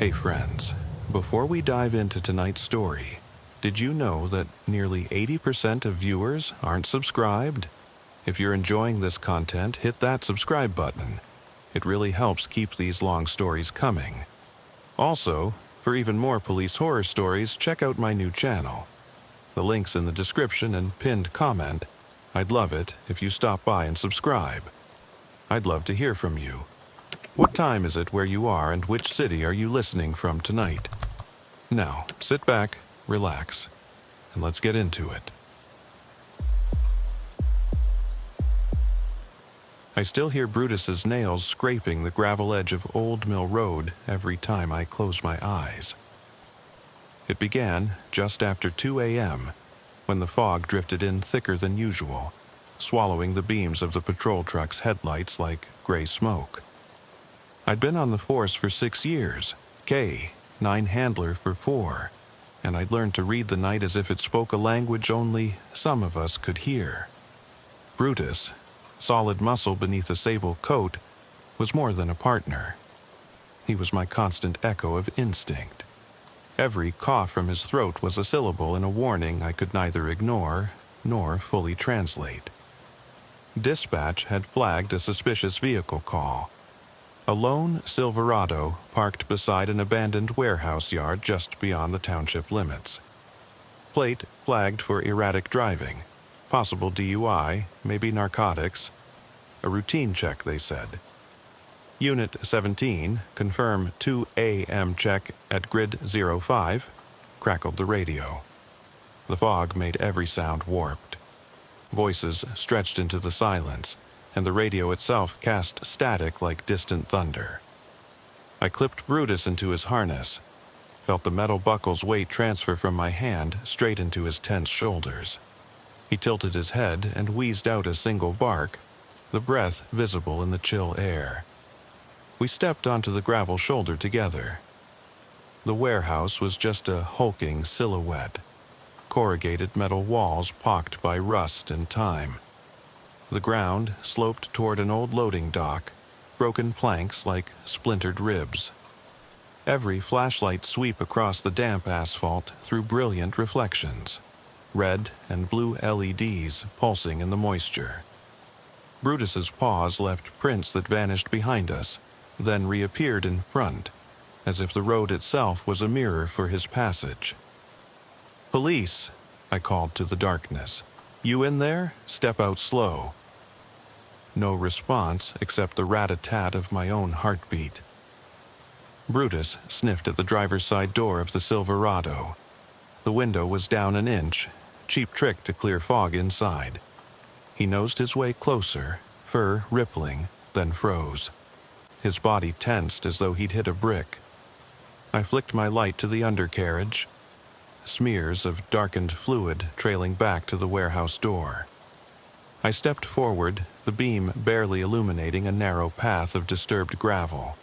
Hey friends, before we dive into tonight's story, did you know that nearly 80% of viewers aren't subscribed? If you're enjoying this content, hit that subscribe button. It really helps keep these long stories coming. Also, for even more police horror stories, check out my new channel. The link's in the description and pinned comment. I'd love it if you stop by and subscribe. I'd love to hear from you. What time is it where you are, and which city are you listening from tonight? Now, sit back, relax, and let's get into it. I still hear Brutus's nails scraping the gravel edge of Old Mill Road every time I close my eyes. It began just after 2 a.m., when the fog drifted in thicker than usual, swallowing the beams of the patrol truck's headlights like gray smoke. I'd been on the force for 6 years, K, 9 handler for 4, and I'd learned to read the night as if it spoke a language only some of us could hear. Brutus, solid muscle beneath a sable coat, was more than a partner. He was my constant echo of instinct. Every cough from his throat was a syllable in a warning I could neither ignore nor fully translate. Dispatch had flagged a suspicious vehicle call. A lone Silverado parked beside an abandoned warehouse yard just beyond the township limits. Plate flagged for erratic driving, possible DUI, maybe narcotics. A routine check, they said. Unit 17, confirm 2 a.m. check at grid 05, crackled the radio. The fog made every sound warped. Voices stretched into the silence, and the radio itself cast static like distant thunder. I clipped Brutus into his harness, felt the metal buckle's weight transfer from my hand straight into his tense shoulders. He tilted his head and wheezed out a single bark, the breath visible in the chill air. We stepped onto the gravel shoulder together. The warehouse was just a hulking silhouette, corrugated metal walls pocked by rust and time. The ground sloped toward an old loading dock, broken planks like splintered ribs. Every flashlight sweep across the damp asphalt threw brilliant reflections, red and blue LEDs pulsing in the moisture. Brutus's paws left prints that vanished behind us, then reappeared in front, as if the road itself was a mirror for his passage. "Police," I called to the darkness. "You in there? Step out slow." No response except the rat-a-tat of my own heartbeat. Brutus sniffed at the driver's side door of the Silverado. The window was down an inch, cheap trick to clear fog inside. He nosed his way closer, fur rippling, then froze. His body tensed as though he'd hit a brick. I flicked my light to the undercarriage, smears of darkened fluid trailing back to the warehouse door. I stepped forward, the beam barely illuminating a narrow path of disturbed gravel.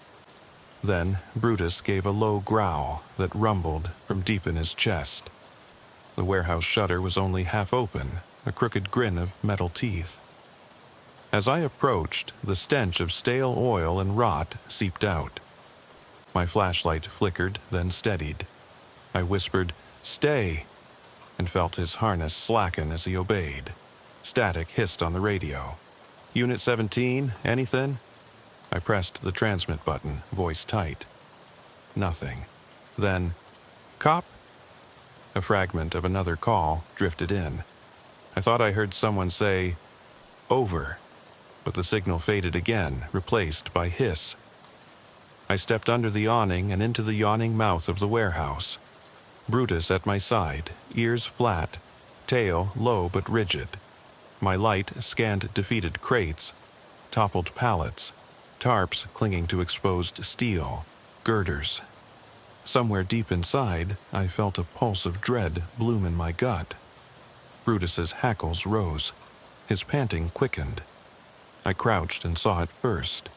Then Brutus gave a low growl that rumbled from deep in his chest. The warehouse shutter was only half open, a crooked grin of metal teeth. As I approached, the stench of stale oil and rot seeped out. My flashlight flickered, then steadied. I whispered, "Stay," and felt his harness slacken as he obeyed. Static hissed on the radio. "Unit 17, anything?" I pressed the transmit button, voice tight. Nothing. Then, "Cop?" A fragment of another call drifted in. I thought I heard someone say, "Over," but the signal faded again, replaced by hiss. I stepped under the awning and into the yawning mouth of the warehouse. Brutus at my side, ears flat, tail low but rigid. My light scanned defeated crates, toppled pallets, tarps clinging to exposed steel, girders. Somewhere deep inside, I felt a pulse of dread bloom in my gut. Brutus's hackles rose. His panting quickened. I crouched and saw it first.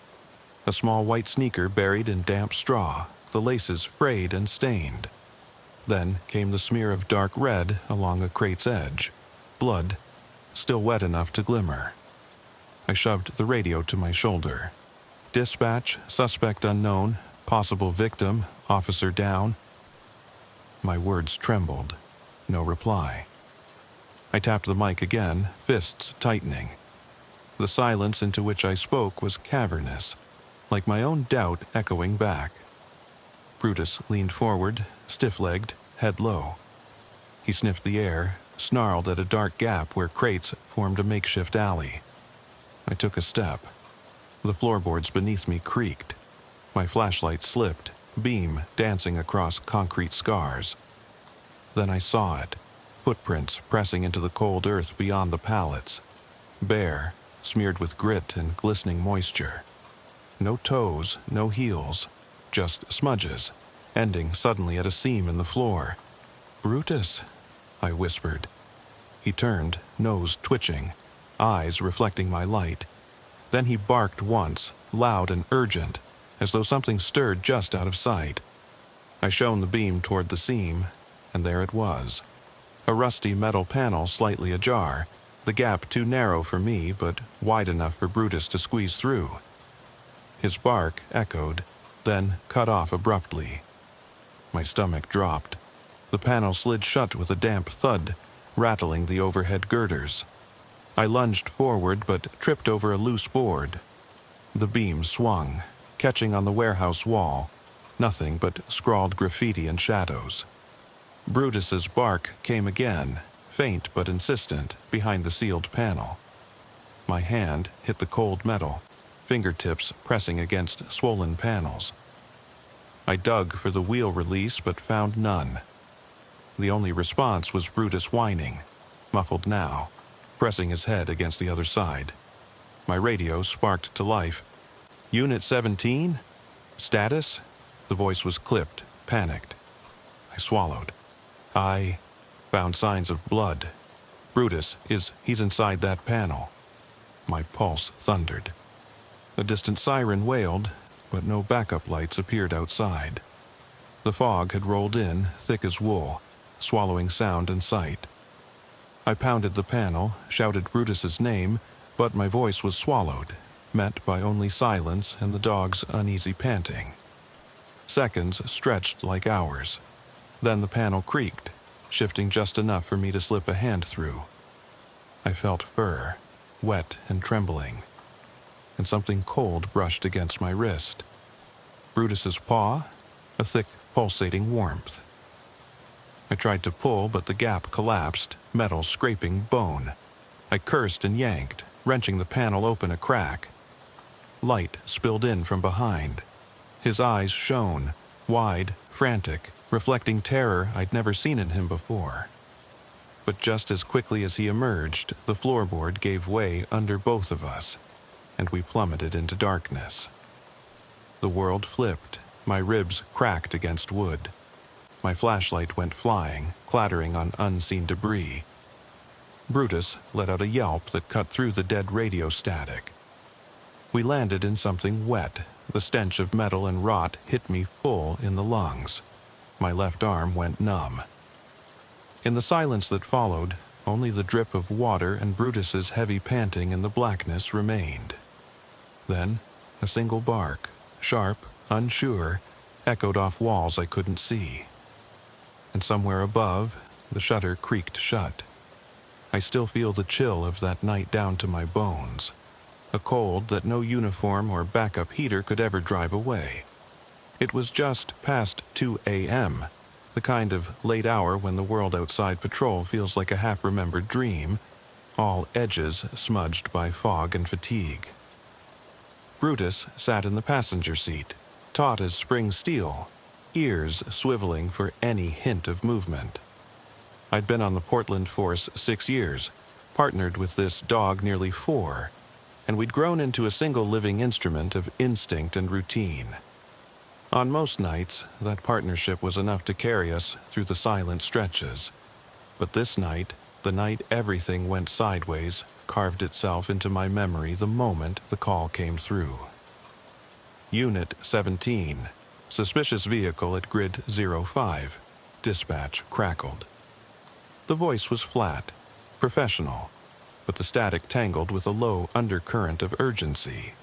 A small white sneaker buried in damp straw, the laces frayed and stained. Then came the smear of dark red along a crate's edge. Blood, still wet enough to glimmer. I shoved the radio to my shoulder. "Dispatch, suspect unknown, Possible victim, officer down. My words trembled. No reply. I tapped the mic again, fists tightening. The silence into which I spoke was cavernous, like my own doubt echoing back. Brutus leaned forward, stiff-legged, head low. He sniffed the air, snarled at a dark gap where crates formed a makeshift alley. I took a step. The floorboards beneath me creaked. My flashlight slipped, beam dancing across concrete scars. Then I saw it, footprints pressing into the cold earth beyond the pallets. Bare, smeared with grit and glistening moisture. No toes, no heels, just smudges, ending suddenly at a seam in the floor. "Brutus," I whispered. He turned, nose twitching, eyes reflecting my light. Then he barked once, loud and urgent, as though something stirred just out of sight. I shone the beam toward the seam, and there it was. A rusty metal panel slightly ajar, the gap too narrow for me but wide enough for Brutus to squeeze through. His bark echoed, then cut off abruptly. My stomach dropped. The panel slid shut with a damp thud, rattling the overhead girders. I lunged forward but tripped over a loose board. The beam swung, catching on the warehouse wall, nothing but scrawled graffiti and shadows. Brutus's bark came again, faint but insistent, behind the sealed panel. My hand hit the cold metal, fingertips pressing against swollen panels. I dug for the wheel release but found none. The only response was Brutus whining, muffled now, pressing his head against the other side. My radio sparked to life. "Unit 17? Status?" The voice was clipped, panicked. I swallowed. "I found signs of blood. Brutus, he's inside that panel." My pulse thundered. A distant siren wailed, but no backup lights appeared outside. The fog had rolled in, thick as wool, swallowing sound and sight. I pounded the panel, shouted Brutus's name, but my voice was swallowed, met by only silence and the dog's uneasy panting. Seconds stretched like hours. Then the panel creaked, shifting just enough for me to slip a hand through. I felt fur, wet and trembling, and something cold brushed against my wrist. Brutus's paw, a thick, pulsating warmth. I tried to pull, but the gap collapsed, metal scraping bone. I cursed and yanked, wrenching the panel open a crack. Light spilled in from behind. His eyes shone, wide, frantic, reflecting terror I'd never seen in him before. But just as quickly as he emerged, the floorboard gave way under both of us, and we plummeted into darkness. The world flipped, my ribs cracked against wood. My flashlight went flying, clattering on unseen debris. Brutus let out a yelp that cut through the dead radio static. We landed in something wet. The stench of metal and rot hit me full in the lungs. My left arm went numb. In the silence that followed, only the drip of water and Brutus's heavy panting in the blackness remained. Then, a single bark, sharp, unsure, echoed off walls I couldn't see. And somewhere above, the shutter creaked shut. I still feel the chill of that night down to my bones, a cold that no uniform or backup heater could ever drive away. It was just past 2 a.m., the kind of late hour when the world outside patrol feels like a half-remembered dream, all edges smudged by fog and fatigue. Brutus sat in the passenger seat, taut as spring steel, ears swiveling for any hint of movement. I'd been on the Portland force 6 years, partnered with this dog nearly 4, and we'd grown into a single living instrument of instinct and routine. On most nights, that partnership was enough to carry us through the silent stretches. But this night, the night everything went sideways, carved itself into my memory the moment the call came through. Unit 17. Suspicious vehicle at grid 05. Dispatch crackled. The voice was flat, professional, but the static tangled with a low undercurrent of urgency.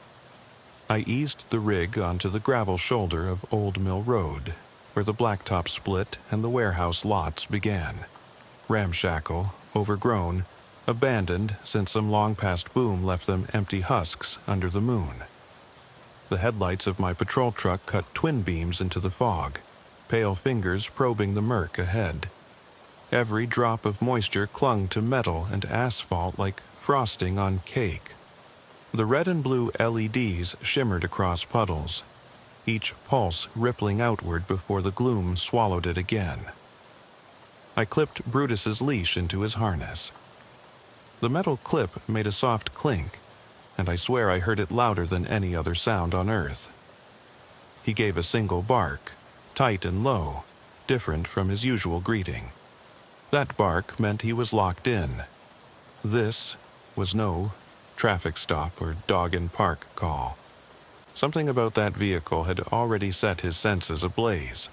I eased the rig onto the gravel shoulder of Old Mill Road, where the blacktop split and the warehouse lots began. Ramshackle, overgrown, abandoned since some long-past boom left them empty husks under the moon. The headlights of my patrol truck cut twin beams into the fog, pale fingers probing the murk ahead. Every drop of moisture clung to metal and asphalt like frosting on cake. The red and blue LEDs shimmered across puddles, each pulse rippling outward before the gloom swallowed it again. I clipped Brutus's leash into his harness. The metal clip made a soft clink, and I swear I heard it louder than any other sound on earth. He gave a single bark, tight and low, different from his usual greeting. That bark meant he was locked in. This was no traffic stop or dog-in-park call. Something about that vehicle had already set his senses ablaze.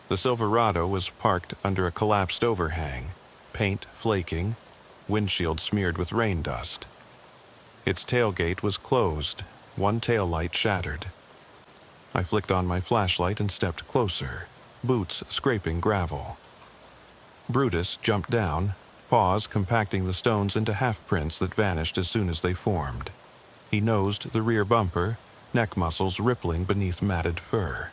The Silverado was parked under a collapsed overhang, paint flaking, windshield smeared with rain dust. Its tailgate was closed, one taillight shattered. I flicked on my flashlight and stepped closer, boots scraping gravel. Brutus jumped down, paws compacting the stones into half-prints that vanished as soon as they formed. He nosed the rear bumper, neck muscles rippling beneath matted fur.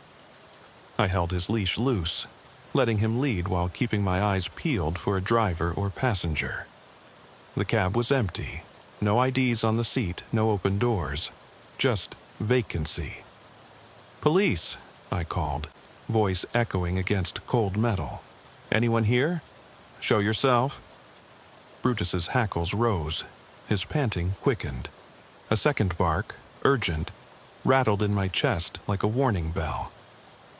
I held his leash loose, letting him lead while keeping my eyes peeled for a driver or passenger. The cab was empty. No IDs on the seat, no open doors. Just vacancy. "Police," I called, voice echoing against cold metal. "Anyone here? Show yourself." Brutus's hackles rose. His panting quickened. A second bark, urgent, rattled in my chest like a warning bell.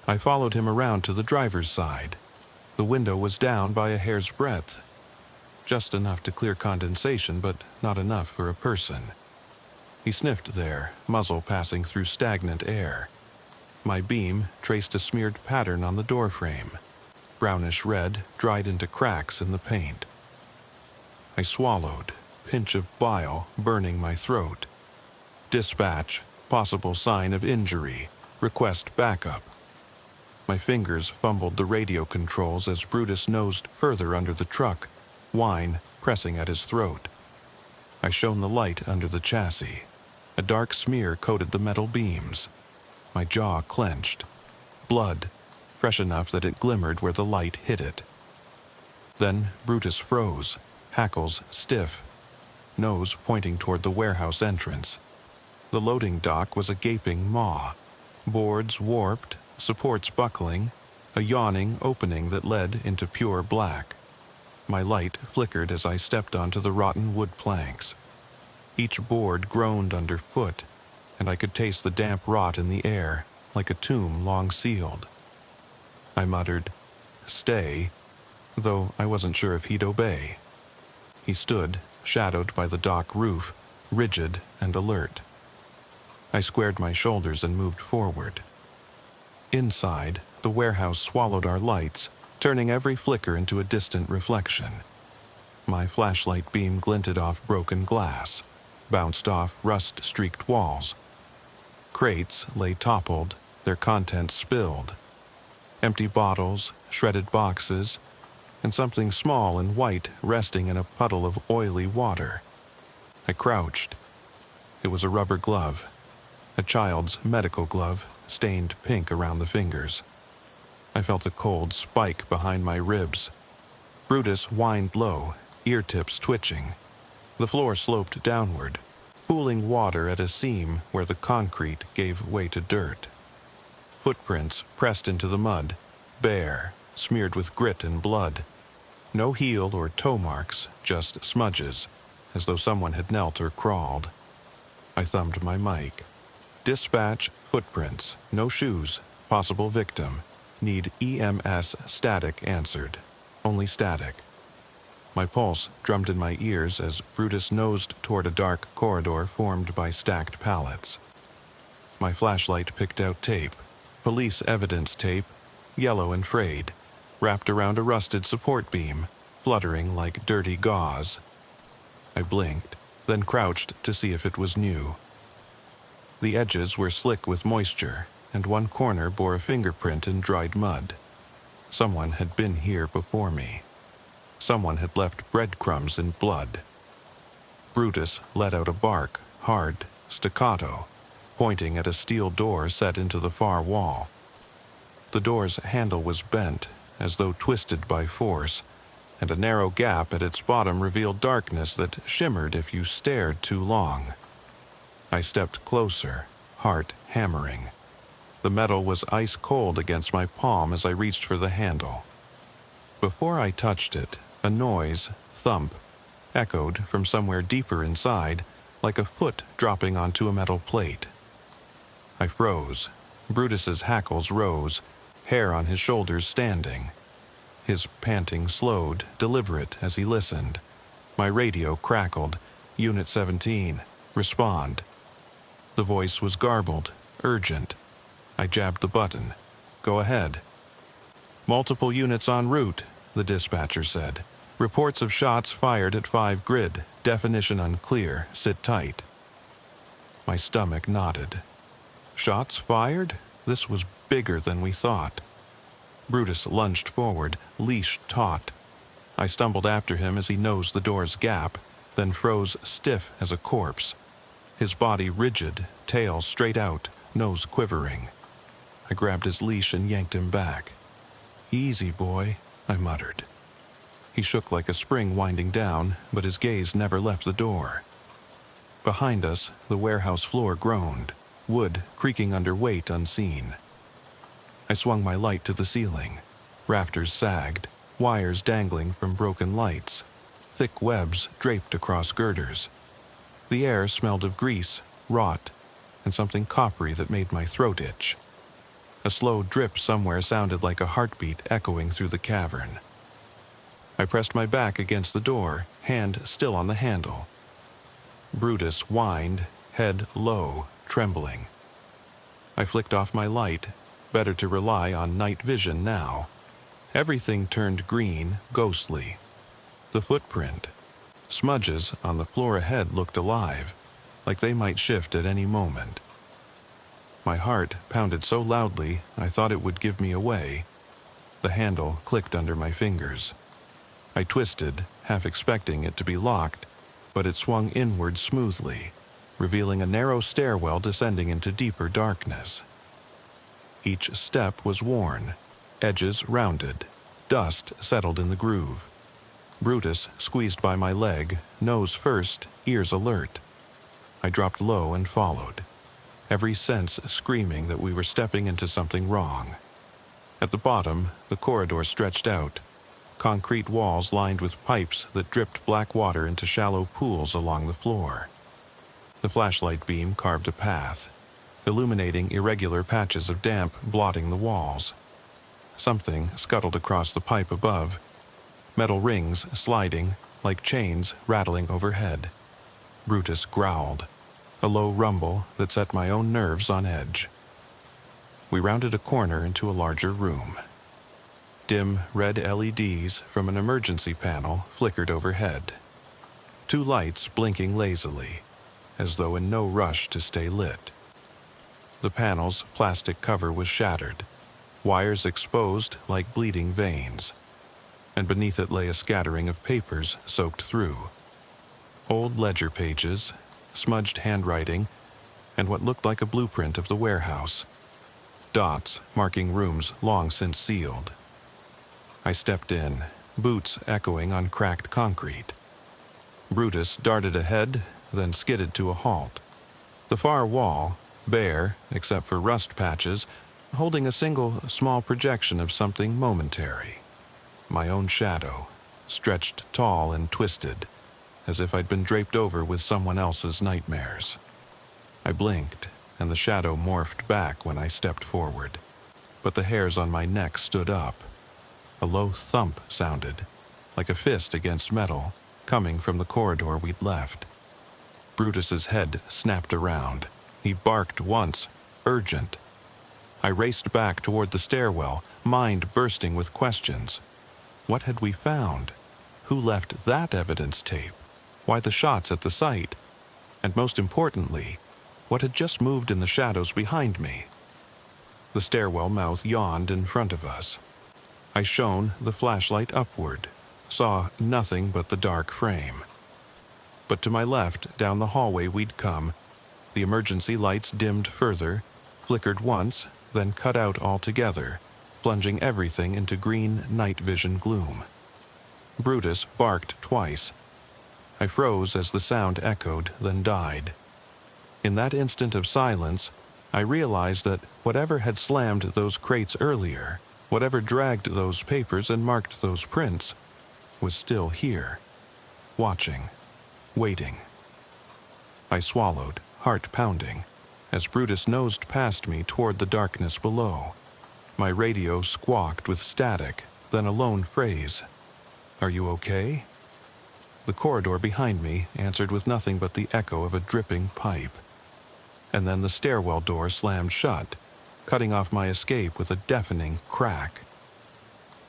I followed him around to the driver's side. The window was down by a hair's breadth. Just enough to clear condensation, but not enough for a person. He sniffed there, muzzle passing through stagnant air. My beam traced a smeared pattern on the doorframe, brownish red dried into cracks in the paint. I swallowed, pinch of bile burning my throat. Dispatch, possible sign of injury, request backup. My fingers fumbled the radio controls as Brutus nosed further under the truck, whine pressing at his throat. I shone the light under the chassis. A dark smear coated the metal beams. My jaw clenched. Blood, fresh enough that it glimmered where the light hit it. Then Brutus froze, hackles stiff, nose pointing toward the warehouse entrance. The loading dock was a gaping maw, boards warped, supports buckling, a yawning opening that led into pure black. My light flickered as I stepped onto the rotten wood planks. Each board groaned underfoot, and I could taste the damp rot in the air, like a tomb long sealed. I muttered, "Stay," though I wasn't sure if he'd obey. He stood, shadowed by the dock roof, rigid and alert. I squared my shoulders and moved forward. Inside, the warehouse swallowed our lights, turning every flicker into a distant reflection. My flashlight beam glinted off broken glass, bounced off rust-streaked walls. Crates lay toppled, their contents spilled. Empty bottles, shredded boxes, and something small and white resting in a puddle of oily water. I crouched. It was a rubber glove, a child's medical glove, stained pink around the fingers. I felt a cold spike behind my ribs. Brutus whined low, ear tips twitching. The floor sloped downward, pooling water at a seam where the concrete gave way to dirt. Footprints pressed into the mud, bare, smeared with grit and blood. No heel or toe marks, just smudges, as though someone had knelt or crawled. I thumbed my mic. Dispatch, footprints, no shoes, possible victim. Need EMS static answered. Only static. My pulse drummed in my ears as Brutus nosed toward a dark corridor formed by stacked pallets. My flashlight picked out tape. Police evidence tape, yellow and frayed, wrapped around a rusted support beam, fluttering like dirty gauze. I blinked, then crouched to see if it was new. The edges were slick with moisture, and one corner bore a fingerprint in dried mud. Someone had been here before me. Someone had left breadcrumbs in blood. Brutus let out a bark, hard, staccato, pointing at a steel door set into the far wall. The door's handle was bent, as though twisted by force, and a narrow gap at its bottom revealed darkness that shimmered if you stared too long. I stepped closer, heart hammering. The metal was ice cold against my palm as I reached for the handle. Before I touched it, a noise, thump, echoed from somewhere deeper inside, like a foot dropping onto a metal plate. I froze. Brutus's hackles rose, hair on his shoulders standing. His panting slowed, deliberate, as he listened. My radio crackled. Unit 17, respond. The voice was garbled, urgent. I jabbed the button. Go ahead. Multiple units en route, the dispatcher said. Reports of shots fired at 5 grid. Definition unclear. Sit tight. My stomach knotted. Shots fired? This was bigger than we thought. Brutus lunged forward, leash taut. I stumbled after him as he nosed the door's gap, then froze stiff as a corpse. His body rigid, tail straight out, nose quivering. I grabbed his leash and yanked him back. Easy, boy, I muttered. He shook like a spring winding down, but his gaze never left the door. Behind us, the warehouse floor groaned, wood creaking under weight unseen. I swung my light to the ceiling. Rafters sagged, wires dangling from broken lights, thick webs draped across girders. The air smelled of grease, rot, and something coppery that made my throat itch. A slow drip somewhere sounded like a heartbeat echoing through the cavern. I pressed my back against the door, hand still on the handle. Brutus whined, head low, trembling. I flicked off my light. Better to rely on night vision now. Everything turned green, ghostly. The footprint. Smudges on the floor ahead looked alive, like they might shift at any moment. My heart pounded so loudly I thought it would give me away. The handle clicked under my fingers. I twisted, half expecting it to be locked, but it swung inward smoothly, revealing a narrow stairwell descending into deeper darkness. Each step was worn, edges rounded, dust settled in the groove. Brutus squeezed by my leg, nose first, ears alert. I dropped low and followed, every sense screaming that we were stepping into something wrong. At the bottom, the corridor stretched out, concrete walls lined with pipes that dripped black water into shallow pools along the floor. The flashlight beam carved a path, illuminating irregular patches of damp blotting the walls. Something scuttled across the pipe above, metal rings sliding like chains rattling overhead. Brutus growled, a low rumble that set my own nerves on edge. We rounded a corner into a larger room. Dim red LEDs from an emergency panel flickered overhead. 2 lights blinking lazily, as though in no rush to stay lit. The panel's plastic cover was shattered, wires exposed like bleeding veins, and beneath it lay a scattering of papers soaked through. Old ledger pages, smudged handwriting, and what looked like a blueprint of the warehouse. Dots marking rooms long since sealed. I stepped in, boots echoing on cracked concrete. Brutus darted ahead, then skidded to a halt. The far wall, bare except for rust patches, holding a single small projection of something momentary. My own shadow, stretched tall and twisted, as if I'd been draped over with someone else's nightmares. I blinked, and the shadow morphed back when I stepped forward. But the hairs on my neck stood up. A low thump sounded, like a fist against metal, coming from the corridor we'd left. Brutus's head snapped around. He barked once, urgent. I raced back toward the stairwell, mind bursting with questions. What had we found? Who left that evidence tape? Why the shots at the site? And most importantly, what had just moved in the shadows behind me. The stairwell mouth yawned in front of us. I shone the flashlight upward, saw nothing but the dark frame. But to my left, down the hallway we'd come, the emergency lights dimmed further, flickered once, then cut out altogether, plunging everything into green night vision gloom. Brutus barked twice. I froze as the sound echoed, then died. In that instant of silence, I realized that whatever had slammed those crates earlier, whatever dragged those papers and marked those prints, was still here, watching, waiting. I swallowed, heart pounding, as Brutus nosed past me toward the darkness below. My radio squawked with static, then a lone phrase. "Are you okay?" The corridor behind me answered with nothing but the echo of a dripping pipe. And then the stairwell door slammed shut, cutting off my escape with a deafening crack.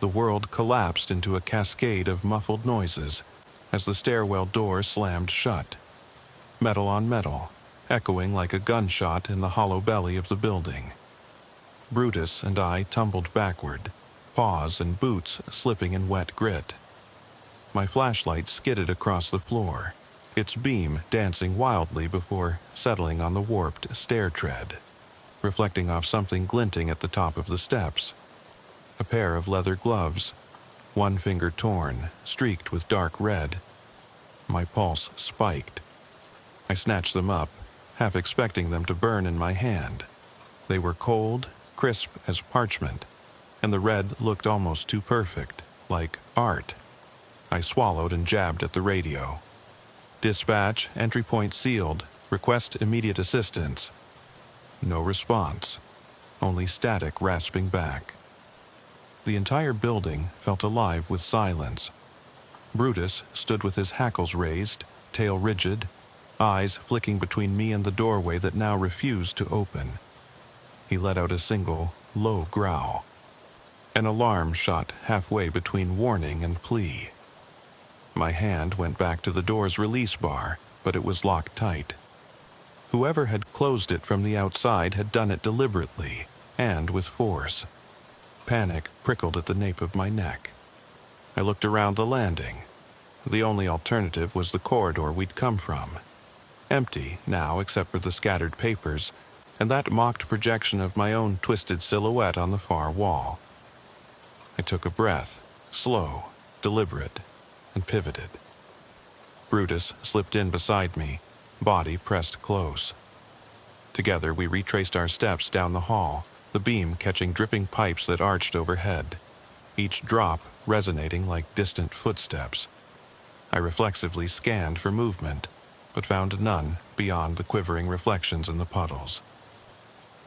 The world collapsed into a cascade of muffled noises as the stairwell door slammed shut. Metal on metal, echoing like a gunshot in the hollow belly of the building. Brutus and I tumbled backward, paws and boots slipping in wet grit. My flashlight skidded across the floor, its beam dancing wildly before settling on the warped stair tread, reflecting off something glinting at the top of the steps. A pair of leather gloves, one finger torn, streaked with dark red. My pulse spiked. I snatched them up, half expecting them to burn in my hand. They were cold, crisp as parchment, and the red looked almost too perfect, like art. I swallowed and jabbed at the radio. "Dispatch, entry point sealed. Request immediate assistance." No response, only static rasping back. The entire building felt alive with silence. Brutus stood with his hackles raised, tail rigid, eyes flicking between me and the doorway that now refused to open. He let out a single, low growl. An alarm shot halfway between warning and plea. My hand went back to the door's release bar, but it was locked tight. Whoever had closed it from the outside had done it deliberately, and with force. Panic prickled at the nape of my neck. I looked around the landing. The only alternative was the corridor we'd come from. Empty now except for the scattered papers, and that mocked projection of my own twisted silhouette on the far wall. I took a breath, slow, deliberate, and pivoted. Brutus slipped in beside me, body pressed close. Together we retraced our steps down the hall, the beam catching dripping pipes that arched overhead, each drop resonating like distant footsteps. I reflexively scanned for movement, but found none beyond the quivering reflections in the puddles.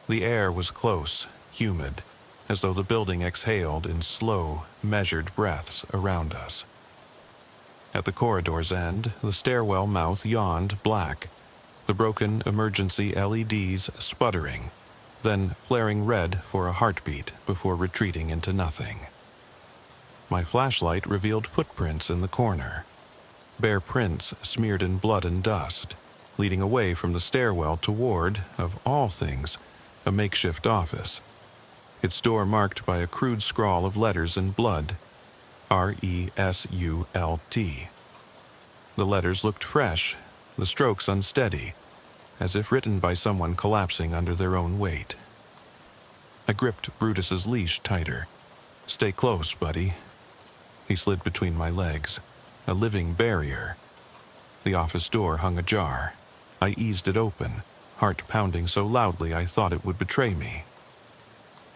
The air was close, humid, as though the building exhaled in slow, measured breaths around us. At the corridor's end, the stairwell mouth yawned black, the broken emergency LEDs sputtering, then flaring red for a heartbeat before retreating into nothing. My flashlight revealed footprints in the corner, bare prints smeared in blood and dust, leading away from the stairwell toward, of all things, a makeshift office, its door marked by a crude scrawl of letters in blood, RESULT. The letters looked fresh, the strokes unsteady, as if written by someone collapsing under their own weight. I gripped Brutus's leash tighter. "Stay close, buddy." He slid between my legs, a living barrier. The office door hung ajar. I eased it open, heart pounding so loudly I thought it would betray me.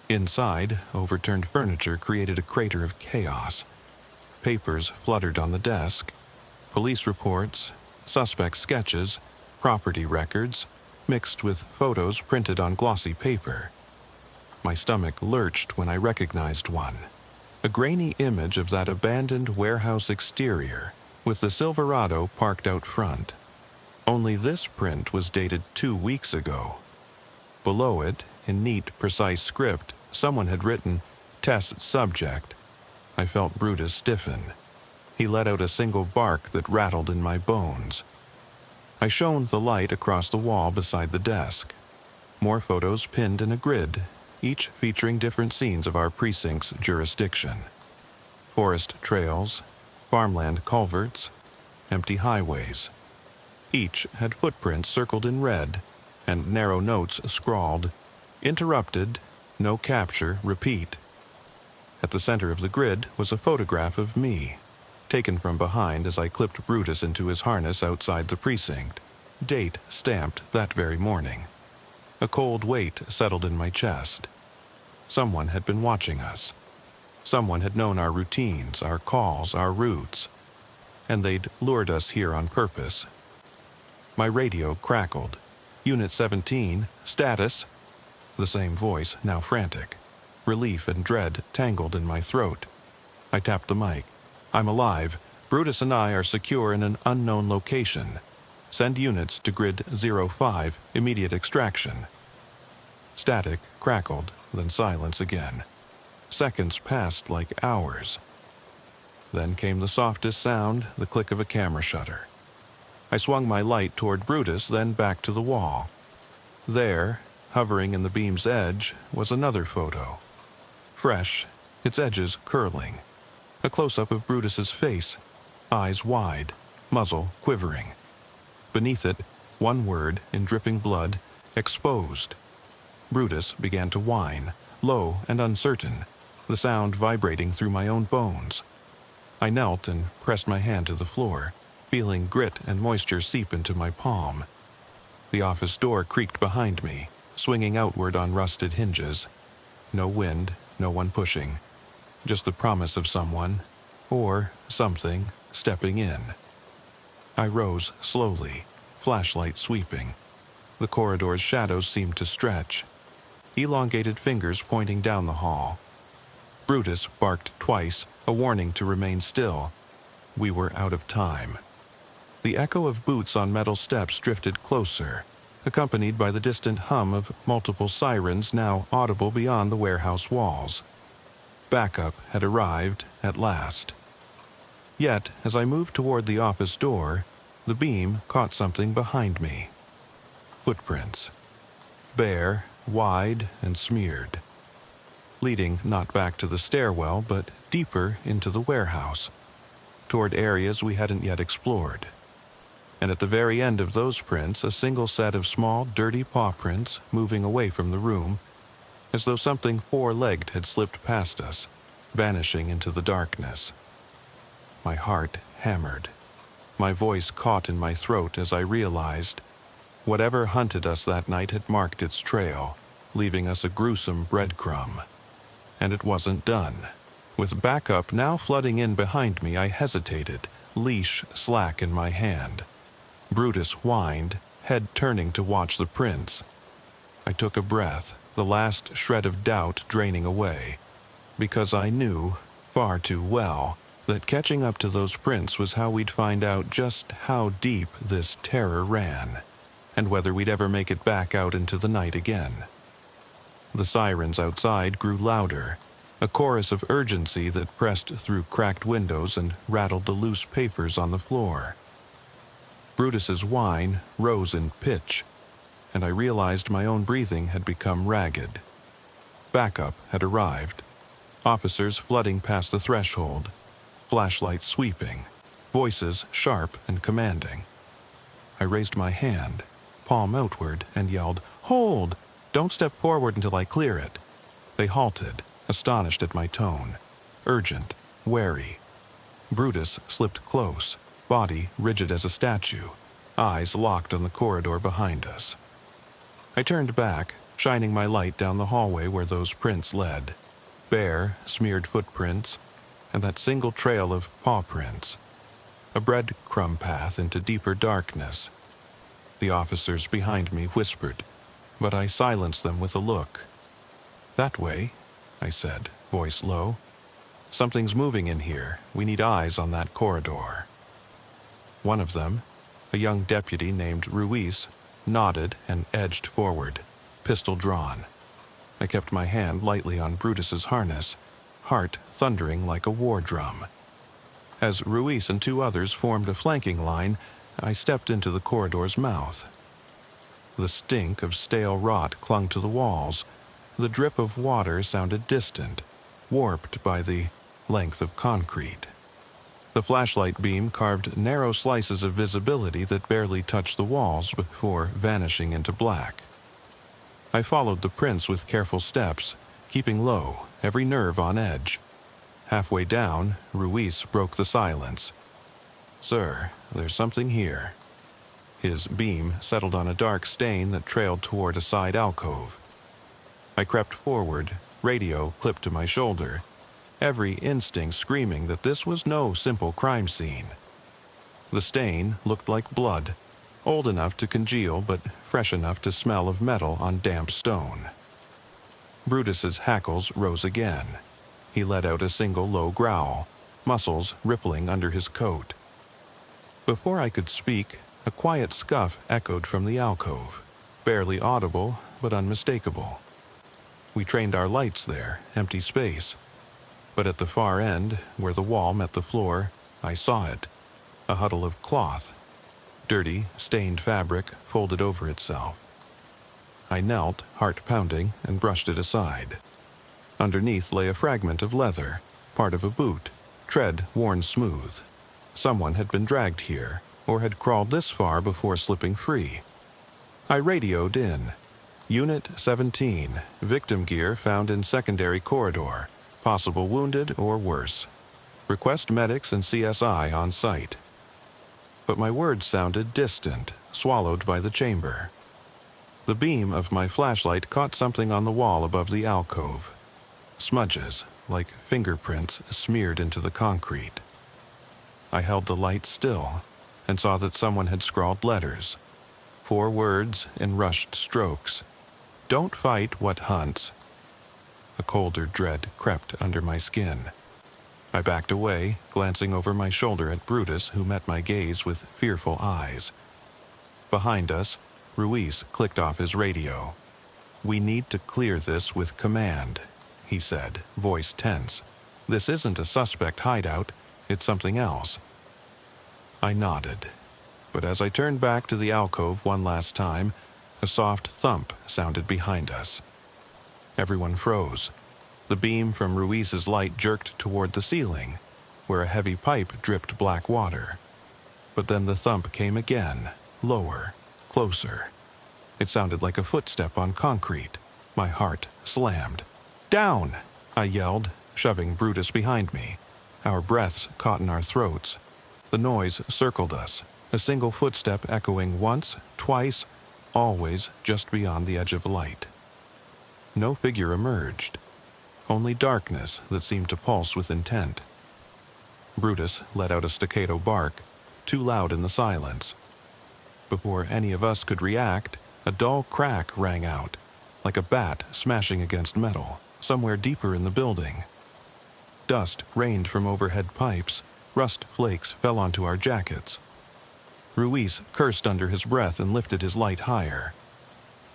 Inside, overturned furniture created a crater of chaos. Papers fluttered on the desk, police reports, suspect sketches, property records, mixed with photos printed on glossy paper. My stomach lurched when I recognized one, a grainy image of that abandoned warehouse exterior with the Silverado parked out front. Only this print was dated 2 weeks ago. Below it, in neat, precise script, someone had written, "Test subject." I felt Brutus stiffen. He let out a single bark that rattled in my bones. I shone the light across the wall beside the desk. More photos pinned in a grid, each featuring different scenes of our precinct's jurisdiction. Forest trails, farmland culverts, empty highways. Each had footprints circled in red and narrow notes scrawled, "Interrupted, no capture, repeat." At the center of the grid was a photograph of me, taken from behind as I clipped Brutus into his harness outside the precinct, date stamped that very morning. A cold weight settled in my chest. Someone had been watching us. Someone had known our routines, our calls, our routes, and they'd lured us here on purpose. My radio crackled. "Unit 17, status." The same voice, now frantic. Relief and dread tangled in my throat. I tapped the mic. "I'm alive. Brutus and I are secure in an unknown location. Send units to grid 05, immediate extraction." Static crackled, then silence again. Seconds passed like hours. Then came the softest sound, the click of a camera shutter. I swung my light toward Brutus, then back to the wall. There, hovering in the beam's edge, was another photo. Fresh, its edges curling. A close-up of Brutus's face, eyes wide, muzzle quivering. Beneath it, one word in dripping blood, "exposed." Brutus began to whine, low and uncertain, the sound vibrating through my own bones. I knelt and pressed my hand to the floor, feeling grit and moisture seep into my palm. The office door creaked behind me, swinging outward on rusted hinges. No wind, no one pushing. Just the promise of someone, or something, stepping in. I rose slowly, flashlight sweeping. The corridor's shadows seemed to stretch, elongated fingers pointing down the hall. Brutus barked twice, a warning to remain still. We were out of time. The echo of boots on metal steps drifted closer, accompanied by the distant hum of multiple sirens now audible beyond the warehouse walls. Backup had arrived at last. Yet, as I moved toward the office door, the beam caught something behind me. Footprints. Bare, wide, and smeared. Leading not back to the stairwell, but deeper into the warehouse, toward areas we hadn't yet explored. And at the very end of those prints, a single set of small, dirty paw prints moving away from the room, as though something four-legged had slipped past us, vanishing into the darkness. My heart hammered. My voice caught in my throat as I realized whatever hunted us that night had marked its trail, leaving us a gruesome breadcrumb. And it wasn't done. With backup now flooding in behind me, I hesitated, leash slack in my hand. Brutus whined, head turning to watch the prints. I took a breath, the last shred of doubt draining away, because I knew, far too well, that catching up to those prints was how we'd find out just how deep this terror ran, and whether we'd ever make it back out into the night again. The sirens outside grew louder, a chorus of urgency that pressed through cracked windows and rattled the loose papers on the floor. Brutus's whine rose in pitch, and I realized my own breathing had become ragged. Backup had arrived, officers flooding past the threshold, flashlights sweeping, voices sharp and commanding. I raised my hand, palm outward, and yelled, "Hold! Don't step forward until I clear it." They halted, astonished at my tone, urgent, wary. Brutus slipped close, body rigid as a statue, eyes locked on the corridor behind us. I turned back, shining my light down the hallway where those prints led. Bare, smeared footprints, and that single trail of paw prints. A breadcrumb path into deeper darkness. The officers behind me whispered, but I silenced them with a look. "That way," I said, voice low. "Something's moving in here. We need eyes on that corridor." One of them, a young deputy named Ruiz, nodded and edged forward, pistol drawn. I kept my hand lightly on Brutus's harness, heart thundering like a war drum. As Ruiz and two others formed a flanking line, I stepped into the corridor's mouth. The stink of stale rot clung to the walls. The drip of water sounded distant, warped by the length of concrete. The flashlight beam carved narrow slices of visibility that barely touched the walls before vanishing into black. I followed the prints with careful steps, keeping low, every nerve on edge. Halfway down, Ruiz broke the silence. "Sir, there's something here." His beam settled on a dark stain that trailed toward a side alcove. I crept forward, radio clipped to my shoulder, every instinct screaming that this was no simple crime scene. The stain looked like blood, old enough to congeal but fresh enough to smell of metal on damp stone. Brutus's hackles rose again. He let out a single low growl, muscles rippling under his coat. Before I could speak, a quiet scuff echoed from the alcove, barely audible but unmistakable. We trained our lights there, empty space. But at the far end, where the wall met the floor, I saw it, a huddle of cloth, dirty, stained fabric folded over itself. I knelt, heart pounding, and brushed it aside. Underneath lay a fragment of leather, part of a boot, tread worn smooth. Someone had been dragged here, or had crawled this far before slipping free. I radioed in. Unit 17, victim gear found in secondary corridor, possible wounded or worse. Request medics and CSI on site. But my words sounded distant, swallowed by the chamber. The beam of my flashlight caught something on the wall above the alcove. Smudges, like fingerprints smeared into the concrete. I held the light still and saw that someone had scrawled letters. 4 words in rushed strokes. "Don't fight what hunts." A colder dread crept under my skin. I backed away, glancing over my shoulder at Brutus, who met my gaze with fearful eyes. Behind us, Ruiz clicked off his radio. "We need to clear this with command," he said, voice tense. "This isn't a suspect hideout, it's something else." I nodded, but as I turned back to the alcove one last time, a soft thump sounded behind us. Everyone froze. The beam from Ruiz's light jerked toward the ceiling, where a heavy pipe dripped black water. But then the thump came again, lower, closer. It sounded like a footstep on concrete. My heart slammed. "Down!" I yelled, shoving Brutus behind me. Our breaths caught in our throats. The noise circled us, a single footstep echoing once, twice, always just beyond the edge of light. No figure emerged, only darkness that seemed to pulse with intent. Brutus let out a staccato bark, too loud in the silence. Before any of us could react, a dull crack rang out, like a bat smashing against metal, somewhere deeper in the building. Dust rained from overhead pipes, rust flakes fell onto our jackets. Ruiz cursed under his breath and lifted his light higher.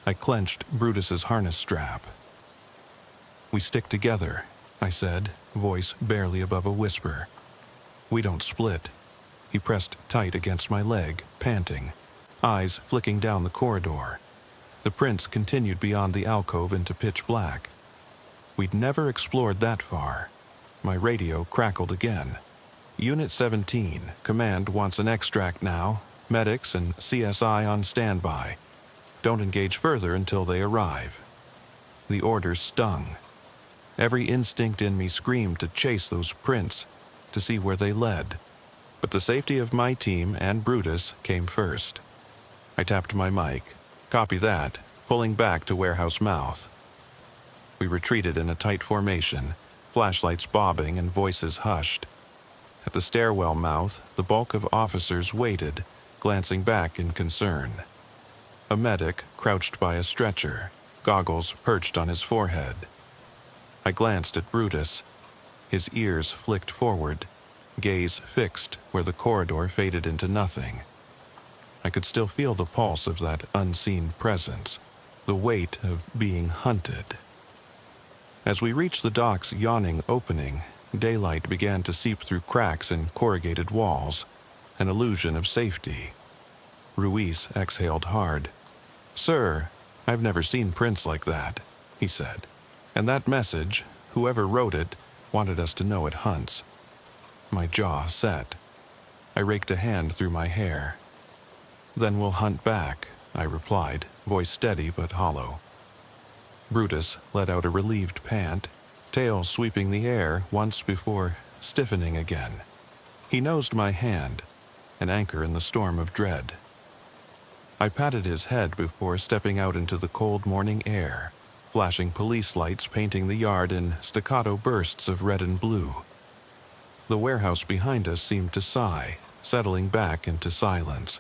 I clenched Brutus's harness strap. "We stick together," I said, voice barely above a whisper. "We don't split." He pressed tight against my leg, panting, eyes flicking down the corridor. The prints continued beyond the alcove into pitch black. We'd never explored that far. My radio crackled again. "Unit 17, command wants an extract now. Medics and CSI on standby. Don't engage further until they arrive." The order stung. Every instinct in me screamed to chase those prints, to see where they led. But the safety of my team and Brutus came first. I tapped my mic. "Copy that," pulling back to warehouse mouth. We retreated in a tight formation, flashlights bobbing and voices hushed. At the stairwell mouth, the bulk of officers waited, glancing back in concern. A medic crouched by a stretcher, goggles perched on his forehead. I glanced at Brutus. His ears flicked forward, gaze fixed where the corridor faded into nothing. I could still feel the pulse of that unseen presence, the weight of being hunted. As we reached the dock's yawning opening, daylight began to seep through cracks in corrugated walls, an illusion of safety. Ruiz exhaled hard. "Sir, I've never seen prints like that," he said. "And that message, whoever wrote it, wanted us to know it hunts." My jaw set. I raked a hand through my hair. "Then we'll hunt back," I replied, voice steady but hollow. Brutus let out a relieved pant, tail sweeping the air once before stiffening again. He nosed my hand, an anchor in the storm of dread. I patted his head before stepping out into the cold morning air, flashing police lights painting the yard in staccato bursts of red and blue. The warehouse behind us seemed to sigh, settling back into silence.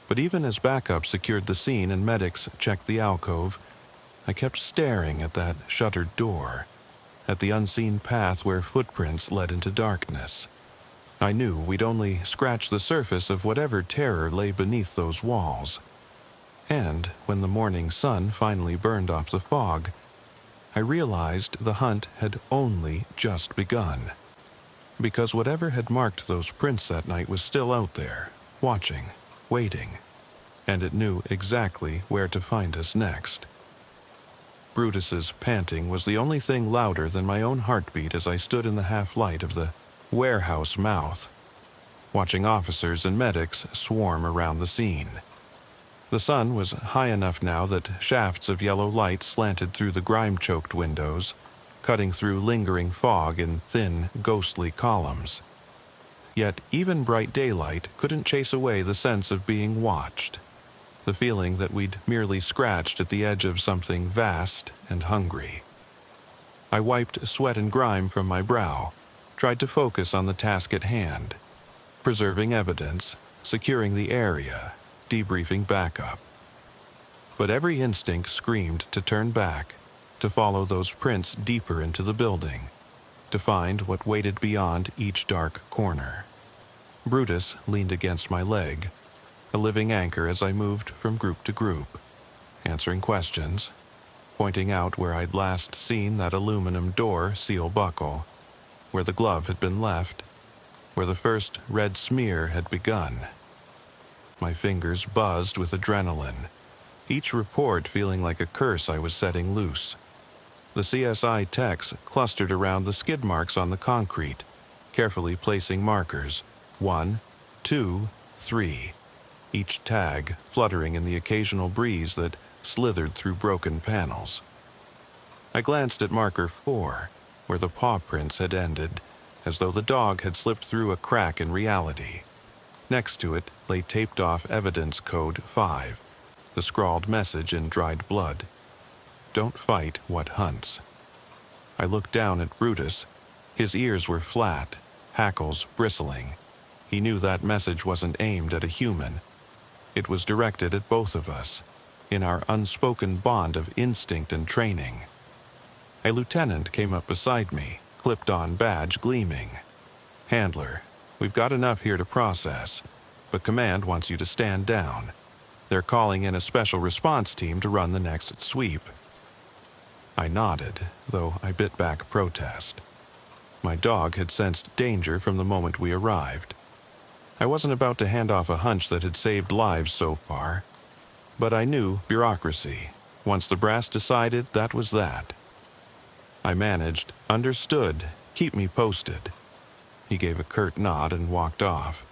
But even as backup secured the scene and medics checked the alcove, I kept staring at that shuttered door, at the unseen path where footprints led into darkness. I knew we'd only scratched the surface of whatever terror lay beneath those walls. And when the morning sun finally burned off the fog, I realized the hunt had only just begun. Because whatever had marked those prints that night was still out there, watching, waiting, and it knew exactly where to find us next. Brutus's panting was the only thing louder than my own heartbeat as I stood in the half-light of the warehouse mouth, watching officers and medics swarm around the scene. The sun was high enough now that shafts of yellow light slanted through the grime-choked windows, cutting through lingering fog in thin, ghostly columns. Yet even bright daylight couldn't chase away the sense of being watched, the feeling that we'd merely scratched at the edge of something vast and hungry. I wiped sweat and grime from my brow, tried to focus on the task at hand, preserving evidence, securing the area, debriefing backup. But every instinct screamed to turn back, to follow those prints deeper into the building, to find what waited beyond each dark corner. Brutus leaned against my leg, a living anchor as I moved from group to group, answering questions, pointing out where I'd last seen that aluminum door seal buckle, where the glove had been left, where the first red smear had begun. My fingers buzzed with adrenaline, each report feeling like a curse I was setting loose. The CSI techs clustered around the skid marks on the concrete, carefully placing markers, 1, 2, 3, each tag fluttering in the occasional breeze that slithered through broken panels. I glanced at marker 4, where the paw prints had ended, as though the dog had slipped through a crack in reality. Next to it lay taped-off evidence code 5, the scrawled message in dried blood. "Don't fight what hunts." I looked down at Brutus. His ears were flat, hackles bristling. He knew that message wasn't aimed at a human. It was directed at both of us, in our unspoken bond of instinct and training. A lieutenant came up beside me, clipped-on badge gleaming. "Handler, we've got enough here to process, but command wants you to stand down. They're calling in a special response team to run the next sweep." I nodded, though I bit back protest. My dog had sensed danger from the moment we arrived. I wasn't about to hand off a hunch that had saved lives so far, but I knew bureaucracy. Once the brass decided, that was that. I managed, understood, keep me posted. He gave a curt nod and walked off.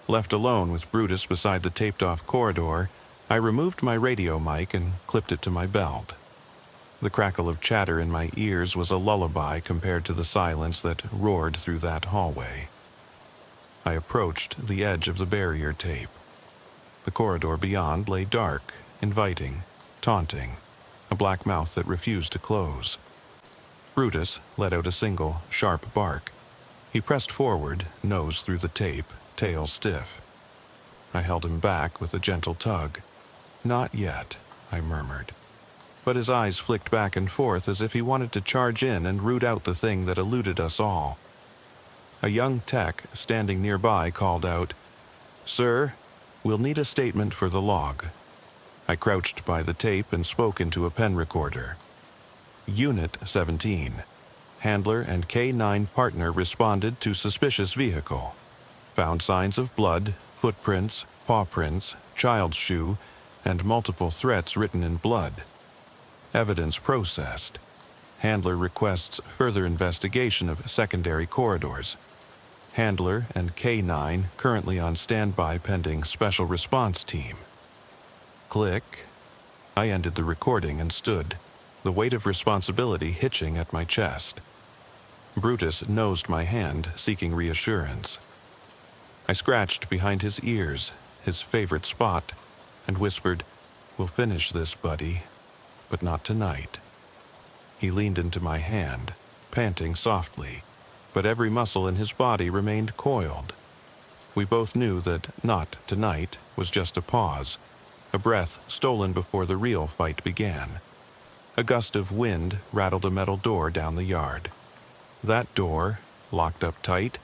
Left alone with Brutus beside the taped-off corridor, I removed my radio mic and clipped it to my belt. The crackle of chatter in my ears was a lullaby compared to the silence that roared through that hallway. I approached the edge of the barrier tape. The corridor beyond lay dark, inviting, taunting, a black mouth that refused to close. Brutus let out a single, sharp bark. He pressed forward, nose through the tape, tail stiff. I held him back with a gentle tug. "Not yet," I murmured. But his eyes flicked back and forth as if he wanted to charge in and root out the thing that eluded us all. A young tech standing nearby called out, "Sir, we'll need a statement for the log." I crouched by the tape and spoke into a pen recorder. "Unit 17. Handler and K9 partner responded to suspicious vehicle. Found signs of blood, footprints, paw prints, child's shoe, and multiple threats written in blood. Evidence processed. Handler requests further investigation of secondary corridors. Handler and K9 currently on standby pending special response team. Click. I ended the recording and stood, the weight of responsibility hitching at my chest. Brutus nosed my hand, seeking reassurance. I scratched behind his ears, his favorite spot, and whispered, "We'll finish this, buddy, but not tonight." He leaned into my hand, panting softly, but every muscle in his body remained coiled. We both knew that "not tonight" was just a pause, a breath stolen before the real fight began. A gust of wind rattled a metal door down the yard. That door, locked up tight,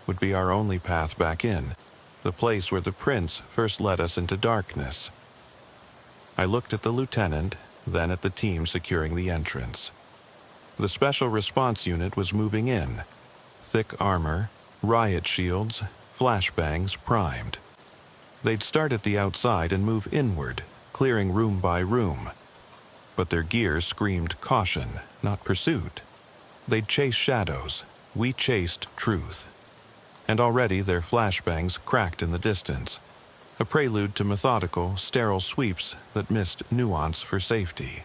would be our only path back in, the place where the prince first led us into darkness. I looked at the lieutenant, then at the team securing the entrance. The special response unit was moving in. Thick armor, riot shields, flashbangs primed. They'd start at the outside and move inward, clearing room by room. But their gear screamed caution, not pursuit. They'd chase shadows. We chased truth. And already their flashbangs cracked in the distance, a prelude to methodical, sterile sweeps that missed nuance for safety.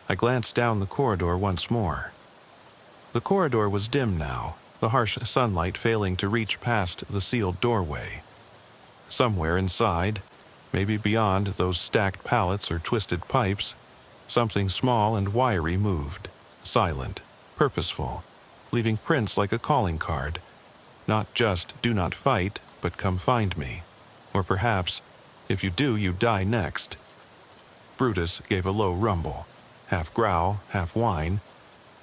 I glanced down the corridor once more. The corridor was dim now, the harsh sunlight failing to reach past the sealed doorway. Somewhere inside, maybe beyond those stacked pallets or twisted pipes, something small and wiry moved, silent, purposeful, leaving prints like a calling card. Not just "do not fight," but "come find me." Or perhaps, "if you do, you die next." Brutus gave a low rumble, half growl, half whine,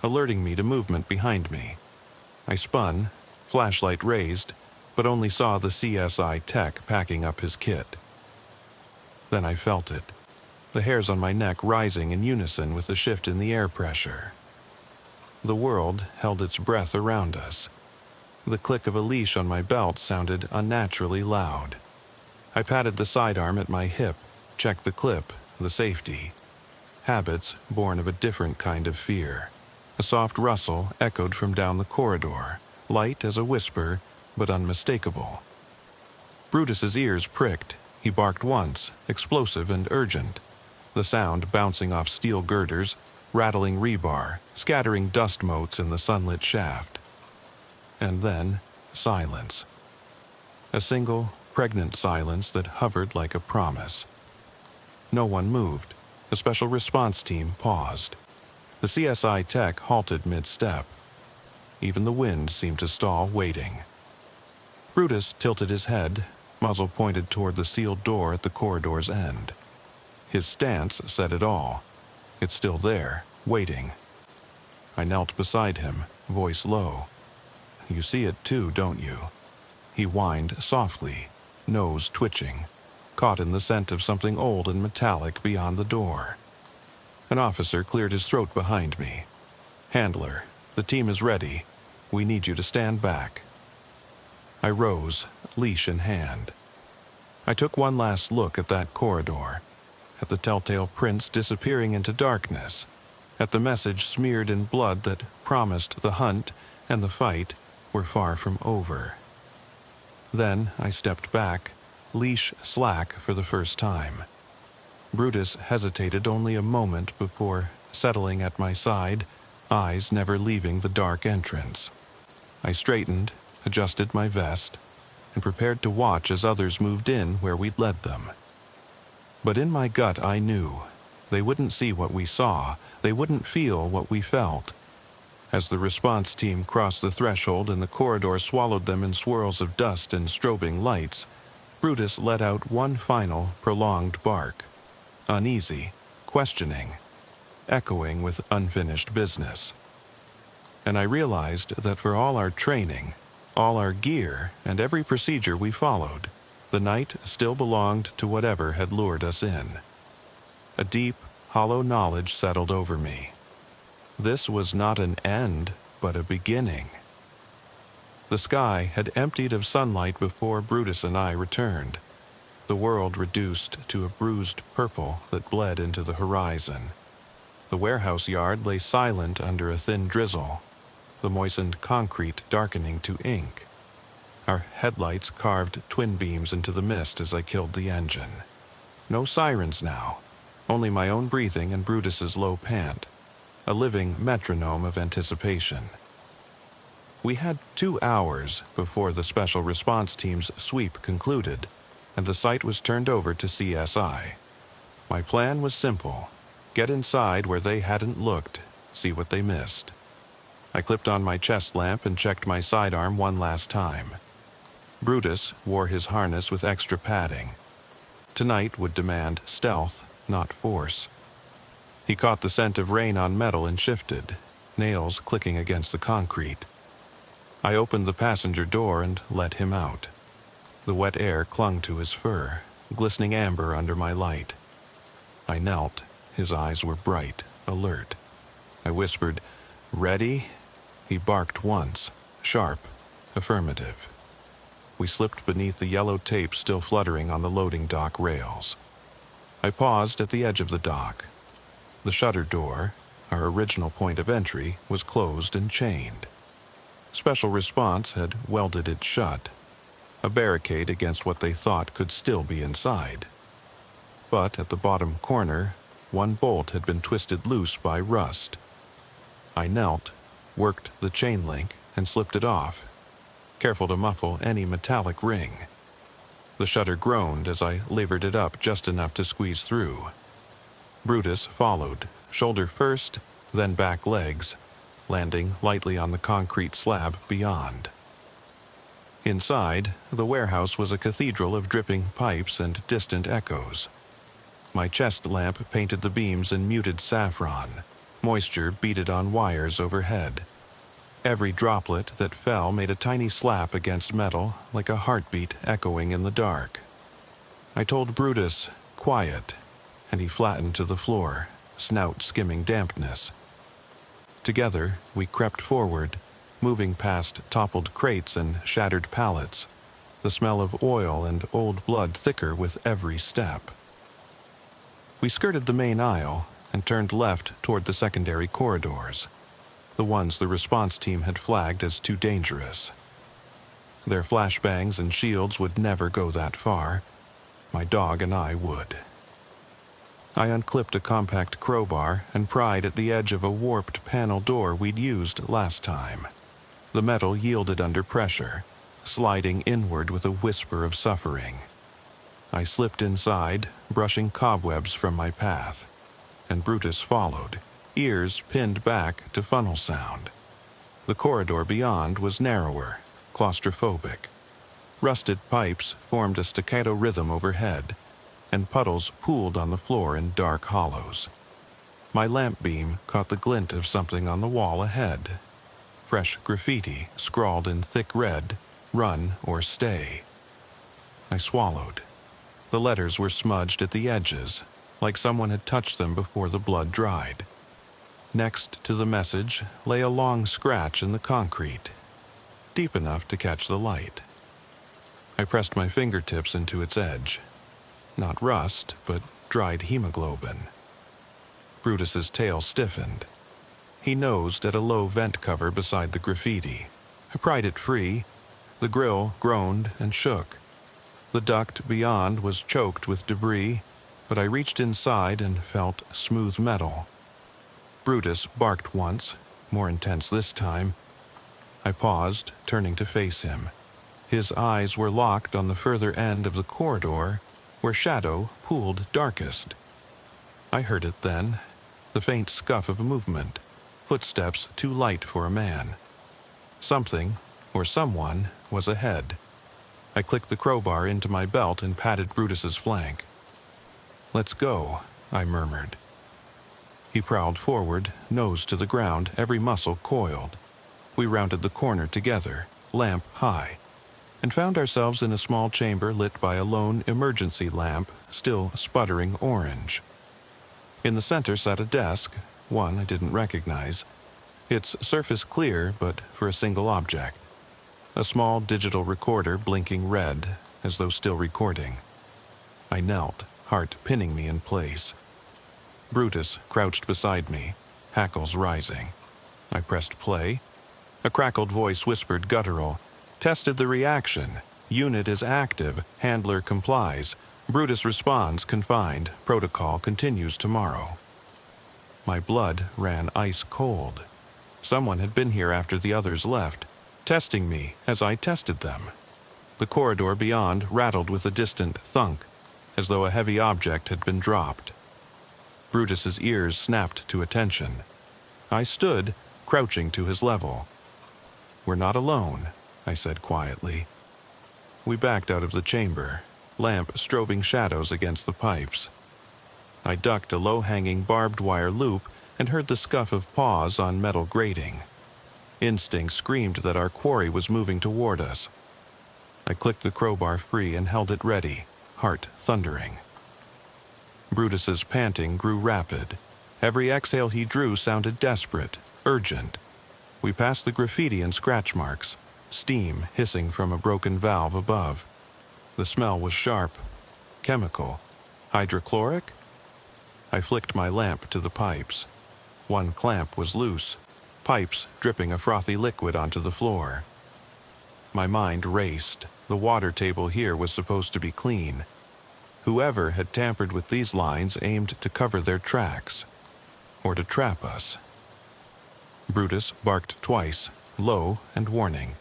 alerting me to movement behind me. I spun, flashlight raised, but only saw the CSI tech packing up his kit. Then I felt it, the hairs on my neck rising in unison with the shift in the air pressure. The world held its breath around us. The click of a leash on my belt sounded unnaturally loud. I patted the sidearm at my hip, checked the clip, the safety. Habits born of a different kind of fear. A soft rustle echoed from down the corridor, light as a whisper, but unmistakable. Brutus's ears pricked. He barked once, explosive and urgent. The sound bouncing off steel girders, rattling rebar, scattering dust motes in the sunlit shaft. And then, silence. A single, pregnant silence that hovered like a promise. No one moved. The special response team paused. The CSI tech halted mid-step. Even the wind seemed to stall, waiting. Brutus tilted his head, muzzle pointed toward the sealed door at the corridor's end. His stance said it all. It's still there, waiting. I knelt beside him, voice low. "You see it too, don't you?" He whined softly, nose twitching, caught in the scent of something old and metallic beyond the door. An officer cleared his throat behind me. "Handler, the team is ready. We need you to stand back." I rose, leash in hand. I took one last look at that corridor, at the telltale prints disappearing into darkness, at the message smeared in blood that promised the hunt and the fight were far from over. Then I stepped back, leash slack for the first time. Brutus hesitated only a moment before settling at my side, eyes never leaving the dark entrance. I straightened, adjusted my vest, and prepared to watch as others moved in where we'd led them. But in my gut I knew they wouldn't see what we saw, they wouldn't feel what we felt. As the response team crossed the threshold and the corridor swallowed them in swirls of dust and strobing lights, Brutus let out one final, prolonged bark. Uneasy, questioning, echoing with unfinished business. And I realized that for all our training, all our gear, and every procedure we followed, the night still belonged to whatever had lured us in. A deep, hollow knowledge settled over me. This was not an end, but a beginning. The sky had emptied of sunlight before Brutus and I returned, the world reduced to a bruised purple that bled into the horizon. The warehouse yard lay silent under a thin drizzle, the moistened concrete darkening to ink. Our headlights carved twin beams into the mist as I killed the engine. No sirens now, only my own breathing and Brutus's low pant, a living metronome of anticipation. We had 2 hours before the special response team's sweep concluded, and the site was turned over to CSI. My plan was simple: get inside where they hadn't looked, see what they missed. I clipped on my chest lamp and checked my sidearm one last time. Brutus wore his harness with extra padding. Tonight would demand stealth, not force. He caught the scent of rain on metal and shifted, nails clicking against the concrete. I opened the passenger door and let him out. The wet air clung to his fur, glistening amber under my light. I knelt. His eyes were bright, alert. I whispered, "Ready?" He barked once, sharp, affirmative. We slipped beneath the yellow tape still fluttering on the loading dock rails. I paused at the edge of the dock. The shutter door, our original point of entry, was closed and chained. Special Response had welded it shut, a barricade against what they thought could still be inside. But at the bottom corner, one bolt had been twisted loose by rust. I knelt, worked the chain link, and slipped it off, careful to muffle any metallic ring. The shutter groaned as I levered it up just enough to squeeze through. Brutus followed, shoulder first, then back legs, landing lightly on the concrete slab beyond. Inside, the warehouse was a cathedral of dripping pipes and distant echoes. My chest lamp painted the beams in muted saffron. Moisture beaded on wires overhead. Every droplet that fell made a tiny slap against metal, like a heartbeat echoing in the dark. I told Brutus, "Quiet," and he flattened to the floor, snout skimming dampness. Together, we crept forward, moving past toppled crates and shattered pallets, the smell of oil and old blood thicker with every step. We skirted the main aisle and turned left toward the secondary corridors, the ones the response team had flagged as too dangerous. Their flashbangs and shields would never go that far. My dog and I would. I unclipped a compact crowbar and pried at the edge of a warped panel door we'd used last time. The metal yielded under pressure, sliding inward with a whisper of suffering. I slipped inside, brushing cobwebs from my path, and Brutus followed, ears pinned back to funnel sound. The corridor beyond was narrower, claustrophobic. Rusted pipes formed a staccato rhythm overhead, and puddles pooled on the floor in dark hollows. My lamp beam caught the glint of something on the wall ahead. Fresh graffiti scrawled in thick red, "Run or stay." I swallowed. The letters were smudged at the edges, like someone had touched them before the blood dried. Next to the message lay a long scratch in the concrete, deep enough to catch the light. I pressed my fingertips into its edge. Not rust, but dried hemoglobin. Brutus's tail stiffened. He nosed at a low vent cover beside the graffiti. I pried it free. The grill groaned and shook. The duct beyond was choked with debris, but I reached inside and felt smooth metal. Brutus barked once, more intense this time. I paused, turning to face him. His eyes were locked on the further end of the corridor, where shadow pooled darkest. I heard it then, the faint scuff of movement, footsteps too light for a man. Something, or someone, was ahead. I clicked the crowbar into my belt and patted Brutus's flank. "Let's go," I murmured. He prowled forward, nose to the ground, every muscle coiled. We rounded the corner together, lamp high, and found ourselves in a small chamber lit by a lone emergency lamp, still sputtering orange. In the center sat a desk, one I didn't recognize, its surface clear but for a single object. a small digital recorder blinking red, as though still recording. I knelt, heart pinning me in place. Brutus crouched beside me, hackles rising. I pressed play. A crackled voice whispered guttural, "Tested the reaction. Unit is active. Handler complies. Brutus responds confined. Protocol continues tomorrow." My blood ran ice cold. Someone had been here after the others left, testing me as I tested them. The corridor beyond rattled with a distant thunk, as though a heavy object had been dropped. Brutus's ears snapped to attention. I stood, crouching to his level. "We're not alone," I said quietly. We backed out of the chamber, lamp strobing shadows against the pipes. I ducked a low-hanging barbed wire loop and heard the scuff of paws on metal grating. Instinct screamed that our quarry was moving toward us. I clicked the crowbar free and held it ready, heart thundering. Brutus's panting grew rapid. Every exhale he drew sounded desperate, urgent. We passed the graffiti and scratch marks, steam hissing from a broken valve above. The smell was sharp. Chemical. Hydrochloric? I flicked my lamp to the pipes. One clamp was loose, pipes dripping a frothy liquid onto the floor. My mind raced. The water table here was supposed to be clean. Whoever had tampered with these lines aimed to cover their tracks, or to trap us. Brutus barked twice, low and warning.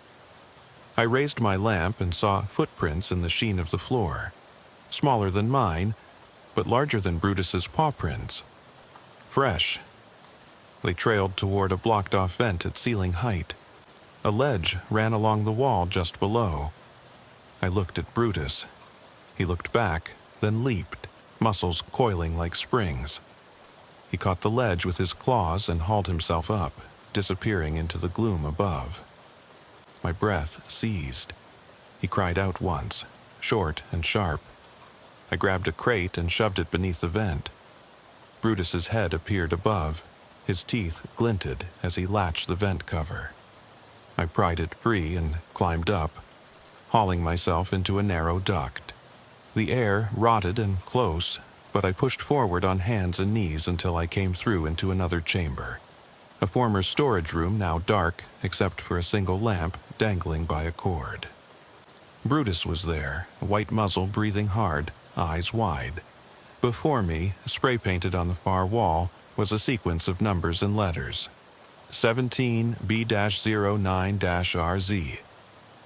I raised my lamp and saw footprints in the sheen of the floor, smaller than mine, but larger than Brutus's paw prints. Fresh. They trailed toward a blocked-off vent at ceiling height. A ledge ran along the wall just below. I looked at Brutus. He looked back, then leaped, muscles coiling like springs. He caught the ledge with his claws and hauled himself up, disappearing into the gloom above. My breath seized. He cried out once, short and sharp. I grabbed a crate and shoved it beneath the vent. Brutus's head appeared above. His teeth glinted as he latched the vent cover. I pried it free and climbed up, hauling myself into a narrow duct. The air rotted and close, but I pushed forward on hands and knees until I came through into another chamber. A former storage room now dark, except for a single lamp dangling by a cord. Brutus was there, a white muzzle breathing hard, eyes wide. Before me, spray-painted on the far wall, was a sequence of numbers and letters. 17B-09-RZ.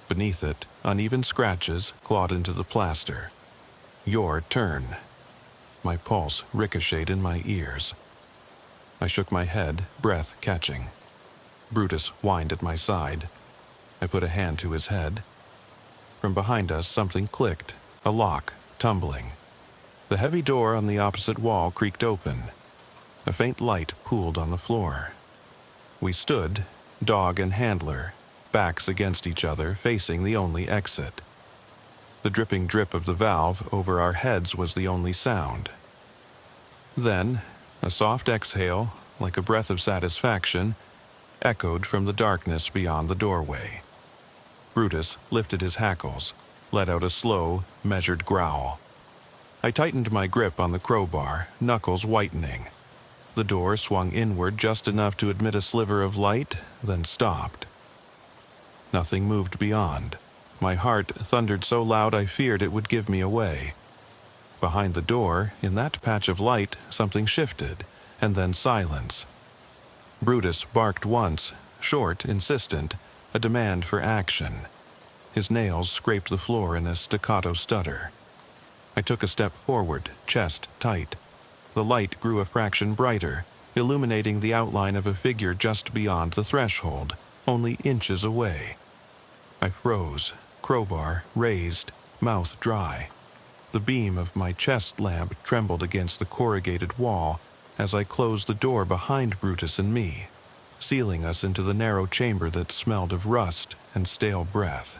Beneath it, uneven scratches clawed into the plaster. Your turn. My pulse ricocheted in my ears. I shook my head, breath catching. Brutus whined at my side. I put a hand to his head. From behind us, something clicked, a lock, tumbling. The heavy door on the opposite wall creaked open. A faint light pooled on the floor. We stood, dog and handler, backs against each other, facing the only exit. The dripping drip of the valve over our heads was the only sound. Then, a soft exhale, like a breath of satisfaction, echoed from the darkness beyond the doorway. Brutus lifted his hackles, let out a slow, measured growl. I tightened my grip on the crowbar, knuckles whitening. The door swung inward just enough to admit a sliver of light, then stopped. Nothing moved beyond. My heart thundered so loud I feared it would give me away. Behind the door, in that patch of light, something shifted, and then silence. Brutus barked once, short, insistent, a demand for action. His nails scraped the floor in a staccato stutter. I took a step forward, chest tight. The light grew a fraction brighter, illuminating the outline of a figure just beyond the threshold, only inches away. I froze, crowbar raised, mouth dry. The beam of my chest lamp trembled against the corrugated wall as I closed the door behind Brutus and me, sealing us into the narrow chamber that smelled of rust and stale breath.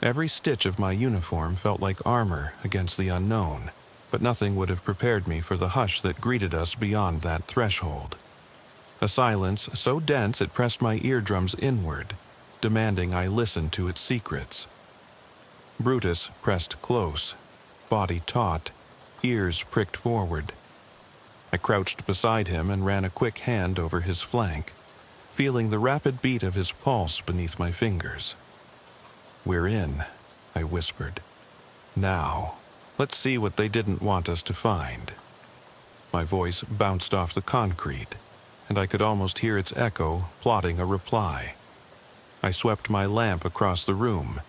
Every stitch of my uniform felt like armor against the unknown, but nothing would have prepared me for the hush that greeted us beyond that threshold. A silence so dense it pressed my eardrums inward. demanding I listen to its secrets. Brutus pressed close, body taut, ears pricked forward. I crouched beside him and ran a quick hand over his flank, feeling the rapid beat of his pulse beneath my fingers. "We're in," I whispered. "Now, let's see what they didn't want us to find." My voice bounced off the concrete, and I could almost hear its echo plotting a reply. I swept my lamp across the room.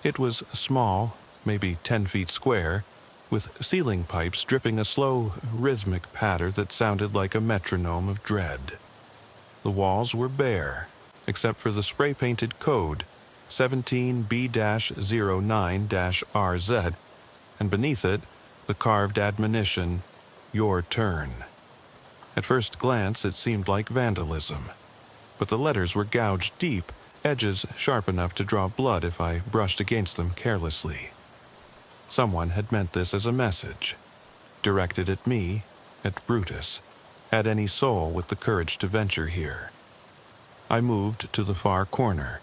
It was small, maybe 10 feet square, with ceiling pipes dripping a slow, rhythmic patter that sounded like a metronome of dread. The walls were bare, except for the spray-painted code 17B-09-RZ, and beneath it, the carved admonition, "Your turn." At first glance, it seemed like vandalism, but the letters were gouged deep, edges sharp enough to draw blood if I brushed against them carelessly. Someone had meant this as a message, directed at me, at Brutus, at any soul with the courage to venture here. I moved to the far corner,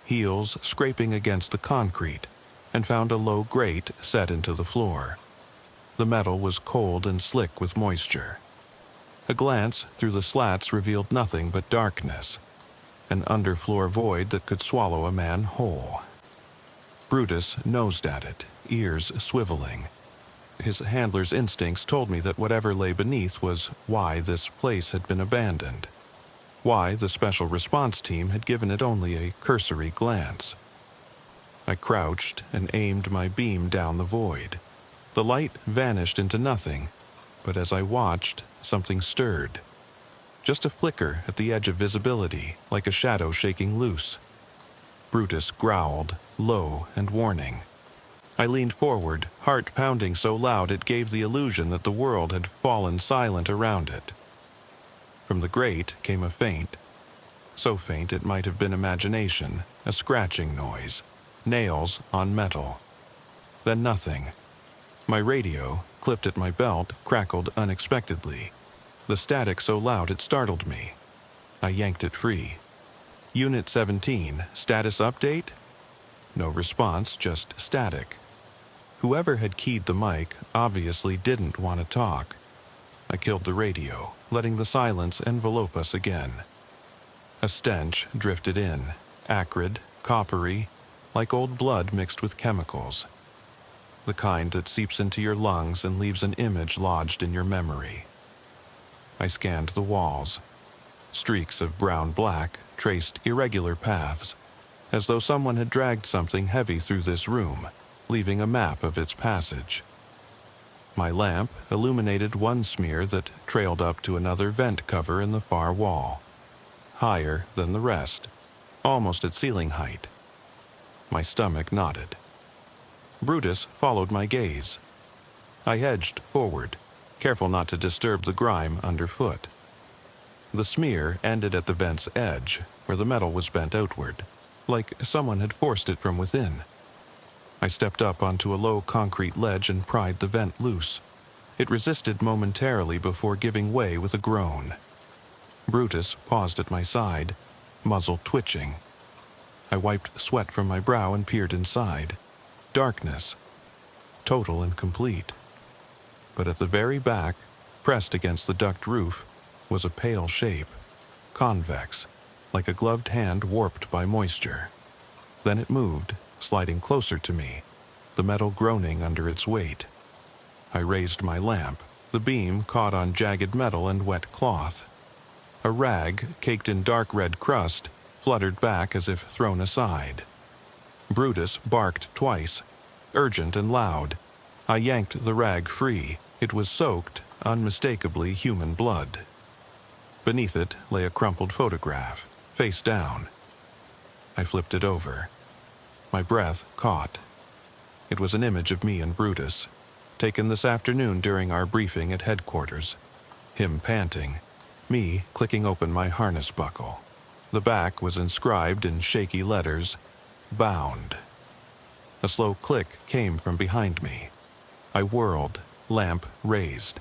heels scraping against the concrete, and found a low grate set into the floor. The metal was cold and slick with moisture. A glance through the slats revealed nothing but darkness, an underfloor void that could swallow a man whole. Brutus nosed at it, ears swiveling. His handler's instincts told me that whatever lay beneath was why this place had been abandoned, why the special response team had given it only a cursory glance. I crouched and aimed my beam down the void. The light vanished into nothing, but as I watched, something stirred. Just a flicker at the edge of visibility, like a shadow shaking loose. Brutus growled, low and warning. I leaned forward, heart pounding so loud it gave the illusion that the world had fallen silent around it. From the grate came a faint, so faint it might have been imagination, a scratching noise, nails on metal. Then nothing. My radio, clipped at my belt, crackled unexpectedly, the static so loud it startled me. I yanked it free. "Unit 17, status update?" No response, just static. Whoever had keyed the mic obviously didn't want to talk. I killed the radio, letting the silence envelope us again. A stench drifted in, acrid, coppery, like old blood mixed with chemicals. The kind that seeps into your lungs and leaves an image lodged in your memory. I scanned the walls. Streaks of brown-black traced irregular paths, as though someone had dragged something heavy through this room, leaving a map of its passage. My lamp illuminated one smear that trailed up to another vent cover in the far wall, higher than the rest, almost at ceiling height. My stomach knotted. Brutus followed my gaze. I edged forward, careful not to disturb the grime underfoot. The smear ended at the vent's edge, where the metal was bent outward, like someone had forced it from within. I stepped up onto a low concrete ledge and pried the vent loose. It resisted momentarily before giving way with a groan. Brutus paused at my side, muzzle twitching. I wiped sweat from my brow and peered inside. Darkness, total and complete. But at the very back, pressed against the duct roof, was a pale shape, convex, like a gloved hand warped by moisture. Then it moved, sliding closer to me, the metal groaning under its weight. I raised my lamp. The beam caught on jagged metal and wet cloth. A rag, caked in dark red crust, fluttered back as if thrown aside. Brutus barked twice, urgent and loud. I yanked the rag free. It was soaked, unmistakably human blood. Beneath it lay a crumpled photograph, face down. I flipped it over. My breath caught. It was an image of me and Brutus, taken this afternoon during our briefing at headquarters. Him panting, me clicking open my harness buckle. The back was inscribed in shaky letters, "Bound." A slow click came from behind me. I whirled, lamp raised,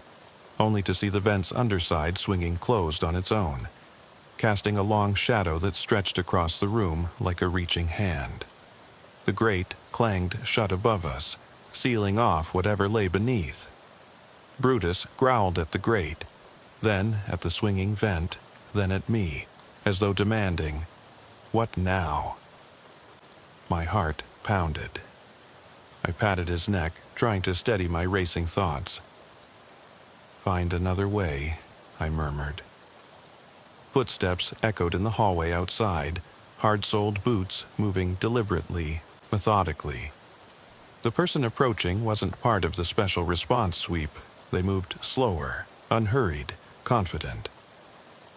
only to see the vent's underside swinging closed on its own. casting a long shadow that stretched across the room like a reaching hand. The grate clanged shut above us, sealing off whatever lay beneath. Brutus growled at the grate, then at the swinging vent, then at me, as though demanding, "What now?" My heart pounded. I patted his neck, trying to steady my racing thoughts. "Find another way," I murmured. Footsteps echoed in the hallway outside, hard-soled boots moving deliberately, methodically. The person approaching wasn't part of the special response sweep. They moved slower, unhurried, confident.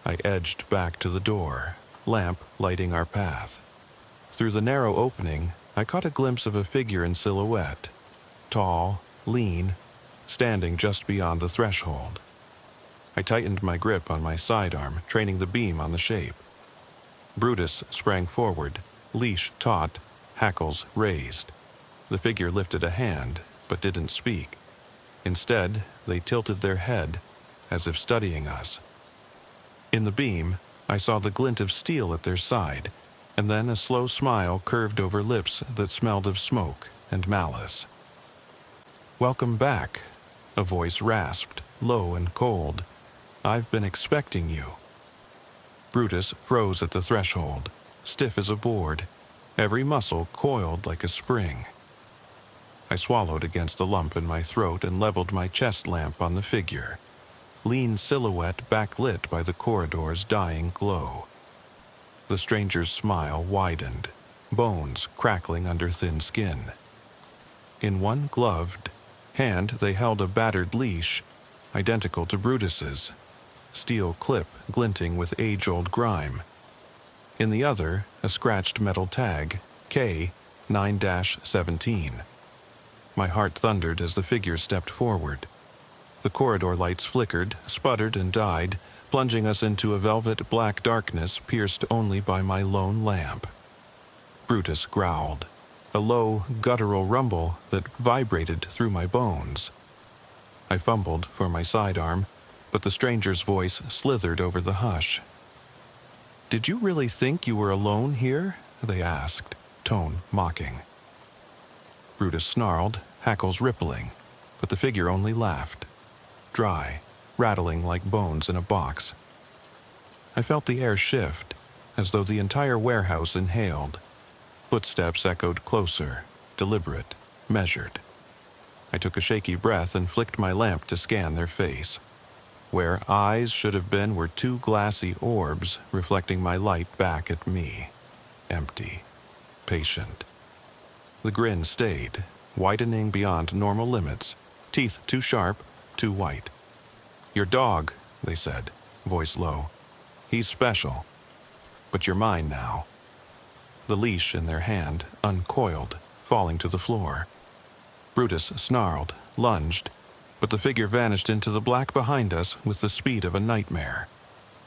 I edged back to the door, lamp lighting our path. Through the narrow opening, I caught a glimpse of a figure in silhouette, tall, lean, standing just beyond the threshold. I tightened my grip on my sidearm, training the beam on the shape. Brutus sprang forward, leash taut, hackles raised. The figure lifted a hand, but didn't speak. Instead, they tilted their head, as if studying us. In the beam, I saw the glint of steel at their side, and then a slow smile curved over lips that smelled of smoke and malice. "Welcome back," a voice rasped, low and cold. "I've been expecting you." Brutus froze at the threshold, stiff as a board, every muscle coiled like a spring. I swallowed against the lump in my throat and leveled my chest lamp on the figure, lean silhouette backlit by the corridor's dying glow. The stranger's smile widened, bones crackling under thin skin. In one gloved hand they held a battered leash, identical to Brutus's, steel clip glinting with age-old grime. In the other, a scratched metal tag, K-9-17. My heart thundered as the figure stepped forward. The corridor lights flickered, sputtered, and died, plunging us into a velvet black darkness pierced only by my lone lamp. Brutus growled, a low, guttural rumble that vibrated through my bones. I fumbled for my sidearm, but the stranger's voice slithered over the hush. "Did you really think you were alone here?" they asked, tone mocking. Brutus snarled, hackles rippling, but the figure only laughed, dry, rattling like bones in a box. I felt the air shift, as though the entire warehouse inhaled. Footsteps echoed closer, deliberate, measured. I took a shaky breath and flicked my lamp to scan their face. Where eyes should have been were two glassy orbs reflecting my light back at me. Empty. Patient. The grin stayed, widening beyond normal limits, teeth too sharp, too white. "Your dog," they said, voice low. "He's special. But you're mine now." The leash in their hand uncoiled, falling to the floor. Brutus snarled, lunged, but the figure vanished into the black behind us with the speed of a nightmare.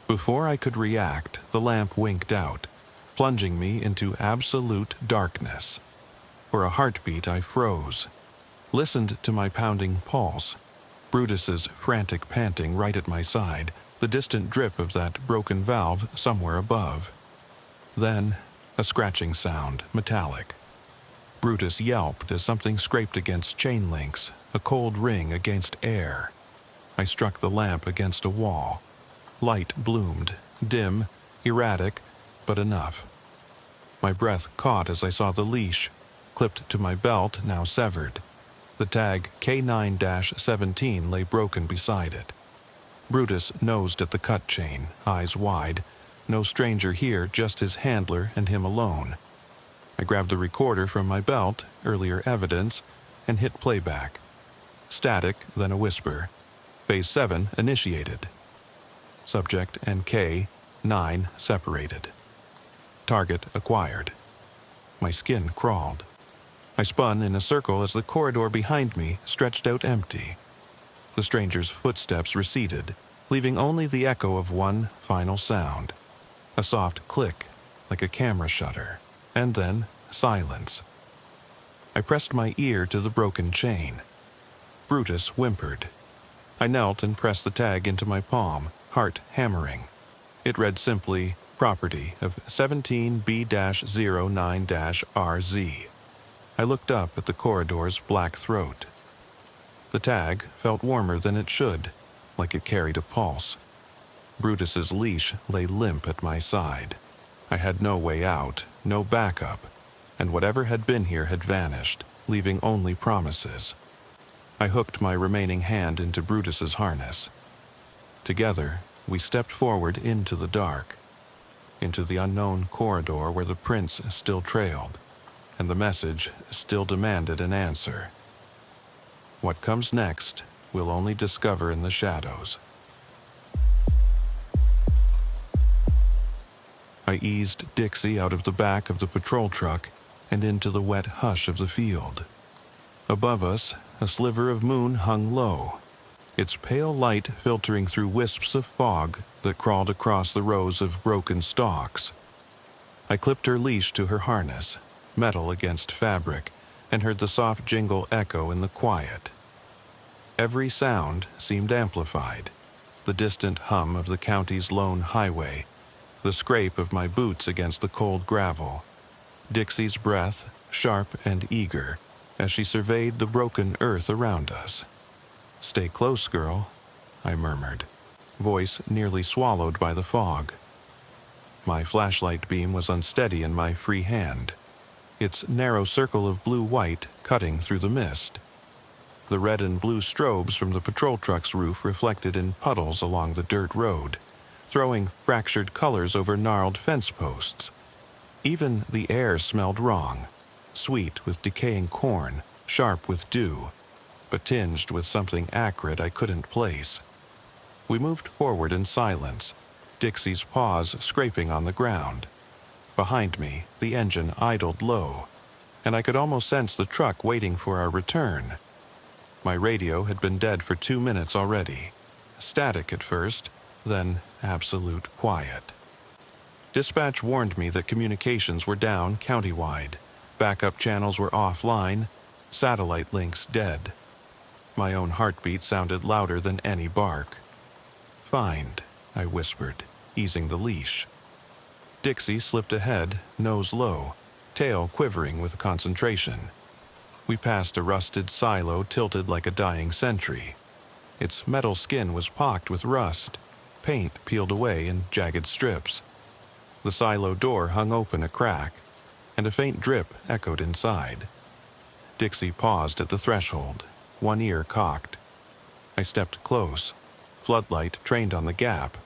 Before I could react, the lamp winked out, plunging me into absolute darkness. For a heartbeat, I froze, listened to my pounding pulse, Brutus's frantic panting right at my side, the distant drip of that broken valve somewhere above. Then, a scratching sound, metallic. Brutus yelped as something scraped against chain links, a cold ring against air. I struck the lamp against a wall. Light bloomed, dim, erratic, but enough. My breath caught as I saw the leash, clipped to my belt, now severed. The tag K9-17 lay broken beside it. Brutus nosed at the cut chain, eyes wide. No stranger here, just his handler and him alone. I grabbed the recorder from my belt, earlier evidence, and hit playback. Static, then a whisper. Phase 7 initiated. Subject and K-9 separated. Target acquired. My skin crawled. I spun in a circle as the corridor behind me stretched out empty. The stranger's footsteps receded, leaving only the echo of one final sound. A soft click, like a camera shutter, and then silence. I pressed my ear to the broken chain. Brutus whimpered. I knelt and pressed the tag into my palm, heart hammering. It read simply, property of 17B-09-RZ. I looked up at the corridor's black throat. The tag felt warmer than it should, like it carried a pulse. Brutus's leash lay limp at my side. I had no way out, no backup, and whatever had been here had vanished, leaving only promises. I hooked my remaining hand into Brutus's harness. Together, we stepped forward into the dark, into the unknown corridor where the prince still trailed, and the message still demanded an answer. What comes next, we'll only discover in the shadows. I eased Dixie out of the back of the patrol truck and into the wet hush of the field. Above us, a sliver of moon hung low, its pale light filtering through wisps of fog that crawled across the rows of broken stalks. I clipped her leash to her harness, metal against fabric, and heard the soft jingle echo in the quiet. Every sound seemed amplified: the distant hum of the county's lone highway, the scrape of my boots against the cold gravel, Dixie's breath, sharp and eager, as she surveyed the broken earth around us. "Stay close, girl," I murmured, voice nearly swallowed by the fog. My flashlight beam was unsteady in my free hand, its narrow circle of blue-white cutting through the mist. The red and blue strobes from the patrol truck's roof reflected in puddles along the dirt road, throwing fractured colors over gnarled fence posts. Even the air smelled wrong, sweet with decaying corn, sharp with dew, but tinged with something acrid I couldn't place. We moved forward in silence, Dixie's paws scraping on the ground. Behind me, the engine idled low, and I could almost sense the truck waiting for our return. My radio had been dead for 2 minutes already. Static at first, then absolute quiet. Dispatch warned me that communications were down countywide. Backup channels were offline, satellite links dead. My own heartbeat sounded louder than any bark. "Find," I whispered, easing the leash. Dixie slipped ahead, nose low, tail quivering with concentration. We passed a rusted silo tilted like a dying sentry. Its metal skin was pocked with rust, paint peeled away in jagged strips. The silo door hung open a crack, and a faint drip echoed inside. Dixie paused at the threshold, one ear cocked. I stepped close, floodlight trained on the gap,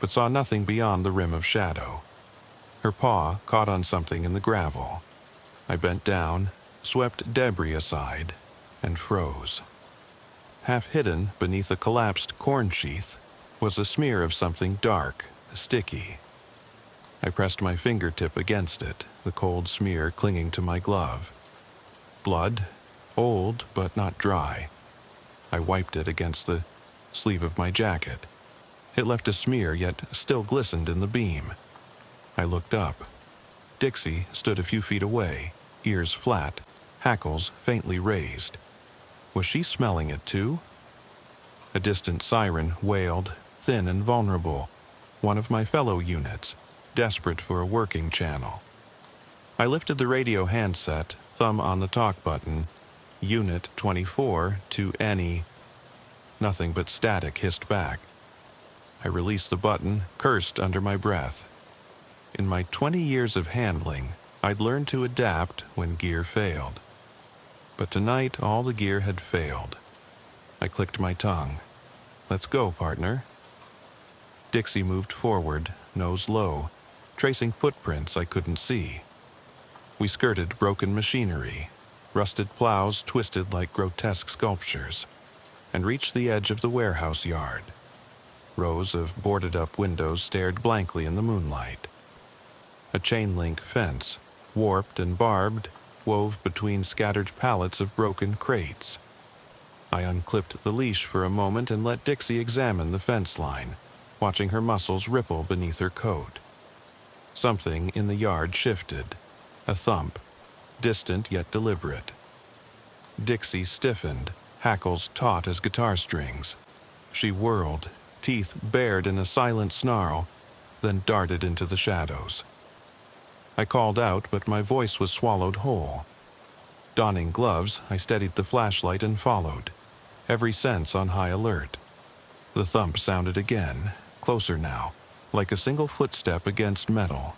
but saw nothing beyond the rim of shadow. Her paw caught on something in the gravel. I bent down, swept debris aside, and froze. Half hidden beneath a collapsed corn sheath was a smear of something dark, sticky. I pressed my fingertip against it, the cold smear clinging to my glove. Blood, old but not dry. I wiped it against the sleeve of my jacket. It left a smear, yet still glistened in the beam. I looked up. Dixie stood a few feet away, ears flat, hackles faintly raised. Was she smelling it too? A distant siren wailed, thin and vulnerable, one of my fellow units, desperate for a working channel. I lifted the radio handset, thumb on the talk button, Unit 24 to any. Nothing but static hissed back. I released the button, cursed under my breath. In my 20 years of handling, I'd learned to adapt when gear failed. But tonight, all the gear had failed. I clicked my tongue. "Let's go, partner." Dixie moved forward, nose low, tracing footprints I couldn't see. We skirted broken machinery, rusted plows twisted like grotesque sculptures, and reached the edge of the warehouse yard. Rows of boarded-up windows stared blankly in the moonlight. A chain-link fence, warped and barbed, wove between scattered pallets of broken crates. I unclipped the leash for a moment and let Dixie examine the fence line, watching her muscles ripple beneath her coat. Something in the yard shifted, a thump, distant yet deliberate. Dixie stiffened, hackles taut as guitar strings. She whirled, teeth bared in a silent snarl, then darted into the shadows. I called out, but my voice was swallowed whole. Donning gloves, I steadied the flashlight and followed, every sense on high alert. The thump sounded again, closer now, like a single footstep against metal.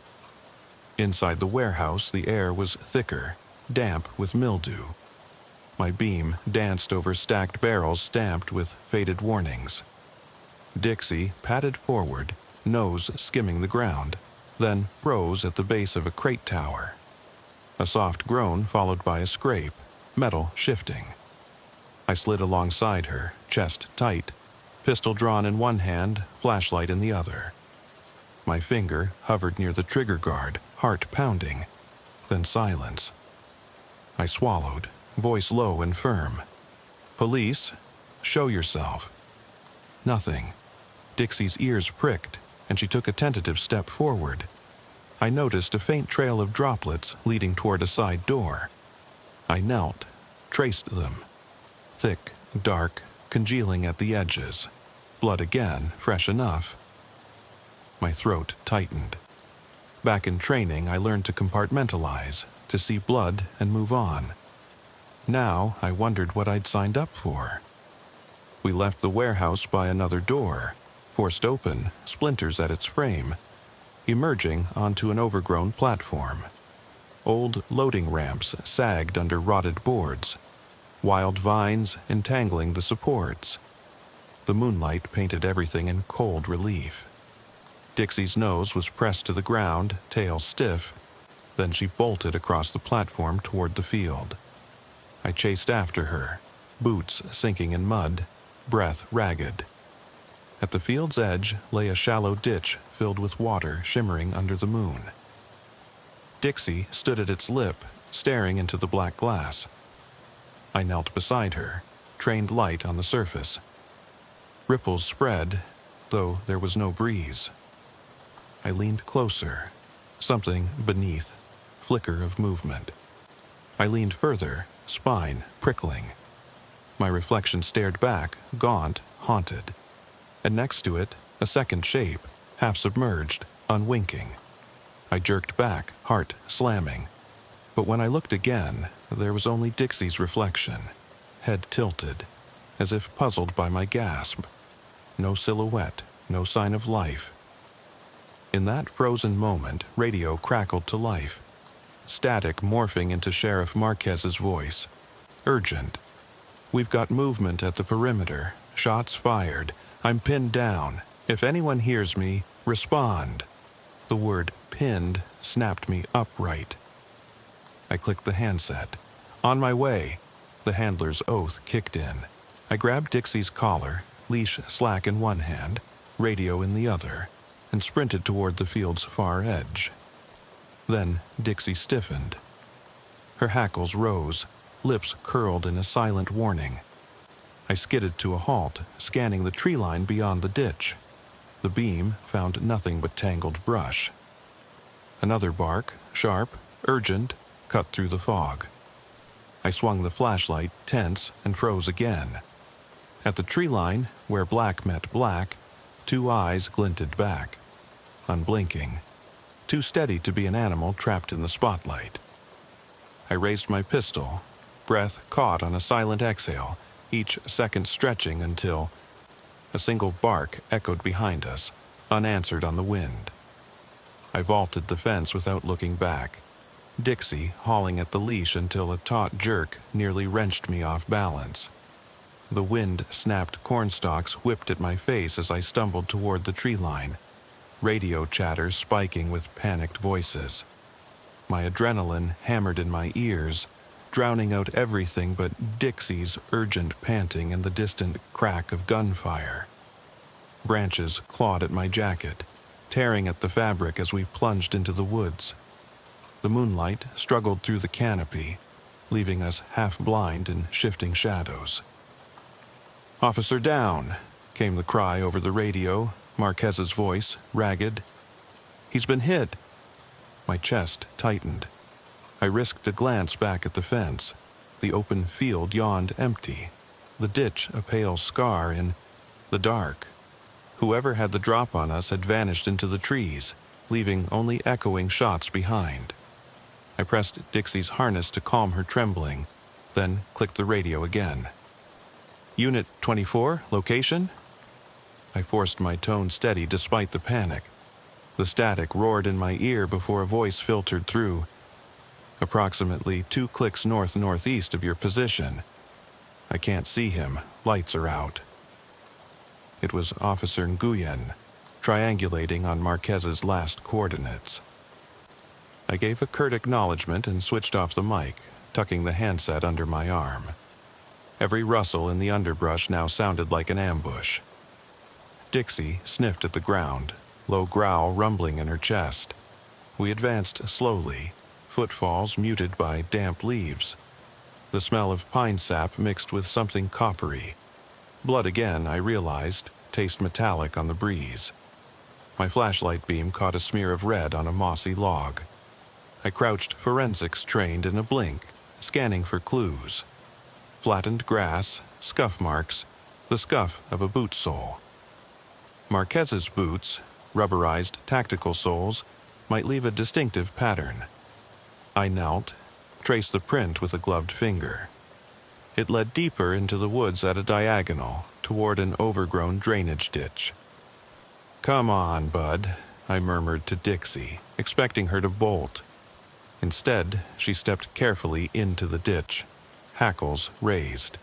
Inside the warehouse, the air was thicker, damp with mildew. My beam danced over stacked barrels stamped with faded warnings. Dixie padded forward, nose skimming the ground, then froze at the base of a crate tower. A soft groan followed by a scrape, metal shifting. I slid alongside her, chest tight, pistol drawn in one hand, flashlight in the other. My finger hovered near the trigger guard, heart pounding, then silence. I swallowed, voice low and firm. "Police, show yourself." Nothing. Dixie's ears pricked, and she took a tentative step forward. I noticed a faint trail of droplets leading toward a side door. I knelt, traced them. Thick, dark, congealing at the edges. Blood again, fresh enough. My throat tightened. Back in training, I learned to compartmentalize, to see blood and move on. Now, I wondered what I'd signed up for. We left the warehouse by another door, forced open, splinters at its frame, emerging onto an overgrown platform. Old loading ramps sagged under rotted boards, wild vines entangling the supports. The moonlight painted everything in cold relief. Dixie's nose was pressed to the ground, tail stiff. Then she bolted across the platform toward the field. I chased after her, boots sinking in mud, breath ragged. At the field's edge lay a shallow ditch filled with water shimmering under the moon. Dixie stood at its lip, staring into the black glass. I knelt beside her, trained light on the surface. Ripples spread, though there was no breeze. I leaned closer, something beneath, flicker of movement. I leaned further, spine prickling. My reflection stared back, gaunt, haunted. And next to it, a second shape, half submerged, unwinking. I jerked back, heart slamming. But when I looked again, there was only Dixie's reflection, head tilted, as if puzzled by my gasp. No silhouette, no sign of life. In that frozen moment, radio crackled to life, static morphing into Sheriff Marquez's voice. Urgent. "We've got movement at the perimeter. Shots fired. I'm pinned down. If anyone hears me, respond." The word pinned snapped me upright. I clicked the handset. On my way. The handler's oath kicked in. I grabbed Dixie's collar, leash slack in one hand, radio in the other, and sprinted toward the field's far edge. Then Dixie stiffened. Her hackles rose, lips curled in a silent warning. I skidded to a halt, scanning the tree line beyond the ditch. The beam found nothing but tangled brush. Another bark, sharp, urgent, cut through the fog. I swung the flashlight, tense, and froze again. At the tree line, where black met black, two eyes glinted back, unblinking, too steady to be an animal trapped in the spotlight. I raised my pistol, breath caught on a silent exhale, each second stretching until a single bark echoed behind us, unanswered on the wind. I vaulted the fence without looking back, Dixie hauling at the leash until a taut jerk nearly wrenched me off balance. The wind-snapped cornstalks whipped at my face as I stumbled toward the tree line, radio chatter spiking with panicked voices. My adrenaline hammered in my ears, drowning out everything but Dixie's urgent panting and the distant crack of gunfire. Branches clawed at my jacket, tearing at the fabric as we plunged into the woods. The moonlight struggled through the canopy, leaving us half-blind in shifting shadows. "Officer down," came the cry over the radio, Marquez's voice, ragged. "He's been hit." My chest tightened. I risked a glance back at the fence. The open field yawned empty, the ditch a pale scar in the dark. Whoever had the drop on us had vanished into the trees, leaving only echoing shots behind. I pressed Dixie's harness to calm her trembling, then clicked the radio again. Unit 24, location? I forced my tone steady despite the panic. The static roared in my ear before a voice filtered through. Approximately 2 clicks north-northeast of your position. I can't see him. Lights are out. It was Officer Nguyen, triangulating on Marquez's last coordinates. I gave a curt acknowledgement and switched off the mic, tucking the handset under my arm. Every rustle in the underbrush now sounded like an ambush. Dixie sniffed at the ground, low growl rumbling in her chest. We advanced slowly, footfalls muted by damp leaves. The smell of pine sap mixed with something coppery. Blood again, I realized, taste metallic on the breeze. My flashlight beam caught a smear of red on a mossy log. I crouched forensics trained in a blink, scanning for clues. Flattened grass, scuff marks, the scuff of a boot sole. Marquez's boots, rubberized tactical soles, might leave a distinctive pattern. I knelt, traced the print with a gloved finger. It led deeper into the woods at a diagonal, toward an overgrown drainage ditch. "Come on, bud," I murmured to Dixie, expecting her to bolt. Instead, she stepped carefully into the ditch, hackles raised.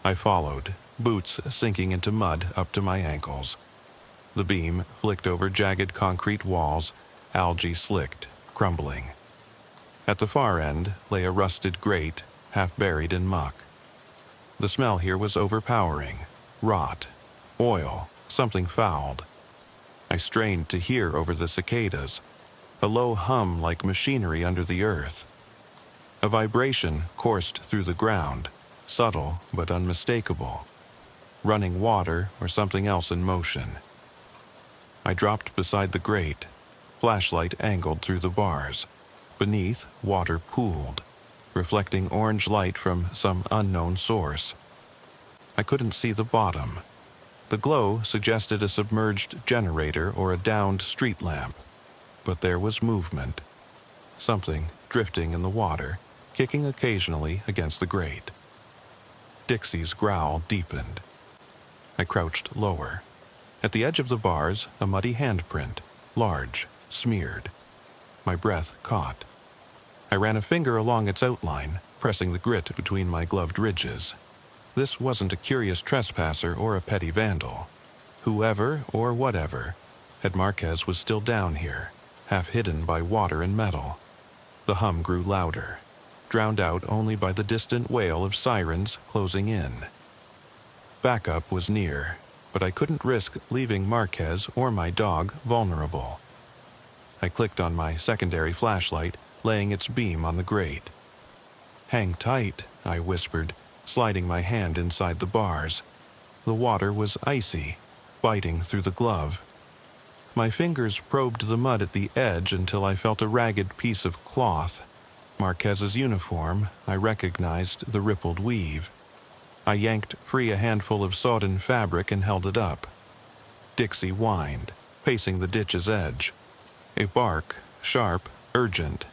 I followed, boots sinking into mud up to my ankles. The beam flicked over jagged concrete walls, algae slicked, crumbling. At the far end lay a rusted grate, half buried in muck. The smell here was overpowering. Rot, oil, something fouled. I strained to hear over the cicadas, a low hum like machinery under the earth. A vibration coursed through the ground, subtle but unmistakable. Running water or something else in motion. I dropped beside the grate, flashlight angled through the bars. Beneath, water pooled, reflecting orange light from some unknown source. I couldn't see the bottom. The glow suggested a submerged generator or a downed street lamp. But there was movement. Something drifting in the water, kicking occasionally against the grate. Dixie's growl deepened. I crouched lower. At the edge of the bars, a muddy handprint, large, smeared. My breath caught. I ran a finger along its outline, pressing the grit between my gloved ridges. This wasn't a curious trespasser or a petty vandal. Whoever or whatever, Ed Marquez was still down here, half hidden by water and metal. The hum grew louder, drowned out only by the distant wail of sirens closing in. Backup was near, but I couldn't risk leaving Marquez or my dog vulnerable. I clicked on my secondary flashlight, laying its beam on the grate. "Hang tight," I whispered, sliding my hand inside the bars. The water was icy, biting through the glove. My fingers probed the mud at the edge until I felt a ragged piece of cloth. Marquez's uniform, I recognized the rippled weave. I yanked free a handful of sodden fabric and held it up. Dixie whined, pacing the ditch's edge. A bark, sharp, urgent,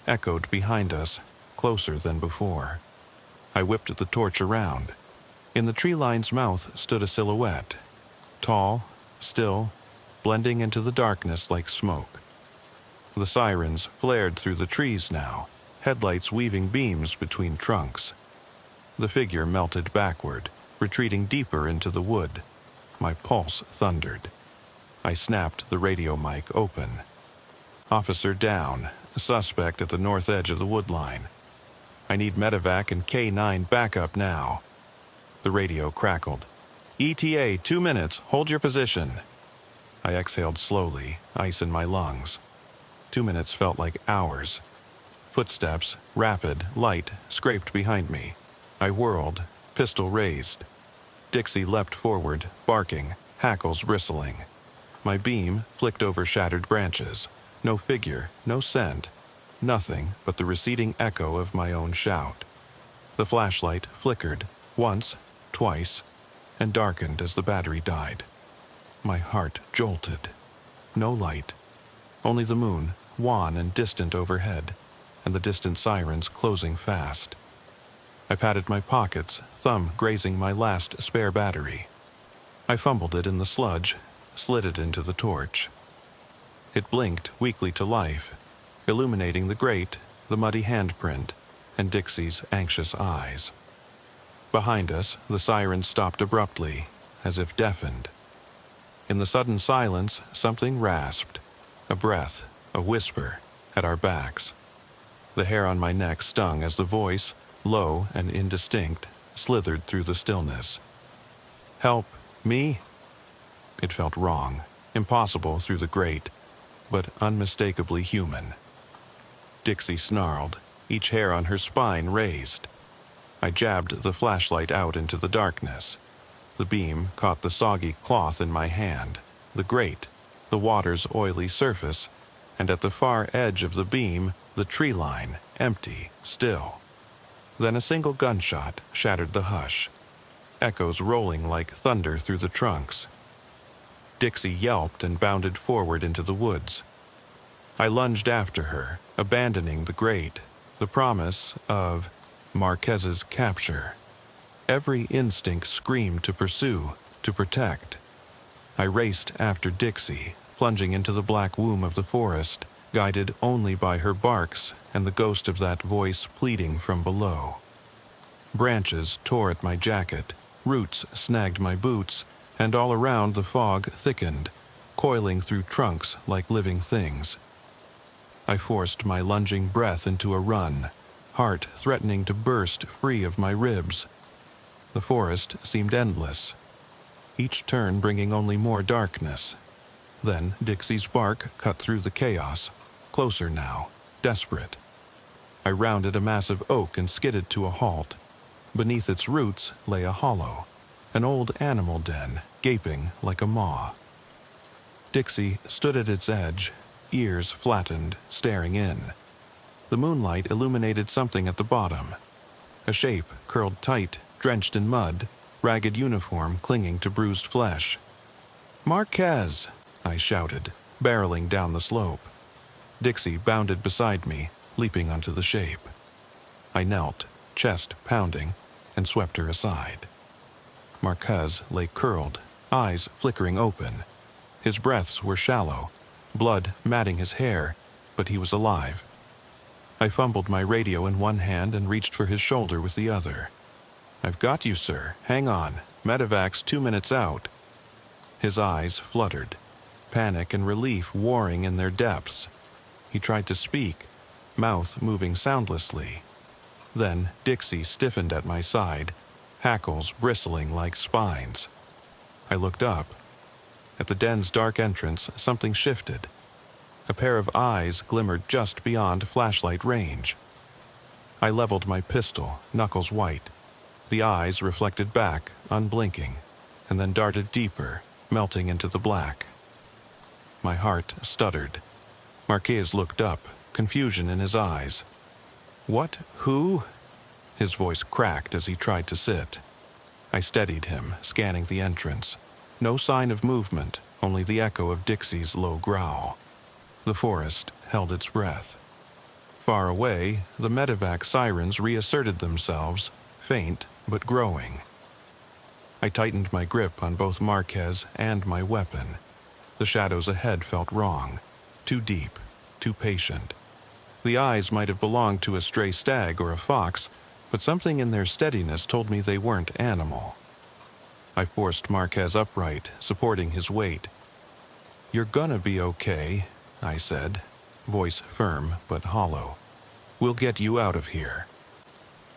echoed behind us, closer than before. I whipped the torch around. In the tree line's mouth stood a silhouette, tall, still, blending into the darkness like smoke. The sirens flared through the trees now, headlights weaving beams between trunks. The figure melted backward, retreating deeper into the wood. My pulse thundered. I snapped the radio mic open. "Officer down, a suspect at the north edge of the wood line. I need medevac and K9 backup now." The radio crackled. "ETA 2 minutes, hold your position." I exhaled slowly, ice in my lungs. 2 minutes felt like hours. Footsteps, rapid, light, scraped behind me. I whirled, pistol raised. Dixie leapt forward, barking, hackles bristling. My beam flicked over shattered branches. No figure, no scent. Nothing but the receding echo of my own shout. The flashlight flickered, once, twice, and darkened as the battery died. My heart jolted. No light. Only the moon, wan and distant overhead, and the distant sirens closing fast. I patted my pockets, thumb grazing my last spare battery. I fumbled it in the sludge, slid it into the torch. It blinked weakly to life, illuminating the grate, the muddy handprint, and Dixie's anxious eyes. Behind us, the sirens stopped abruptly, as if deafened. In the sudden silence, something rasped, a breath, a whisper, at our backs. The hair on my neck stung as the voice, low and indistinct, slithered through the stillness. "Help, me?" It felt wrong, impossible through the grate, but unmistakably human. Dixie snarled, each hair on her spine raised. I jabbed the flashlight out into the darkness. The beam caught the soggy cloth in my hand, the grate, the water's oily surface, and at the far edge of the beam, the tree line, empty, still. Then a single gunshot shattered the hush, echoes rolling like thunder through the trunks. Dixie yelped and bounded forward into the woods. I lunged after her, abandoning the grate, the promise of Marquez's capture. Every instinct screamed to pursue, to protect. I raced after Dixie, plunging into the black womb of the forest, guided only by her barks and the ghost of that voice pleading from below. Branches tore at my jacket, roots snagged my boots, and all around the fog thickened, coiling through trunks like living things. I forced my lunging breath into a run, heart threatening to burst free of my ribs. The forest seemed endless, each turn bringing only more darkness. Then Dixie's bark cut through the chaos, closer now, desperate. I rounded a massive oak and skidded to a halt. Beneath its roots lay a hollow, an old animal den, gaping like a maw. Dixie stood at its edge, ears flattened, staring in. The moonlight illuminated something at the bottom. A shape curled tight, drenched in mud, ragged uniform clinging to bruised flesh. "Marquez!" I shouted, barreling down the slope. Dixie bounded beside me, leaping onto the shape. I knelt, chest pounding, and swept her aside. Marquez lay curled, eyes flickering open. His breaths were shallow, blood matting his hair, but he was alive. I fumbled my radio in one hand and reached for his shoulder with the other. "I've got you, sir. Hang on. Medevac's 2 minutes out." His eyes fluttered, panic and relief warring in their depths. He tried to speak, mouth moving soundlessly. Then Dixie stiffened at my side, hackles bristling like spines. I looked up. At the den's dark entrance, something shifted. A pair of eyes glimmered just beyond flashlight range. I leveled my pistol, knuckles white. The eyes reflected back, unblinking, and then darted deeper, melting into the black. My heart stuttered. Marquez looked up, confusion in his eyes. "What? Who?" His voice cracked as he tried to sit. I steadied him, scanning the entrance. No sign of movement, only the echo of Dixie's low growl. The forest held its breath. Far away, the medevac sirens reasserted themselves, faint but growing. I tightened my grip on both Marquez and my weapon. The shadows ahead felt wrong, too deep, too patient. The eyes might have belonged to a stray stag or a fox, but something in their steadiness told me they weren't animal. I forced Marquez upright, supporting his weight. "You're gonna be okay," I said, voice firm but hollow. "We'll get you out of here."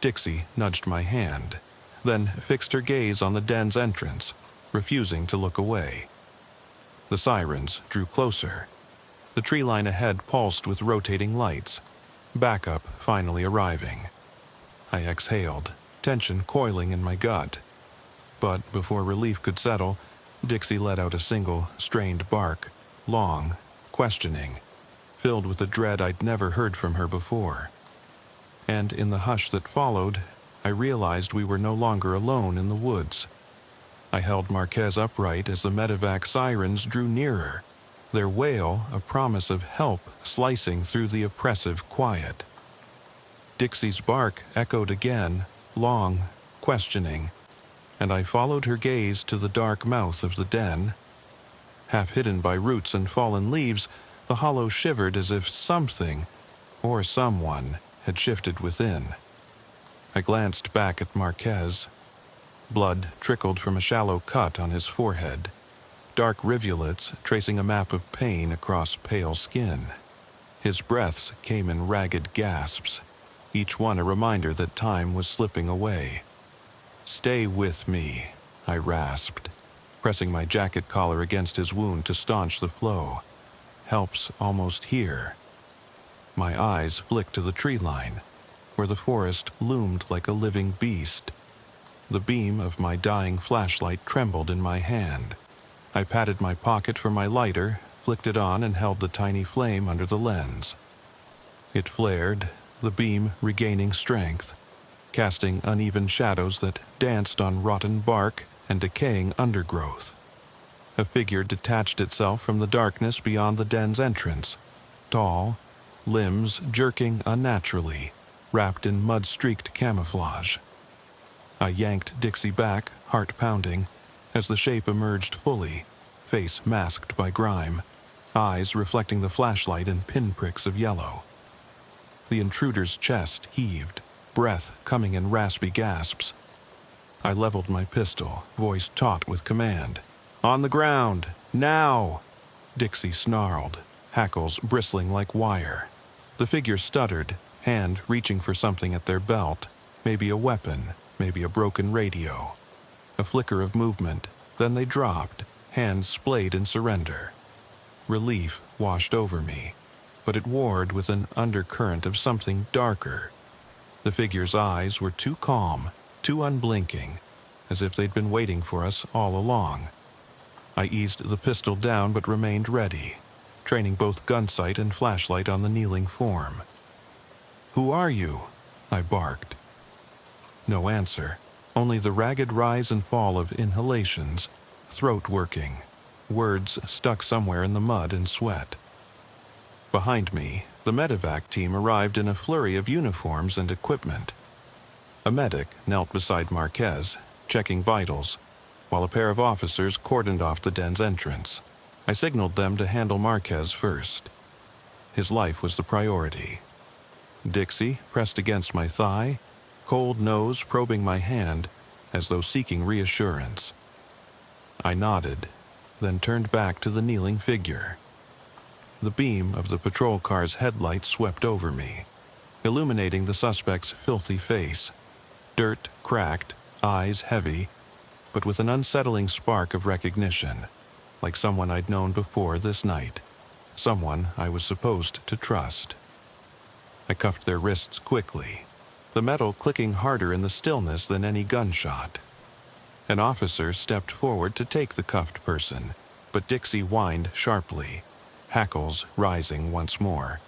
Dixie nudged my hand, then fixed her gaze on the den's entrance, refusing to look away. The sirens drew closer. The tree line ahead pulsed with rotating lights, backup finally arriving. I exhaled, tension coiling in my gut. But before relief could settle, Dixie let out a single, strained bark, long, questioning, filled with a dread I'd never heard from her before. And in the hush that followed, I realized we were no longer alone in the woods. I held Marquez upright as the medevac sirens drew nearer, their wail a promise of help slicing through the oppressive quiet. Dixie's bark echoed again, long, questioning, and I followed her gaze to the dark mouth of the den. Half hidden by roots and fallen leaves, the hollow shivered as if something, or someone, had shifted within. I glanced back at Marquez. Blood trickled from a shallow cut on his forehead, dark rivulets tracing a map of pain across pale skin. His breaths came in ragged gasps, each one a reminder that time was slipping away. "Stay with me," I rasped, pressing my jacket collar against his wound to staunch the flow. "Help's almost here." My eyes flicked to the tree line, where the forest loomed like a living beast. The beam of my dying flashlight trembled in my hand. I patted my pocket for my lighter, flicked it on, and held the tiny flame under the lens. It flared, the beam regaining strength, casting uneven shadows that danced on rotten bark and decaying undergrowth. A figure detached itself from the darkness beyond the den's entrance, tall, limbs jerking unnaturally, wrapped in mud-streaked camouflage. I yanked Dixie back, heart pounding, as the shape emerged fully, face masked by grime, eyes reflecting the flashlight in pinpricks of yellow. The intruder's chest heaved, breath coming in raspy gasps. I leveled my pistol, voice taut with command. "On the ground! Now!" Dixie snarled, hackles bristling like wire. The figure stuttered, hand reaching for something at their belt, maybe a weapon, maybe a broken radio. A flicker of movement, then they dropped, hands splayed in surrender. Relief washed over me, but it warred with an undercurrent of something darker. The figure's eyes were too calm, too unblinking, as if they'd been waiting for us all along. I eased the pistol down but remained ready, training both gunsight and flashlight on the kneeling form. "Who are you?" I barked. No answer, only the ragged rise and fall of inhalations, throat working, words stuck somewhere in the mud and sweat. Behind me, the medevac team arrived in a flurry of uniforms and equipment. A medic knelt beside Marquez, checking vitals, while a pair of officers cordoned off the den's entrance. I signaled them to handle Marquez first. His life was the priority. Dixie pressed against my thigh, cold nose probing my hand as though seeking reassurance. I nodded, then turned back to the kneeling figure. The beam of the patrol car's headlight swept over me, illuminating the suspect's filthy face, dirt cracked, eyes heavy, but with an unsettling spark of recognition, like someone I'd known before this night, someone I was supposed to trust. I cuffed their wrists quickly, the metal clicking harder in the stillness than any gunshot. An officer stepped forward to take the cuffed person, but Dixie whined sharply, hackles rising once more.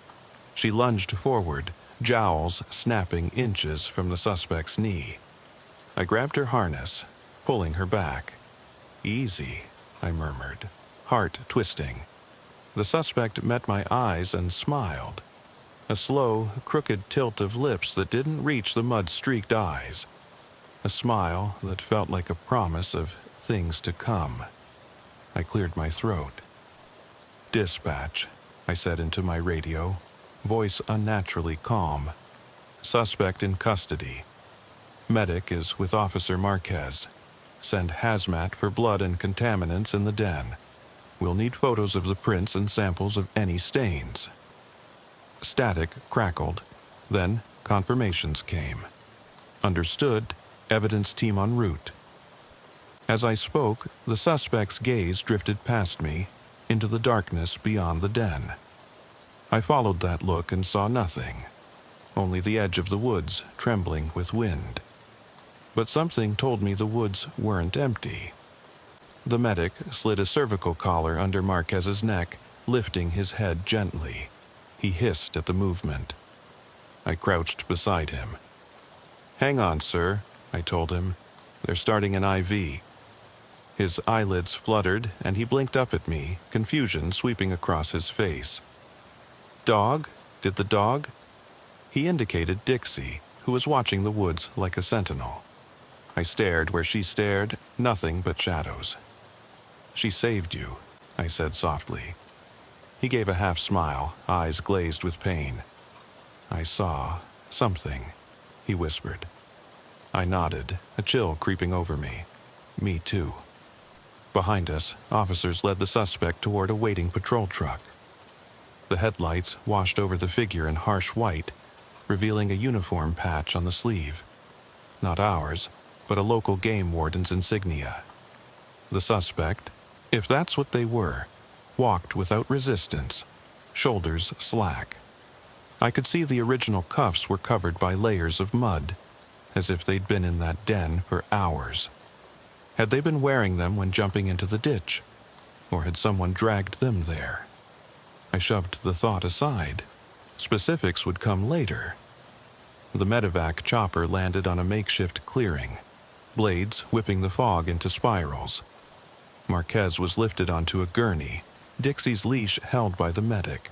She lunged forward, jowls snapping inches from the suspect's knee. I grabbed her harness, pulling her back. "Easy," I murmured, heart twisting. The suspect met my eyes and smiled. A slow, crooked tilt of lips that didn't reach the mud-streaked eyes. A smile that felt like a promise of things to come. I cleared my throat. "Dispatch," I said into my radio, voice unnaturally calm. "Suspect in custody. Medic is with Officer Marquez. Send hazmat for blood and contaminants in the den. We'll need photos of the prints and samples of any stains." Static crackled, then confirmations came. "Understood. Evidence team en route." As I spoke, the suspect's gaze drifted past me, into the darkness beyond the den. I followed that look and saw nothing, only the edge of the woods trembling with wind. But something told me the woods weren't empty. The medic slid a cervical collar under Marquez's neck, lifting his head gently. He hissed at the movement. I crouched beside him. "Hang on, sir," I told him. "They're starting an IV." His eyelids fluttered, and he blinked up at me, confusion sweeping across his face. "Dog? Did the dog?" He indicated Dixie, who was watching the woods like a sentinel. I stared where she stared, nothing but shadows. "She saved you," I said softly. He gave a half smile, eyes glazed with pain. "I saw something," he whispered. I nodded, a chill creeping over me. Me too. Behind us, officers led the suspect toward a waiting patrol truck. The headlights washed over the figure in harsh white, revealing a uniform patch on the sleeve. Not ours, but a local game warden's insignia. The suspect, if that's what they were, walked without resistance, shoulders slack. I could see the original cuffs were covered by layers of mud, as if they'd been in that den for hours. Had they been wearing them when jumping into the ditch, or had someone dragged them there? I shoved the thought aside. Specifics would come later. The medevac chopper landed on a makeshift clearing, blades whipping the fog into spirals. Marquez was lifted onto a gurney, Dixie's leash held by the medic.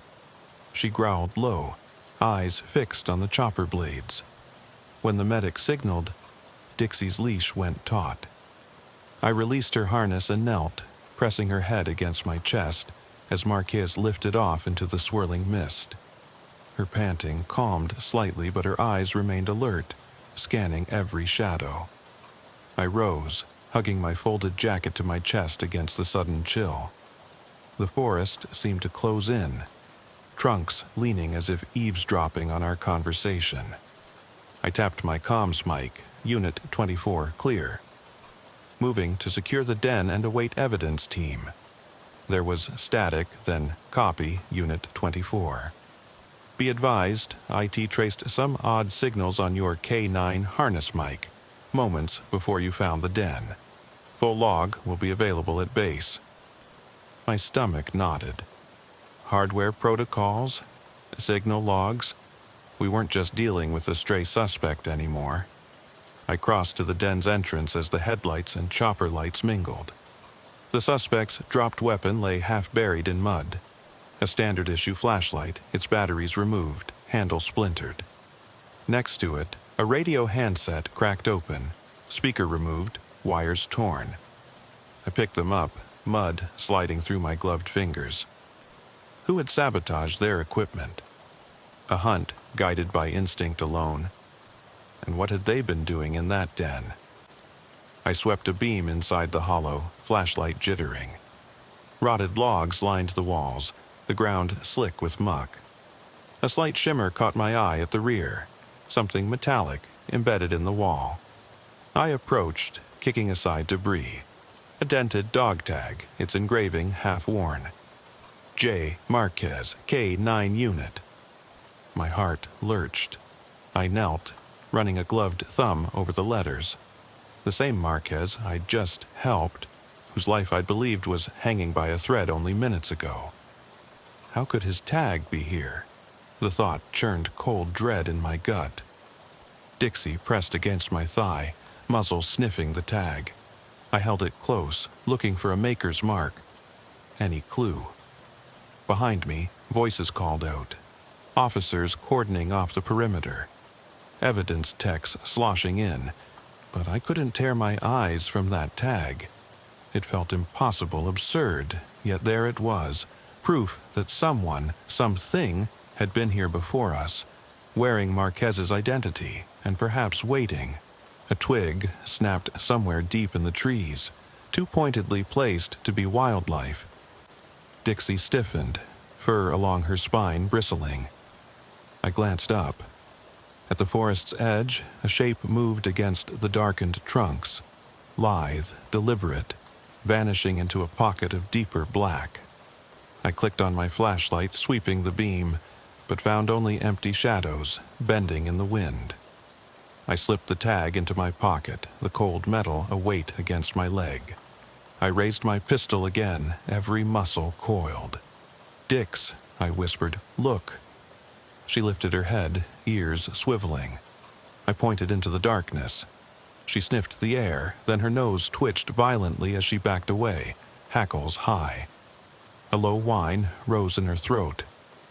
She growled low, eyes fixed on the chopper blades. When the medic signaled, Dixie's leash went taut. I released her harness and knelt, pressing her head against my chest as Marquez lifted off into the swirling mist. Her panting calmed slightly, but her eyes remained alert, scanning every shadow. I rose, hugging my folded jacket to my chest against the sudden chill. The forest seemed to close in, trunks leaning as if eavesdropping on our conversation. I tapped my comms mic, Unit 24 clear. Moving to secure the den and await evidence team. There was static, then copy, Unit 24. Be advised, IT traced some odd signals on your K9 harness mic, moments before you found the den. Full log will be available at base. My stomach nodded. Hardware protocols? Signal logs? We weren't just dealing with a stray suspect anymore. I crossed to the den's entrance as the headlights and chopper lights mingled. The suspect's dropped weapon lay half buried in mud. A standard-issue flashlight, its batteries removed, handle splintered. Next to it, a radio handset cracked open, speaker removed, wires torn. I picked them up, mud sliding through my gloved fingers. Who had sabotaged their equipment? A hunt guided by instinct alone. And what had they been doing in that den? I swept a beam inside the hollow, flashlight jittering. Rotted logs lined the walls, the ground slick with muck. A slight shimmer caught my eye at the rear, something metallic embedded in the wall. I approached, kicking aside debris. A dented dog tag, its engraving half-worn. J. Marquez, K9 unit. My heart lurched. I knelt, running a gloved thumb over the letters. The same Marquez I'd just helped, whose life I'd believed was hanging by a thread only minutes ago. How could his tag be here? The thought churned cold dread in my gut. Dixie pressed against my thigh, muzzle sniffing the tag. I held it close, looking for a maker's mark. Any clue? Behind me, voices called out. Officers cordoning off the perimeter. Evidence techs sloshing in, but I couldn't tear my eyes from that tag. It felt impossible, absurd, yet there it was, proof that someone, something, had been here before us, wearing Marquez's identity, and perhaps waiting. A twig snapped somewhere deep in the trees, too pointedly placed to be wildlife. Dixie stiffened, fur along her spine bristling. I glanced up. At the forest's edge, a shape moved against the darkened trunks, lithe, deliberate, vanishing into a pocket of deeper black. I clicked on my flashlight, sweeping the beam, but found only empty shadows, bending in the wind. I slipped the tag into my pocket, the cold metal a weight against my leg. I raised my pistol again, every muscle coiled. "Dix," I whispered, "look." She lifted her head, ears swiveling. I pointed into the darkness. She sniffed the air, then her nose twitched violently as she backed away, hackles high. A low whine rose in her throat,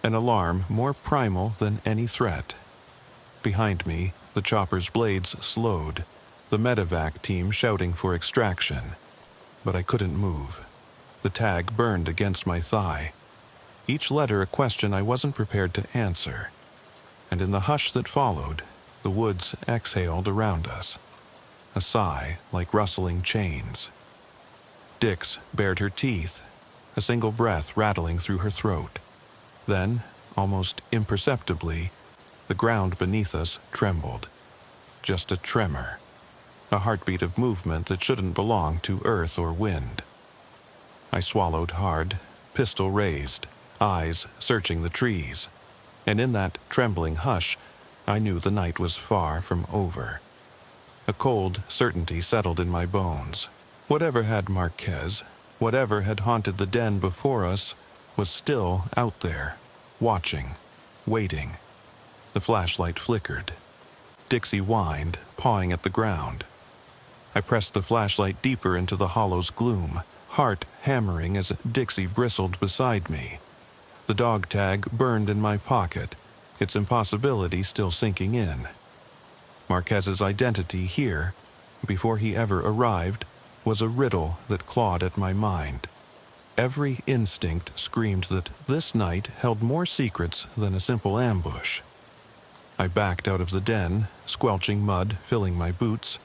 an alarm more primal than any threat. Behind me, the chopper's blades slowed, the medevac team shouting for extraction. But I couldn't move. The tag burned against my thigh. Each letter a question I wasn't prepared to answer. And in the hush that followed, the woods exhaled around us. A sigh like rustling chains. Dix bared her teeth, a single breath rattling through her throat. Then, almost imperceptibly, the ground beneath us trembled. Just a tremor. A heartbeat of movement that shouldn't belong to earth or wind. I swallowed hard, pistol raised, eyes searching the trees. And in that trembling hush, I knew the night was far from over. A cold certainty settled in my bones. Whatever had Marquez, whatever had haunted the den before us, was still out there, watching, waiting. The flashlight flickered. Dixie whined, pawing at the ground. I pressed the flashlight deeper into the hollow's gloom, heart hammering as Dixie bristled beside me. The dog tag burned in my pocket, its impossibility still sinking in. Marquez's identity here, before he ever arrived, was a riddle that clawed at my mind. Every instinct screamed that this night held more secrets than a simple ambush. I backed out of the den, squelching mud filling my boots,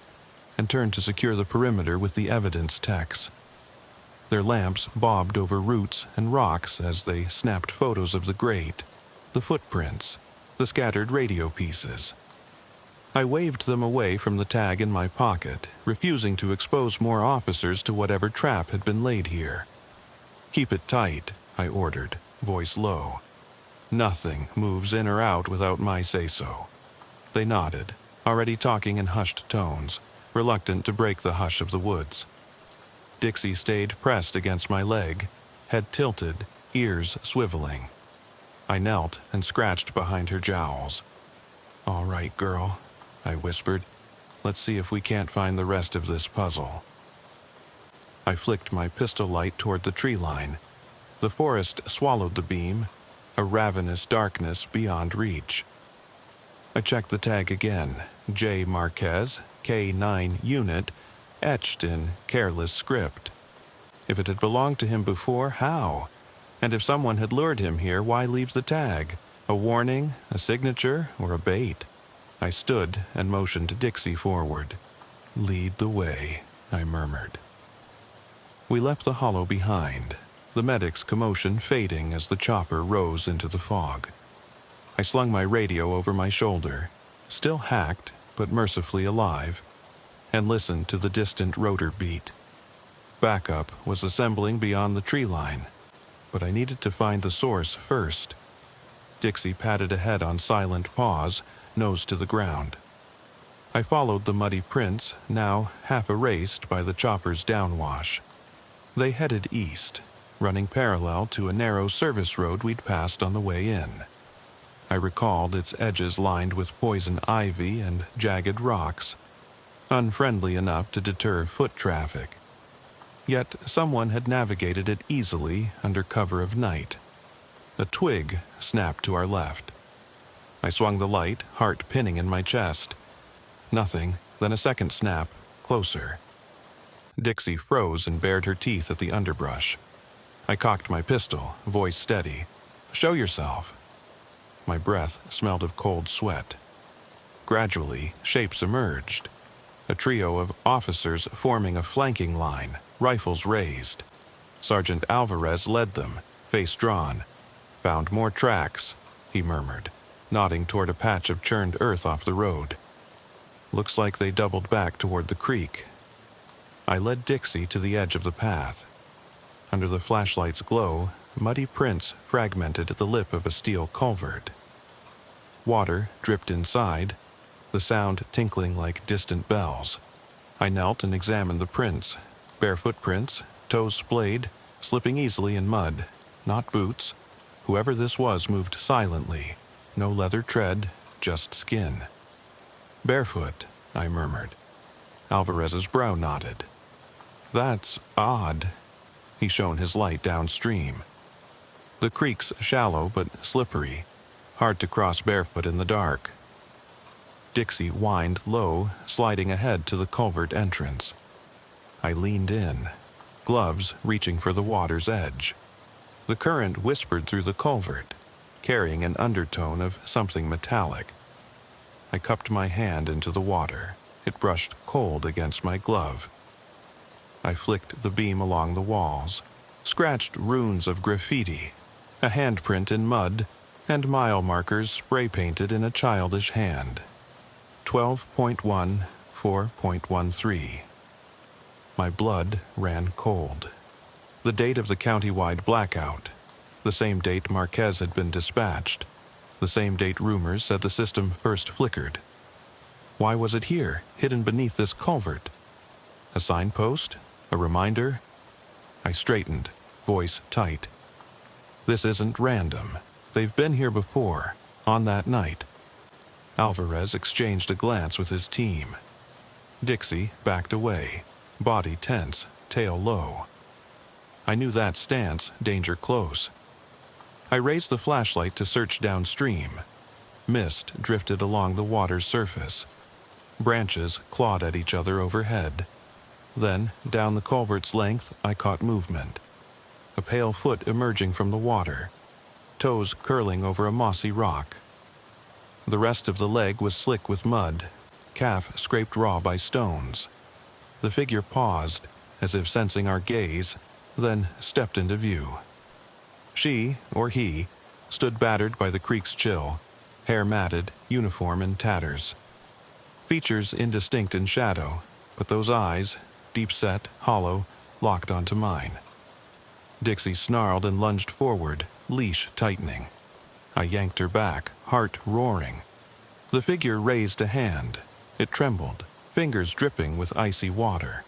and turned to secure the perimeter with the evidence techs. Their lamps bobbed over roots and rocks as they snapped photos of the grate, the footprints, the scattered radio pieces. I waved them away from the tag in my pocket, refusing to expose more officers to whatever trap had been laid here. "Keep it tight," I ordered, voice low. "Nothing moves in or out without my say-so." They nodded, already talking in hushed tones, reluctant to break the hush of the woods. Dixie stayed pressed against my leg, head tilted, ears swiveling. I knelt and scratched behind her jowls. "All right, girl," I whispered. "Let's see if we can't find the rest of this puzzle." I flicked my pistol light toward the tree line. The forest swallowed the beam, a ravenous darkness beyond reach. I checked the tag again. J. Marquez, K9 unit, etched in careless script. If it had belonged to him before, how? And if someone had lured him here, why leave the tag? A warning, a signature, or a bait? I stood and motioned Dixie forward. "Lead the way," I murmured. We left the hollow behind, the medic's commotion fading as the chopper rose into the fog. I slung my radio over my shoulder, still hacked but mercifully alive, and listened to the distant rotor beat. Backup was assembling beyond the tree line, but I needed to find the source first. Dixie padded ahead on silent paws, nose to the ground. I followed the muddy prints, now half erased by the chopper's downwash. They headed east, running parallel to a narrow service road we'd passed on the way in. I recalled its edges lined with poison ivy and jagged rocks, unfriendly enough to deter foot traffic. Yet someone had navigated it easily under cover of night. A twig snapped to our left. I swung the light, heart pinning in my chest. Nothing, then a second snap, closer. Dixie froze and bared her teeth at the underbrush. I cocked my pistol, voice steady. "Show yourself." My breath smelled of cold sweat. Gradually, shapes emerged. A trio of officers forming a flanking line, rifles raised. Sergeant Alvarez led them, face drawn. "Found more tracks," he murmured, nodding toward a patch of churned earth off the road. "Looks like they doubled back toward the creek." I led Dixie to the edge of the path. Under the flashlight's glow, muddy prints fragmented at the lip of a steel culvert. Water dripped inside, the sound tinkling like distant bells. I knelt and examined the prints. Bare footprints, toes splayed, slipping easily in mud. Not boots. Whoever this was moved silently. No leather tread, just skin. "Barefoot," I murmured. Alvarez's brow knotted. That's odd. He shone his light downstream. The creek's shallow but slippery, hard to cross barefoot in the dark. Dixie whined low, sliding ahead to the culvert entrance. I leaned in, gloves reaching for the water's edge. The current whispered through the culvert, carrying an undertone of something metallic. I cupped my hand into the water. It brushed cold against my glove. I flicked the beam along the walls, scratched runes of graffiti, a handprint in mud, and mile markers spray-painted in a childish hand. 12.1, 4.13. My blood ran cold. The date of the county-wide blackout, the same date Marquez had been dispatched, the same date rumors said the system first flickered. Why was it here, hidden beneath this culvert? A signpost? A reminder? I straightened, voice tight. This isn't random. They've been here before, on that night. Alvarez exchanged a glance with his team. Dixie backed away, body tense, tail low. I knew that stance, danger close. I raised the flashlight to search downstream. Mist drifted along the water's surface. Branches clawed at each other overhead. Then, down the culvert's length, I caught movement. A pale foot emerging from the water, toes curling over a mossy rock. The rest of the leg was slick with mud, calf scraped raw by stones. The figure paused, as if sensing our gaze, then stepped into view. She, or he, stood battered by the creek's chill, hair matted, uniform in tatters. Features indistinct in shadow, but those eyes, deep-set, hollow, locked onto mine. Dixie snarled and lunged forward, leash tightening. I yanked her back, heart roaring. The figure raised a hand. It trembled, fingers dripping with icy water.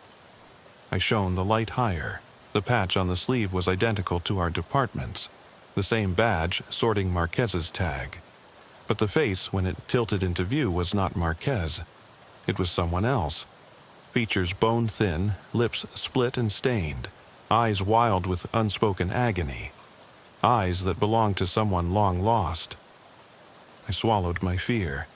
I shone the light higher. The patch on the sleeve was identical to our department's, the same badge sorting Marquez's tag. But the face, when it tilted into view, was not Marquez. It was someone else. Features bone-thin, lips split and stained, eyes wild with unspoken agony. Eyes that belonged to someone long lost. I swallowed my fear.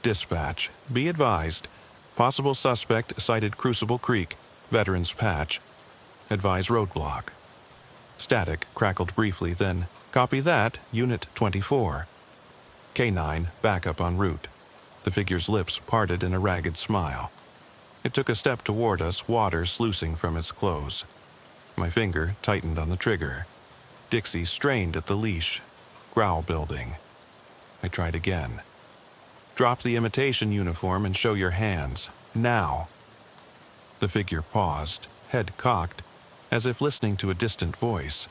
Dispatch, be advised. Possible suspect sighted Crucible Creek, Veterans Patch. Advise roadblock. Static crackled briefly, then, copy that, Unit 24. K9, backup en route. The figure's lips parted in a ragged smile. It took a step toward us, water sluicing from its clothes. My finger tightened on the trigger. Dixie strained at the leash, growl building. I tried again. Drop the imitation uniform and show your hands. Now. The figure paused, head cocked, as if listening to a distant voice.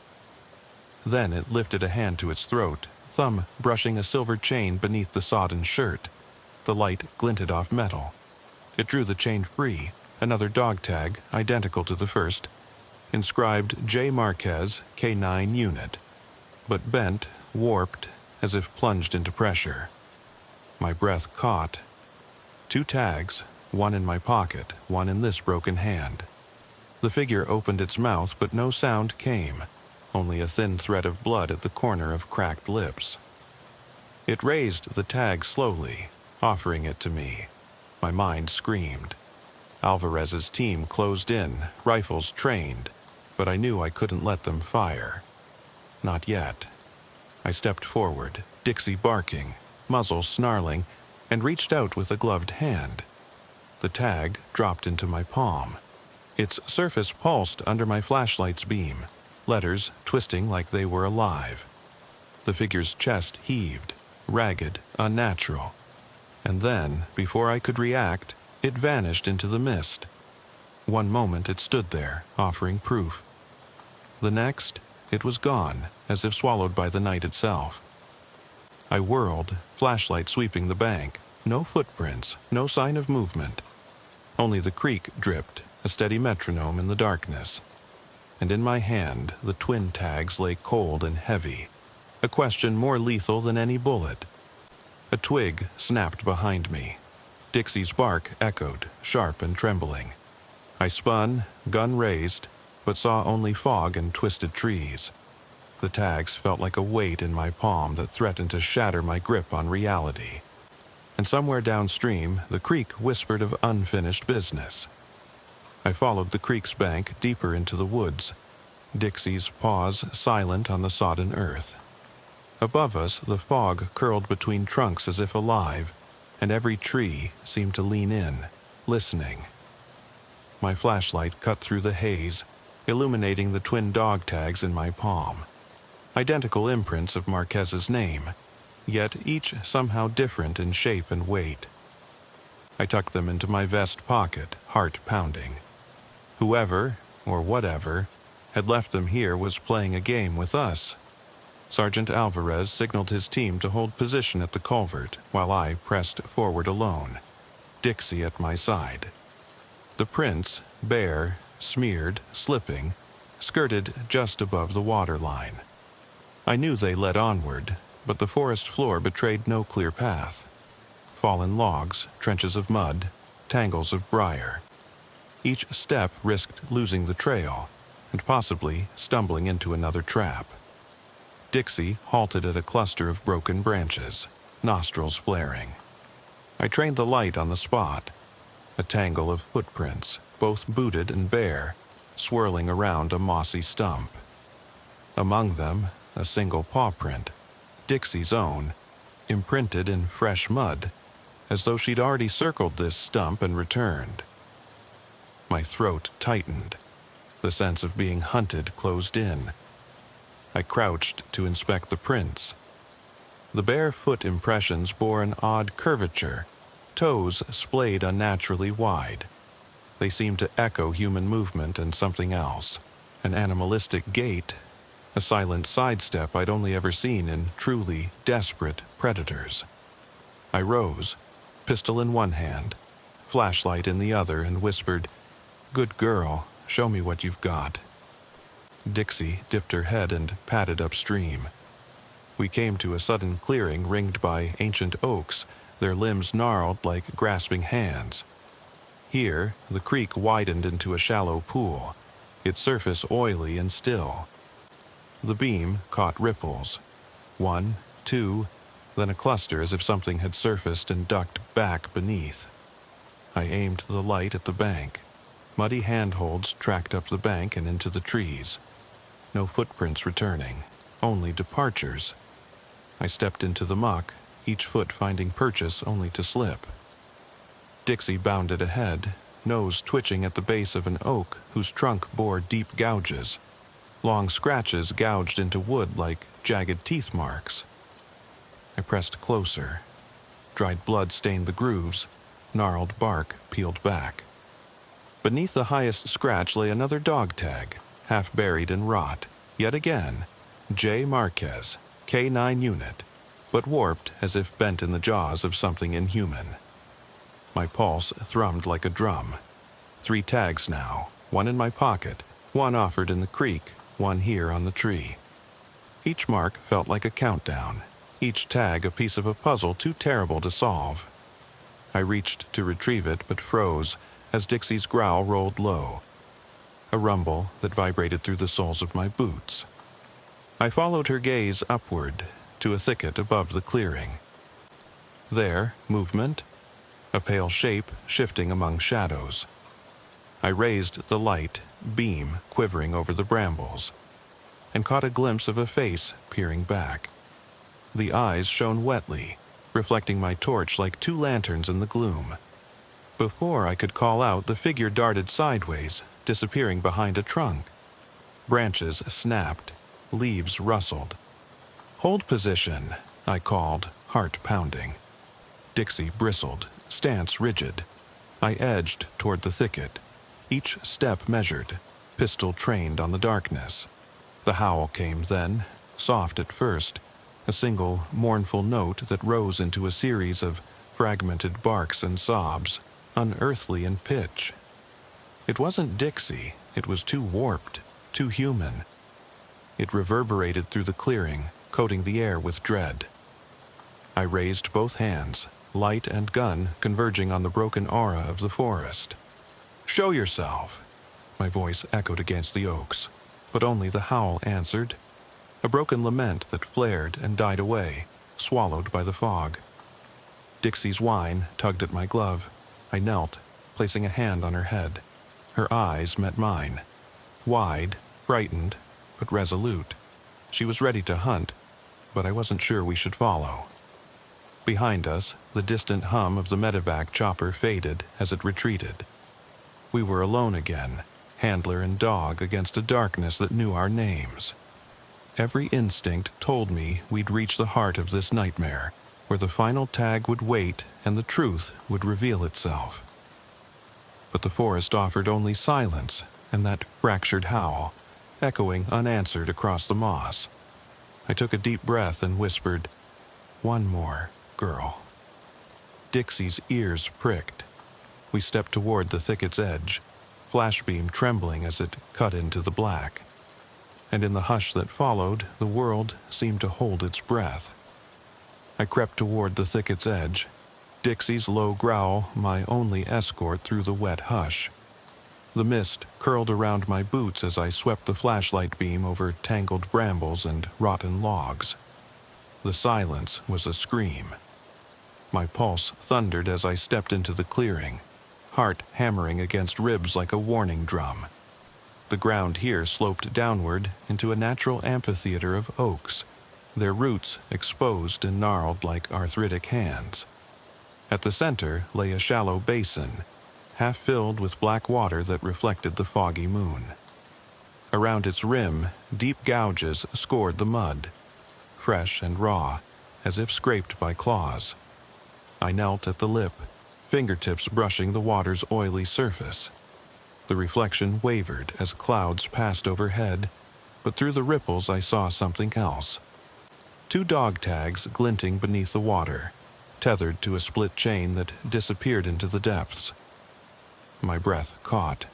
Then it lifted a hand to its throat, thumb brushing a silver chain beneath the sodden shirt. The light glinted off metal. It drew the chain free, another dog tag, identical to the first, inscribed J. Marquez, K9 Unit, but bent, warped, as if plunged into pressure. My breath caught. 2 tags, one in my pocket, one in this broken hand. The figure opened its mouth, but no sound came, only a thin thread of blood at the corner of cracked lips. It raised the tag slowly, offering it to me. My mind screamed. Alvarez's team closed in, rifles trained, but I knew I couldn't let them fire. Not yet. I stepped forward, Dixie barking, muzzle snarling, and reached out with a gloved hand. The tag dropped into my palm. Its surface pulsed under my flashlight's beam, letters twisting like they were alive. The figure's chest heaved, ragged, unnatural. And then, before I could react, it vanished into the mist. One moment it stood there, offering proof. The next, it was gone, as if swallowed by the night itself. I whirled, flashlight sweeping the bank. No footprints, no sign of movement. Only the creek dripped, a steady metronome in the darkness. And in my hand, the twin tags lay cold and heavy, a question more lethal than any bullet. A twig snapped behind me. Dixie's bark echoed, sharp and trembling. I spun, gun raised, but saw only fog and twisted trees. The tags felt like a weight in my palm that threatened to shatter my grip on reality. And somewhere downstream, the creek whispered of unfinished business. I followed the creek's bank deeper into the woods, Dixie's paws silent on the sodden earth. Above us, the fog curled between trunks as if alive, and every tree seemed to lean in, listening. My flashlight cut through the haze, illuminating the twin dog tags in my palm. Identical imprints of Marquez's name, yet each somehow different in shape and weight. I tucked them into my vest pocket, heart pounding. Whoever, or whatever, had left them here was playing a game with us. Sergeant Alvarez signaled his team to hold position at the culvert while I pressed forward alone, Dixie at my side. The prints, bare, smeared, slipping, skirted just above the water line. I knew they led onward, but the forest floor betrayed no clear path. Fallen logs, trenches of mud, tangles of briar. Each step risked losing the trail, and possibly stumbling into another trap. Dixie halted at a cluster of broken branches, nostrils flaring. I trained the light on the spot, a tangle of footprints, both booted and bare, swirling around a mossy stump. Among them, a single paw print, Dixie's own, imprinted in fresh mud, as though she'd already circled this stump and returned. My throat tightened. The sense of being hunted closed in. I crouched to inspect the prints. The bare foot impressions bore an odd curvature, toes splayed unnaturally wide. They seemed to echo human movement and something else, an animalistic gait, a silent sidestep I'd only ever seen in truly desperate predators. I rose, pistol in one hand, flashlight in the other, and whispered, "Good girl, show me what you've got." Dixie dipped her head and padded upstream. We came to a sudden clearing ringed by ancient oaks, their limbs gnarled like grasping hands. Here, the creek widened into a shallow pool, its surface oily and still. The beam caught ripples. One, two, then a cluster as if something had surfaced and ducked back beneath. I aimed the light at the bank. Muddy handholds tracked up the bank and into the trees. No footprints returning, only departures. I stepped into the muck, each foot finding purchase only to slip. Dixie bounded ahead, nose twitching at the base of an oak whose trunk bore deep gouges. Long scratches gouged into wood like jagged teeth marks. I pressed closer. Dried blood stained the grooves, gnarled bark peeled back. Beneath the highest scratch lay another dog tag, half buried in rot. Yet again, J. Marquez, K9 unit, but warped as if bent in the jaws of something inhuman. My pulse thrummed like a drum. 3 tags now, one in my pocket, one offered in the creek, one here on the tree. Each mark felt like a countdown, each tag a piece of a puzzle too terrible to solve. I reached to retrieve it but froze as Dixie's growl rolled low, a rumble that vibrated through the soles of my boots. I followed her gaze upward to a thicket above the clearing. There, movement, a pale shape shifting among shadows. I raised the light, beam quivering over the brambles, and caught a glimpse of a face peering back. The eyes shone wetly, reflecting my torch like 2 lanterns in the gloom. Before I could call out, the figure darted sideways, disappearing behind a trunk. Branches snapped, leaves rustled. "Hold position," I called, heart pounding. Dixie bristled, stance rigid. I edged toward the thicket, each step measured, pistol trained on the darkness. The howl came then, soft at first, a single mournful note that rose into a series of fragmented barks and sobs, unearthly in pitch. It wasn't Dixie, it was too warped, too human. It reverberated through the clearing, coating the air with dread. I raised both hands, light and gun converging on the broken aura of the forest. "Show yourself!" My voice echoed against the oaks, but only the howl answered, a broken lament that flared and died away, swallowed by the fog. Dixie's whine tugged at my glove. I knelt, placing a hand on her head. Her eyes met mine, wide, frightened, but resolute. She was ready to hunt, but I wasn't sure we should follow. Behind us, the distant hum of the medevac chopper faded as it retreated. We were alone again, handler and dog against a darkness that knew our names. Every instinct told me we'd reach the heart of this nightmare, where the final tag would wait and the truth would reveal itself. But the forest offered only silence and that fractured howl, echoing unanswered across the moss. I took a deep breath and whispered, "One more, girl." Dixie's ears pricked. We stepped toward the thicket's edge, flashbeam trembling as it cut into the black. And in the hush that followed, the world seemed to hold its breath. I crept toward the thicket's edge, Dixie's low growl my only escort through the wet hush. The mist curled around my boots as I swept the flashlight beam over tangled brambles and rotten logs. The silence was a scream. My pulse thundered as I stepped into the clearing, heart hammering against ribs like a warning drum. The ground here sloped downward into a natural amphitheater of oaks, their roots exposed and gnarled like arthritic hands. At the center lay a shallow basin, half filled with black water that reflected the foggy moon. Around its rim, deep gouges scored the mud, fresh and raw, as if scraped by claws. I knelt at the lip, fingertips brushing the water's oily surface. The reflection wavered as clouds passed overhead, but through the ripples I saw something else. 2 dog tags glinting beneath the water, tethered to a split chain that disappeared into the depths. My breath caught.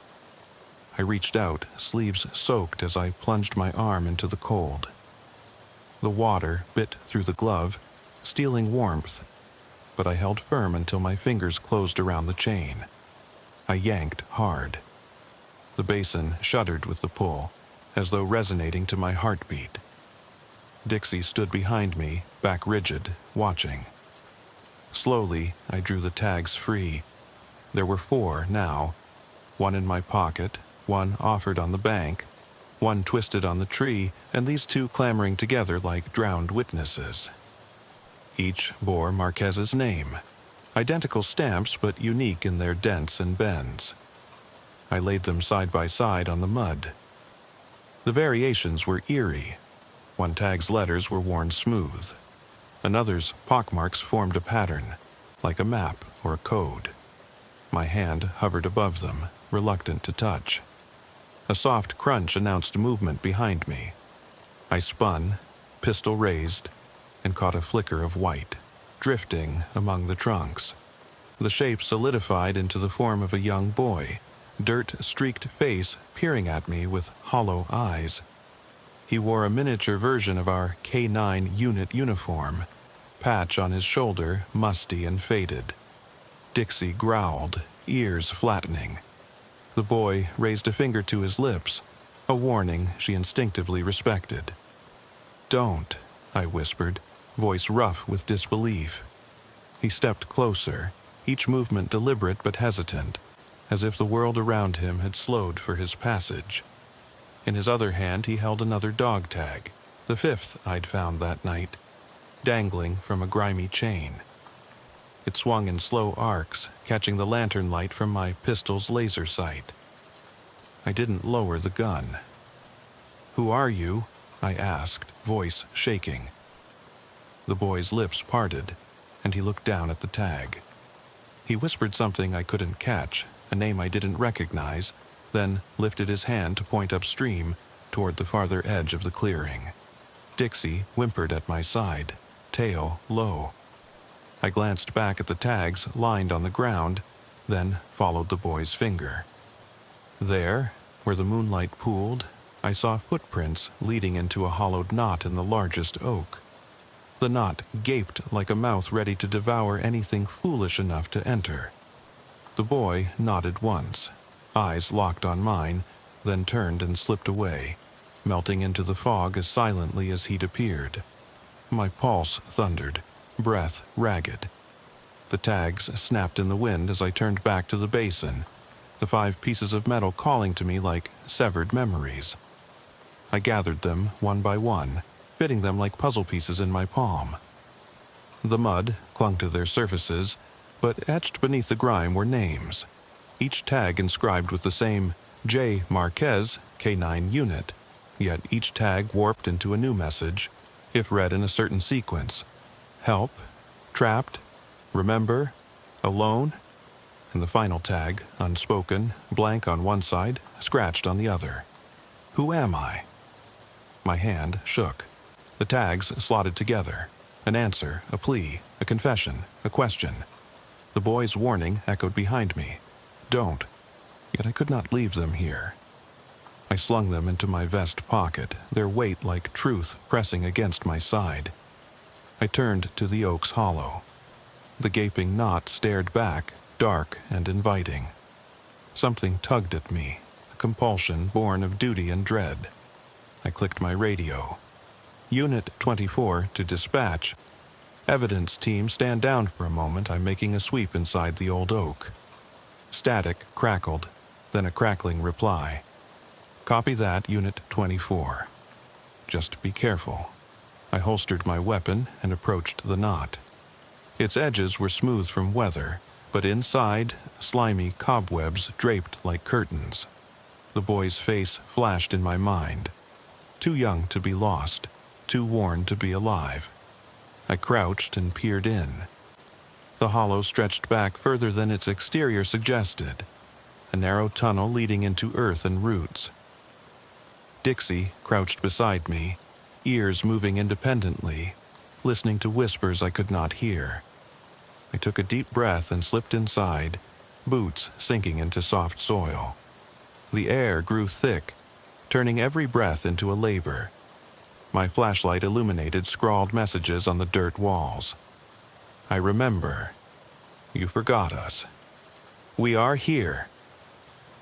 I reached out, sleeves soaked as I plunged my arm into the cold. The water bit through the glove, stealing warmth, but I held firm until my fingers closed around the chain. I yanked hard. The basin shuddered with the pull, as though resonating to my heartbeat. Dixie stood behind me, back rigid, watching. Slowly, I drew the tags free. There were 4 now, 1 in my pocket, 1 offered on the bank, 1 twisted on the tree, and these 2 clamoring together like drowned witnesses. Each bore Marquez's name, identical stamps but unique in their dents and bends. I laid them side by side on the mud. The variations were eerie. One tag's letters were worn smooth. Another's pockmarks formed a pattern, like a map or a code. My hand hovered above them, reluctant to touch. A soft crunch announced movement behind me. I spun, pistol raised, and caught a flicker of white, drifting among the trunks. The shape solidified into the form of a young boy, dirt-streaked face peering at me with hollow eyes. He wore a miniature version of our K-9 unit uniform, patch on his shoulder musty and faded. Dixie growled, ears flattening. The boy raised a finger to his lips, a warning she instinctively respected. "Don't," I whispered, voice rough with disbelief. He stepped closer, each movement deliberate but hesitant, as if the world around him had slowed for his passage. In his other hand he held another dog tag, the 5th I'd found that night, dangling from a grimy chain. It swung in slow arcs, catching the lantern light from my pistol's laser sight. I didn't lower the gun. "Who are you?" I asked, voice shaking. The boy's lips parted, and he looked down at the tag. He whispered something I couldn't catch, a name I didn't recognize, then lifted his hand to point upstream toward the farther edge of the clearing. Dixie whimpered at my side, tail low. I glanced back at the tags lined on the ground, then followed the boy's finger. There, where the moonlight pooled, I saw footprints leading into a hollowed knot in the largest oak. The knot gaped like a mouth ready to devour anything foolish enough to enter. The boy nodded once, eyes locked on mine, then turned and slipped away, melting into the fog as silently as he'd appeared. My pulse thundered, breath ragged. The tags snapped in the wind as I turned back to the basin, the 5 pieces of metal calling to me like severed memories. I gathered them one by one, fitting them like puzzle pieces in my palm. The mud clung to their surfaces, but etched beneath the grime were names, each tag inscribed with the same J. Marquez, K9 unit, yet each tag warped into a new message, if read in a certain sequence. Help, trapped, remember, alone, and the final tag, unspoken, blank on one side, scratched on the other. Who am I? My hand shook. The tags slotted together. An answer, a plea, a confession, a question. The boy's warning echoed behind me. Don't. Yet I could not leave them here. I slung them into my vest pocket, their weight like truth pressing against my side. I turned to the oak's hollow. The gaping knot stared back, dark and inviting. Something tugged at me, a compulsion born of duty and dread. I clicked my radio. Unit 24 to dispatch. Evidence team, stand down for a moment. I'm making a sweep inside the old oak. Static crackled, then a crackling reply. Copy that, Unit 24. Just be careful. I holstered my weapon and approached the knot. Its edges were smooth from weather, but inside, slimy cobwebs draped like curtains. The boy's face flashed in my mind. Too young to be lost, too worn to be alive. I crouched and peered in. The hollow stretched back further than its exterior suggested, a narrow tunnel leading into earth and roots. Dixie crouched beside me, ears moving independently, listening to whispers I could not hear. I took a deep breath and slipped inside, boots sinking into soft soil. The air grew thick, turning every breath into a labor. My flashlight illuminated scrawled messages on the dirt walls. I remember. You forgot us. We are here.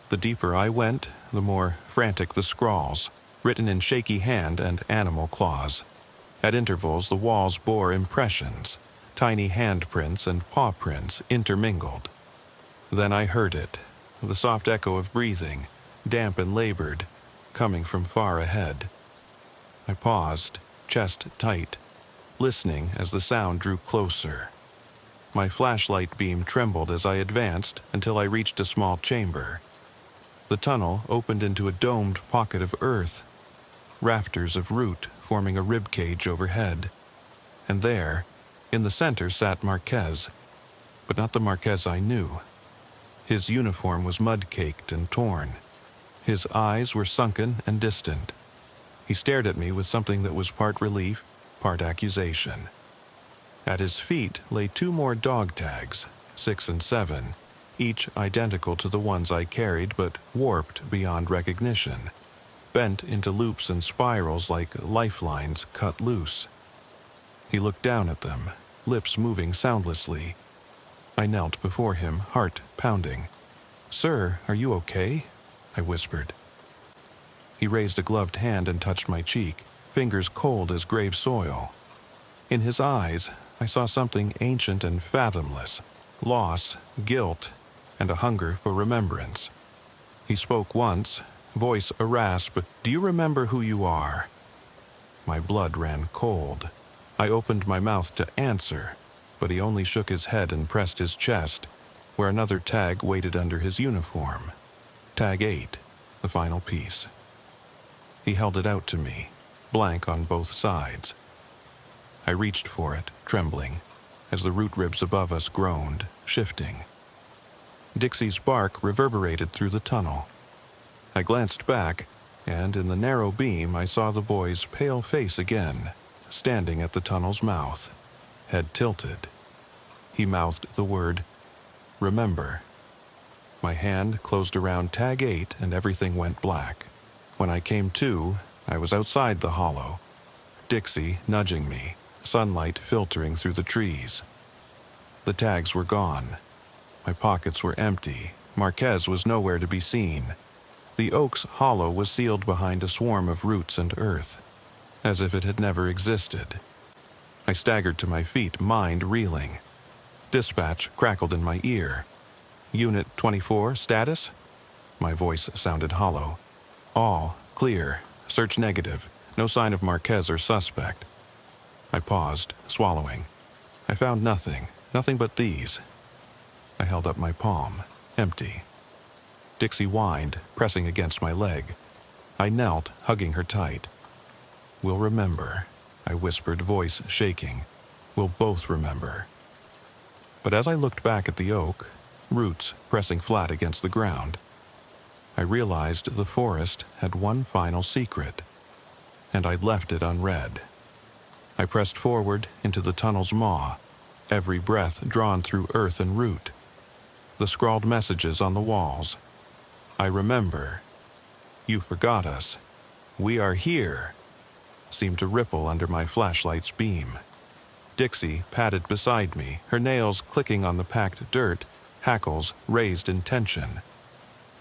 The deeper I went, the more frantic the scrawls, written in shaky hand and animal claws. At intervals, the walls bore impressions, tiny handprints and paw prints intermingled. Then I heard it, the soft echo of breathing, damp and labored, coming from far ahead. I paused, chest tight, listening as the sound drew closer. My flashlight beam trembled as I advanced until I reached a small chamber. The tunnel opened into a domed pocket of earth, rafters of root forming a rib cage overhead. And there, in the center, sat Marquez, but not the Marquez I knew. His uniform was mud-caked and torn. His eyes were sunken and distant. He stared at me with something that was part relief, part accusation. At his feet lay 2 more dog tags, 6 and 7, each identical to the ones I carried but warped beyond recognition, bent into loops and spirals like lifelines cut loose. He looked down at them, lips moving soundlessly. I knelt before him, heart pounding. "Sir, are you okay?" I whispered. He raised a gloved hand and touched my cheek, fingers cold as grave soil. In his eyes, I saw something ancient and fathomless, loss, guilt, and a hunger for remembrance. He spoke once, voice a rasp, "Do you remember who you are?" My blood ran cold. I opened my mouth to answer, but he only shook his head and pressed his chest, where another tag waited under his uniform. Tag 8, the final piece. He held it out to me, blank on both sides. I reached for it, trembling, as the root ribs above us groaned, shifting. Dixie's bark reverberated through the tunnel. I glanced back, and in the narrow beam I saw the boy's pale face again, standing at the tunnel's mouth, head tilted. He mouthed the word, "Remember." My hand closed around tag 8 and everything went black. When I came to, I was outside the hollow. Dixie nudging me, sunlight filtering through the trees. The tags were gone. My pockets were empty. Marquez was nowhere to be seen. The oak's hollow was sealed behind a swarm of roots and earth, as if it had never existed. I staggered to my feet, mind reeling. Dispatch crackled in my ear. Unit 24, status? My voice sounded hollow. All clear. Search negative. No sign of Marquez or suspect. I paused, swallowing. I found nothing but these. I held up my palm, empty. Dixie whined, pressing against my leg. I knelt, hugging her tight. We'll remember, I whispered, voice shaking. We'll both remember. But as I looked back at the oak, roots pressing flat against the ground, I realized the forest had one final secret, and I'd left it unread. I pressed forward into the tunnel's maw, every breath drawn through earth and root. The scrawled messages on the walls. I remember. You forgot us. We are here. Seemed to ripple under my flashlight's beam. Dixie padded beside me, her nails clicking on the packed dirt, hackles raised in tension.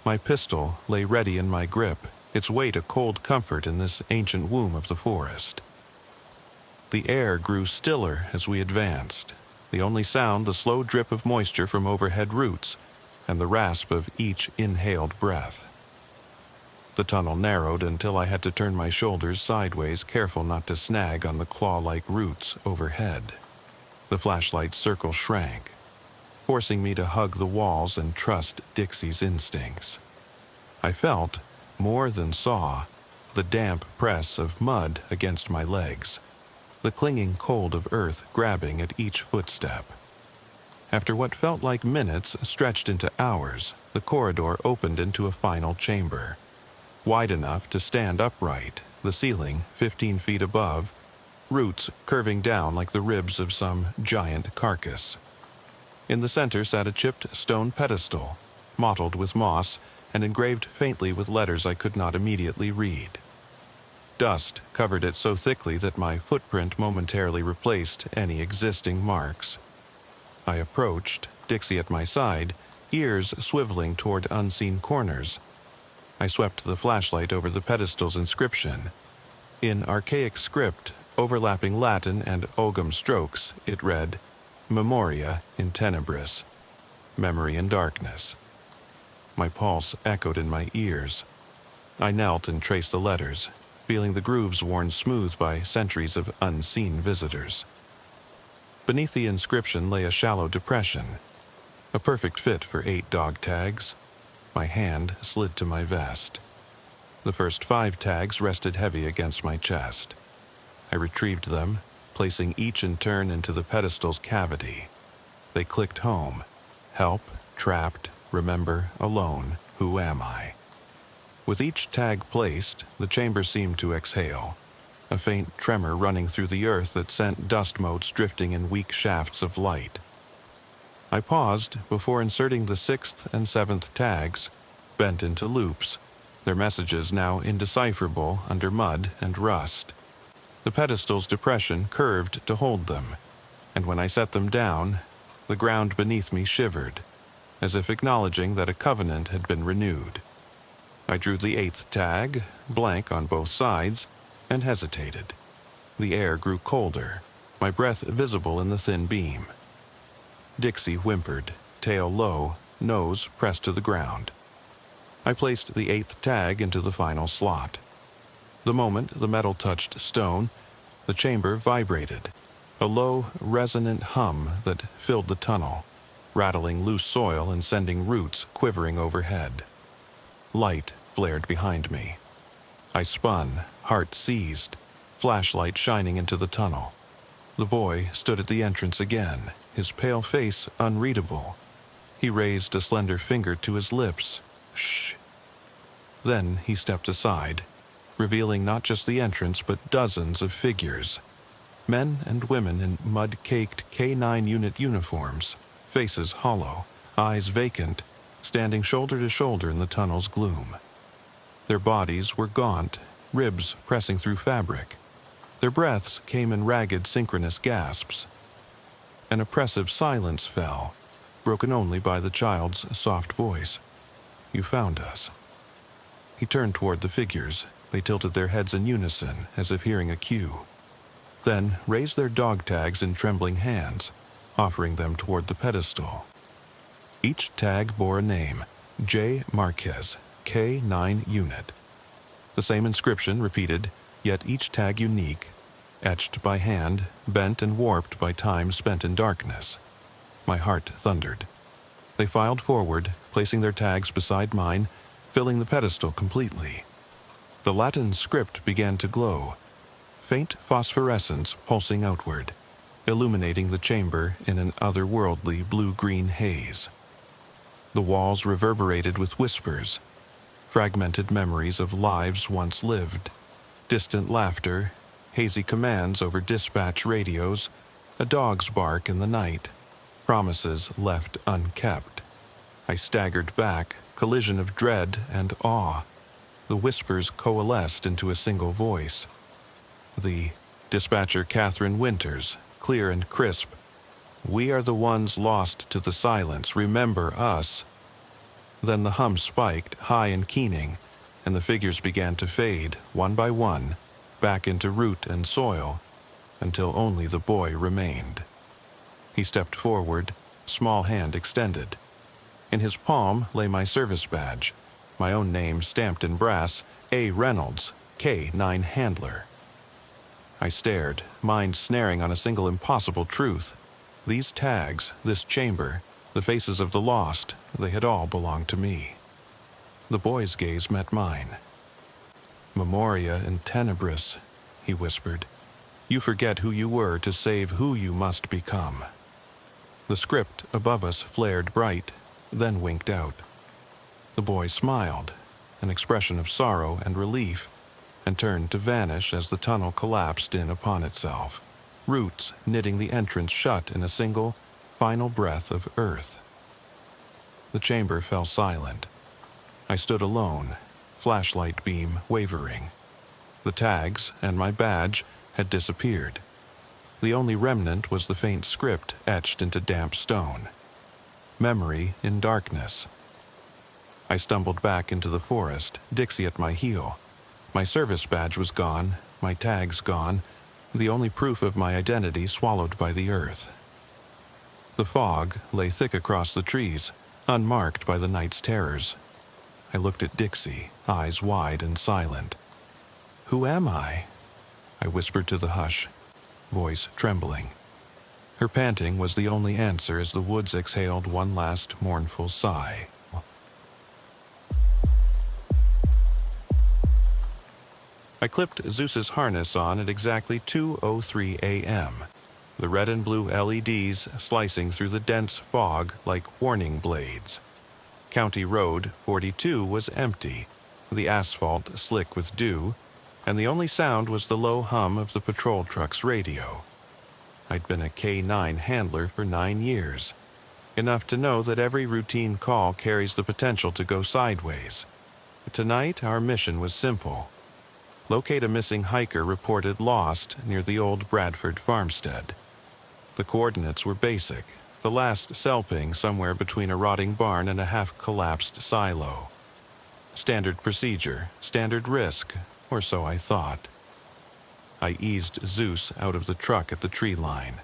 My pistol lay ready in my grip, its weight a cold comfort in this ancient womb of the forest. The air grew stiller as we advanced, the only sound the slow drip of moisture from overhead roots and the rasp of each inhaled breath. The tunnel narrowed until I had to turn my shoulders sideways, careful not to snag on the claw-like roots overhead. The flashlight's circle shrank, forcing me to hug the walls and trust Dixie's instincts. I felt, more than saw, the damp press of mud against my legs, the clinging cold of earth grabbing at each footstep. After what felt like minutes stretched into hours, the corridor opened into a final chamber, wide enough to stand upright, the ceiling 15 feet above, roots curving down like the ribs of some giant carcass. In the center sat a chipped stone pedestal, mottled with moss and engraved faintly with letters I could not immediately read. Dust covered it so thickly that my footprint momentarily replaced any existing marks. I approached, Dixie at my side, ears swiveling toward unseen corners. I swept the flashlight over the pedestal's inscription. In archaic script, overlapping Latin and Ogham strokes, it read, Memoria in tenebris, memory in darkness. My pulse echoed in my ears. I knelt and traced the letters, feeling the grooves worn smooth by centuries of unseen visitors. Beneath the inscription lay a shallow depression, a perfect fit for 8 dog tags. My hand slid to my vest. The first 5 tags rested heavy against my chest. I retrieved them, placing each in turn into the pedestal's cavity. They clicked home. Help, trapped, remember, alone, who am I? With each tag placed, the chamber seemed to exhale, a faint tremor running through the earth that sent dust motes drifting in weak shafts of light. I paused before inserting the 6th and 7th tags, bent into loops, their messages now indecipherable under mud and rust. The pedestal's depression curved to hold them, and when I set them down, the ground beneath me shivered, as if acknowledging that a covenant had been renewed. I drew the 8th tag, blank on both sides, and hesitated. The air grew colder, my breath visible in the thin beam. Dixie whimpered, tail low, nose pressed to the ground. I placed the 8th tag into the final slot. The moment the metal touched stone, the chamber vibrated, a low, resonant hum that filled the tunnel, rattling loose soil and sending roots quivering overhead. Light flared behind me. I spun, heart seized, flashlight shining into the tunnel. The boy stood at the entrance again, his pale face unreadable. He raised a slender finger to his lips. Shh. Then he stepped aside, revealing not just the entrance but dozens of figures. Men and women in mud-caked K-9 unit uniforms, faces hollow, eyes vacant, standing shoulder to shoulder in the tunnel's gloom. Their bodies were gaunt, ribs pressing through fabric. Their breaths came in ragged synchronous gasps. An oppressive silence fell, broken only by the child's soft voice. "You found us." He turned toward the figures. They tilted their heads in unison, as if hearing a cue. Then raised their dog tags in trembling hands, offering them toward the pedestal. Each tag bore a name: J. Marquez, K9 Unit. The same inscription repeated, yet each tag unique, etched by hand, bent and warped by time spent in darkness. My heart thundered. They filed forward, placing their tags beside mine, filling the pedestal completely. The Latin script began to glow, faint phosphorescence pulsing outward, illuminating the chamber in an otherworldly blue-green haze. The walls reverberated with whispers, fragmented memories of lives once lived, distant laughter, hazy commands over dispatch radios, a dog's bark in the night, promises left unkept. I staggered back, collision of dread and awe. The whispers coalesced into a single voice. The dispatcher Catherine Winters, clear and crisp. "We are the ones lost to the silence. Remember us." Then the hum spiked, high and keening, and the figures began to fade, one by one, back into root and soil, until only the boy remained. He stepped forward, small hand extended. In his palm lay my service badge, my own name stamped in brass, A. Reynolds, K9 Handler. I stared, mind snaring on a single impossible truth. These tags, this chamber, the faces of the lost, they had all belonged to me. The boy's gaze met mine. "Memoria in tenebris," he whispered. "You forget who you were to save who you must become." The script above us flared bright, then winked out. The boy smiled, an expression of sorrow and relief, and turned to vanish as the tunnel collapsed in upon itself, roots knitting the entrance shut in a single, final breath of earth. The chamber fell silent. I stood alone, flashlight beam wavering. The tags and my badge had disappeared. The only remnant was the faint script etched into damp stone. Memory in darkness. I stumbled back into the forest, Dixie at my heel. My service badge was gone, my tags gone, the only proof of my identity swallowed by the earth. The fog lay thick across the trees, unmarked by the night's terrors. I looked at Dixie, eyes wide and silent. "Who am I?" I whispered to the hush, voice trembling. Her panting was the only answer as the woods exhaled one last mournful sigh. I clipped Zeus's harness on at exactly 2:03 a.m., the red and blue LEDs slicing through the dense fog like warning blades. County Road 42 was empty, the asphalt slick with dew, and the only sound was the low hum of the patrol truck's radio. I'd been a K9 handler for 9 years, enough to know that every routine call carries the potential to go sideways. Tonight, our mission was simple. Locate a missing hiker reported lost near the old Bradford farmstead. The coordinates were basic, the last cell ping somewhere between a rotting barn and a half-collapsed silo. Standard procedure, standard risk, or so I thought. I eased Zeus out of the truck at the tree line.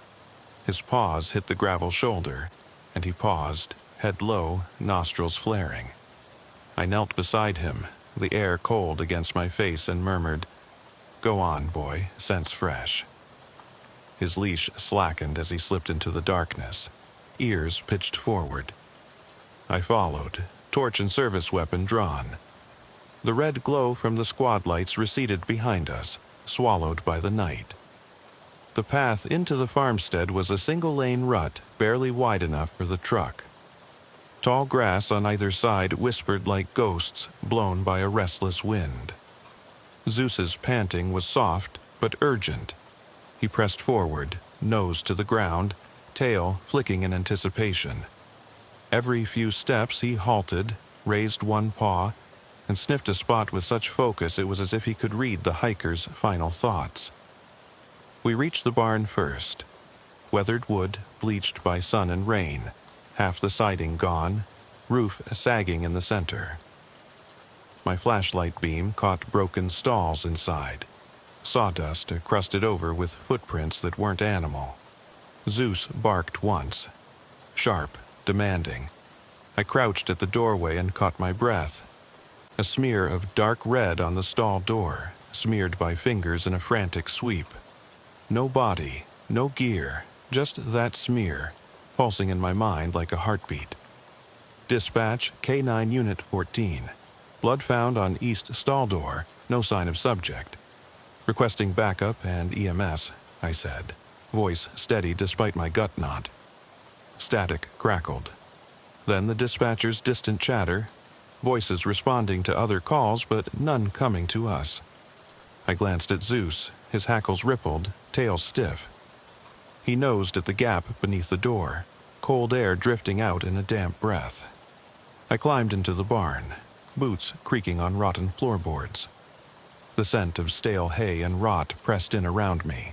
His paws hit the gravel shoulder, and he paused, head low, nostrils flaring. I knelt beside him, the air cold against my face, and murmured, "Go on, boy, scent's fresh." His leash slackened as he slipped into the darkness, ears pitched forward. I followed, torch and service weapon drawn. The red glow from the squad lights receded behind us, swallowed by the night. The path into the farmstead was a single-lane rut barely wide enough for the truck. Tall grass on either side whispered like ghosts blown by a restless wind. Zeus's panting was soft but urgent. He pressed forward, nose to the ground, tail flicking in anticipation. Every few steps he halted, raised one paw, and sniffed a spot with such focus it was as if he could read the hiker's final thoughts. We reached the barn first. Weathered wood, bleached by sun and rain, half the siding gone, roof sagging in the center. My flashlight beam caught broken stalls inside, sawdust crusted over with footprints that weren't animal. Zeus barked once, sharp, demanding. I crouched at the doorway and caught my breath. A smear of dark red on the stall door, smeared by fingers in a frantic sweep. No body, no gear, just that smear, pulsing in my mind like a heartbeat. Dispatch K9 Unit 14. Blood found on east stall door, no sign of subject. Requesting backup and EMS, I said, voice steady despite my gut knot. Static crackled. Then the dispatcher's distant chatter, voices responding to other calls but none coming to us. I glanced at Zeus, his hackles rippled, tail stiff. He nosed at the gap beneath the door, cold air drifting out in a damp breath. I climbed into the barn, boots creaking on rotten floorboards. The scent of stale hay and rot pressed in around me.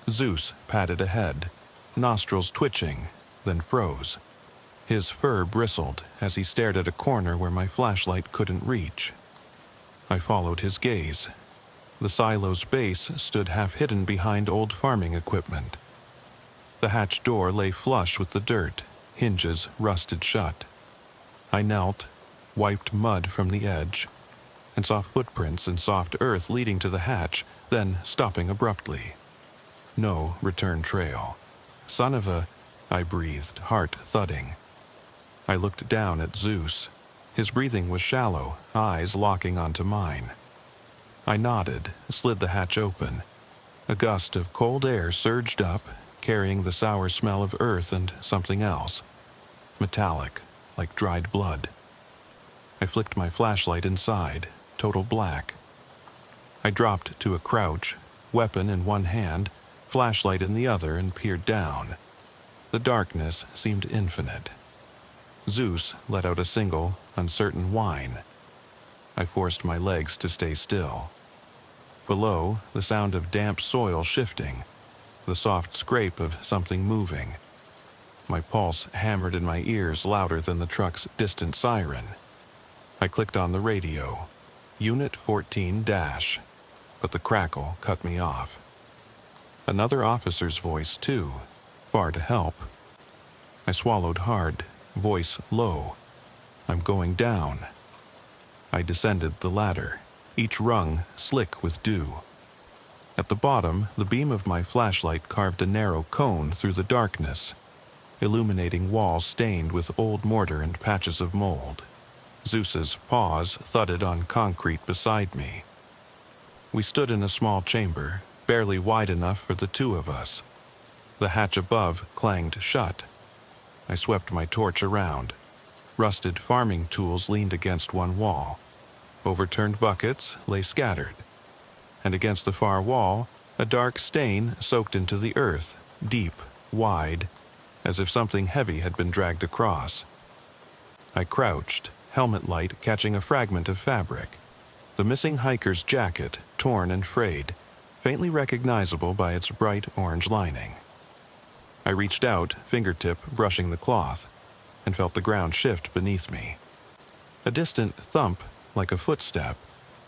Zeus padded ahead, nostrils twitching, then froze. His fur bristled as he stared at a corner where my flashlight couldn't reach. I followed his gaze. The silo's base stood half hidden behind old farming equipment. The hatch door lay flush with the dirt, hinges rusted shut. I knelt, wiped mud from the edge, and saw footprints in soft earth leading to the hatch, then stopping abruptly. No return trail. Son of a... I breathed, heart thudding. I looked down at Zeus. His breathing was shallow, eyes locking onto mine. I nodded, slid the hatch open. A gust of cold air surged up, carrying the sour smell of earth and something else. Metallic, like dried blood. I flicked my flashlight inside, total black. I dropped to a crouch, weapon in one hand, flashlight in the other, and peered down. The darkness seemed infinite. Zeus let out a single, uncertain whine. I forced my legs to stay still. Below, the sound of damp soil shifting, the soft scrape of something moving. My pulse hammered in my ears louder than the truck's distant siren. I clicked on the radio, Unit 14 dash, but the crackle cut me off. Another officer's voice, too, far to help. I swallowed hard, voice low. I'm going down. I descended the ladder, each rung slick with dew. At the bottom, the beam of my flashlight carved a narrow cone through the darkness, illuminating walls stained with old mortar and patches of mold. Zeus's paws thudded on concrete beside me. We stood in a small chamber, barely wide enough for the two of us. The hatch above clanged shut. I swept my torch around. Rusted farming tools leaned against one wall. Overturned buckets lay scattered. And against the far wall, a dark stain soaked into the earth, deep, wide, as if something heavy had been dragged across. I crouched, helmet light catching a fragment of fabric. The missing hiker's jacket, torn and frayed, faintly recognizable by its bright orange lining. I reached out, fingertip brushing the cloth, and felt the ground shift beneath me. A distant thump, like a footstep,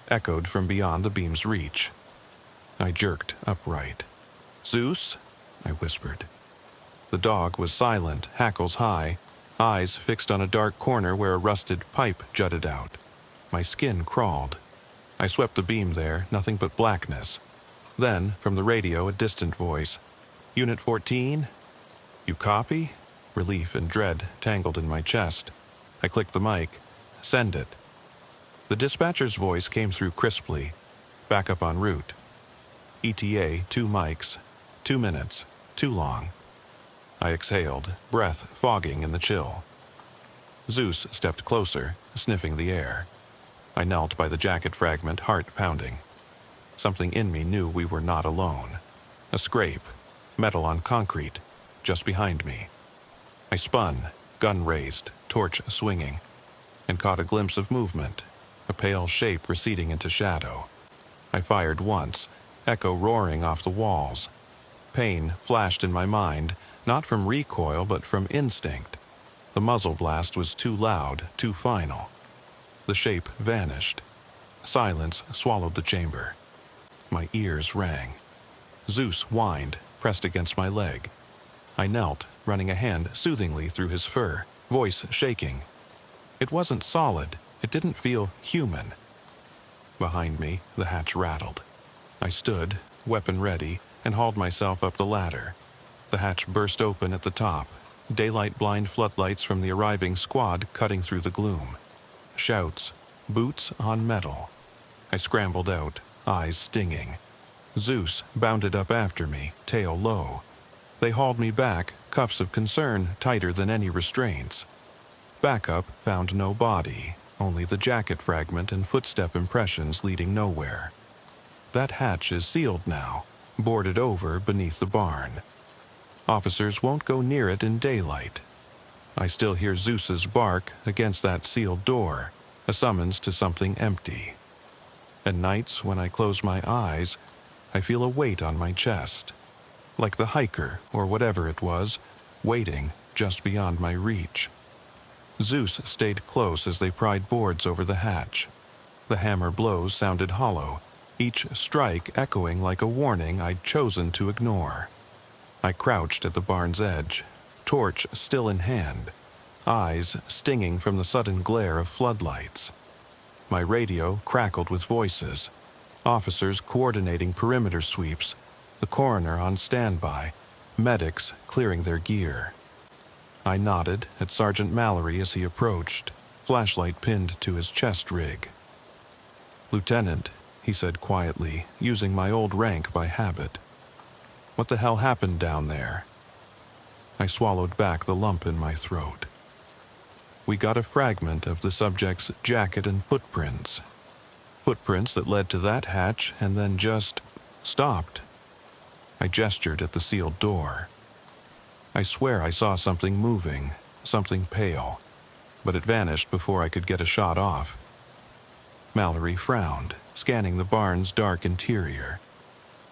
echoed from beyond the beam's reach. I jerked upright. "Zeus?" I whispered. The dog was silent, hackles high, eyes fixed on a dark corner where a rusted pipe jutted out. My skin crawled. I swept the beam there, nothing but blackness. Then, from the radio, a distant voice. "Unit 14? You copy?" Relief and dread tangled in my chest. I clicked the mic. "Send it." The dispatcher's voice came through crisply. "Backup en route. ETA 2 mics. 2 minutes. Too long." I exhaled, breath fogging in the chill. Zeus stepped closer, sniffing the air. I knelt by the jacket fragment, heart pounding. Something in me knew we were not alone. A scrape, metal on concrete, just behind me. I spun, gun raised, torch swinging, and caught a glimpse of movement, a pale shape receding into shadow. I fired once, echo roaring off the walls. Pain flashed in my mind, not from recoil but from instinct. The muzzle blast was too loud, too final. The shape vanished. Silence swallowed the chamber. My ears rang. Zeus whined, pressed against my leg. I knelt, running a hand soothingly through his fur, voice shaking. It wasn't solid. It didn't feel human. Behind me, the hatch rattled. I stood, weapon ready, and hauled myself up the ladder. The hatch burst open at the top, daylight-blind floodlights from the arriving squad cutting through the gloom. Shouts, boots on metal. I scrambled out, eyes stinging. Zeus bounded up after me, tail low. They hauled me back, cuffs of concern tighter than any restraints. Backup found no body, only the jacket fragment and footstep impressions leading nowhere. That hatch is sealed now, boarded over beneath the barn. Officers won't go near it in daylight. I still hear Zeus's bark against that sealed door, a summons to something empty. At nights, when I close my eyes, I feel a weight on my chest, like the hiker, or whatever it was, waiting just beyond my reach. Zeus stayed close as they pried boards over the hatch. The hammer blows sounded hollow, each strike echoing like a warning I'd chosen to ignore. I crouched at the barn's edge, torch still in hand, eyes stinging from the sudden glare of floodlights. My radio crackled with voices, officers coordinating perimeter sweeps, the coroner on standby, medics clearing their gear. I nodded at Sergeant Mallory as he approached, flashlight pinned to his chest rig. "Lieutenant," he said quietly, using my old rank by habit. "What the hell happened down there?" I swallowed back the lump in my throat. We got a fragment of the subject's jacket and footprints. Footprints that led to that hatch and then just stopped. I gestured at the sealed door. I swear I saw something moving, something pale, but it vanished before I could get a shot off. Mallory frowned, scanning the barn's dark interior.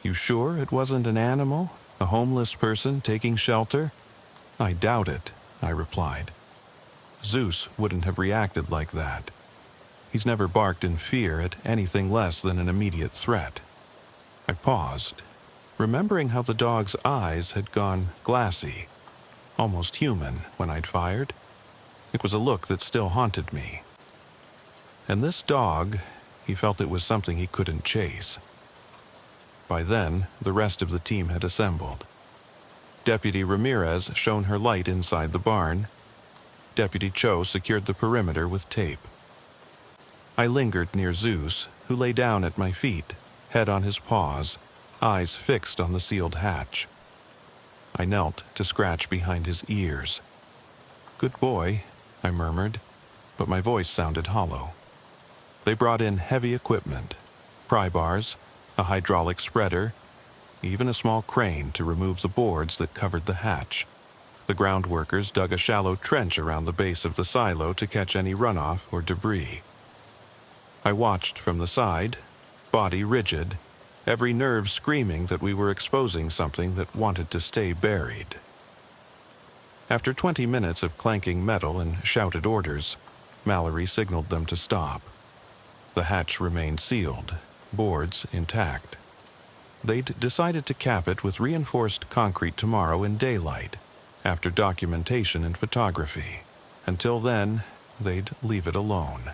"You sure it wasn't an animal? A homeless person taking shelter?" "I doubt it," I replied. Zeus wouldn't have reacted like that. He's never barked in fear at anything less than an immediate threat. I paused, remembering how the dog's eyes had gone glassy, almost human, when I'd fired. It was a look that still haunted me. And this dog, he felt it was something he couldn't chase. By then, the rest of the team had assembled. Deputy Ramirez shone her light inside the barn. Deputy Cho secured the perimeter with tape. I lingered near Zeus, who lay down at my feet, head on his paws, eyes fixed on the sealed hatch. I knelt to scratch behind his ears. "Good boy," I murmured, but my voice sounded hollow. They brought in heavy equipment, pry bars, a hydraulic spreader, even a small crane to remove the boards that covered the hatch. The ground workers dug a shallow trench around the base of the silo to catch any runoff or debris. I watched from the side, body rigid, every nerve screaming that we were exposing something that wanted to stay buried. After 20 minutes of clanking metal and shouted orders, Mallory signaled them to stop. The hatch remained sealed, boards intact. They'd decided to cap it with reinforced concrete tomorrow in daylight, after documentation and photography. Until then, they'd leave it alone.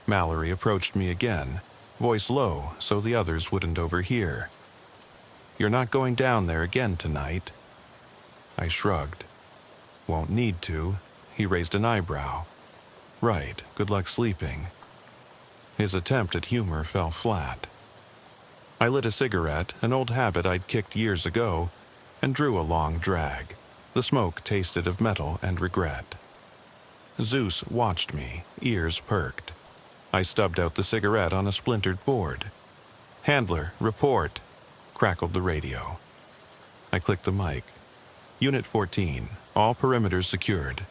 Mallory approached me again, voice low so the others wouldn't overhear. "You're not going down there again tonight?" I shrugged. "Won't need to." He raised an eyebrow. "Right, good luck sleeping." His attempt at humor fell flat. I lit a cigarette, an old habit I'd kicked years ago, and drew a long drag. The smoke tasted of metal and regret. Zeus watched me, ears perked. I stubbed out the cigarette on a splintered board. "Handler, report," crackled the radio. I clicked the mic. "Unit 14, all perimeters secured.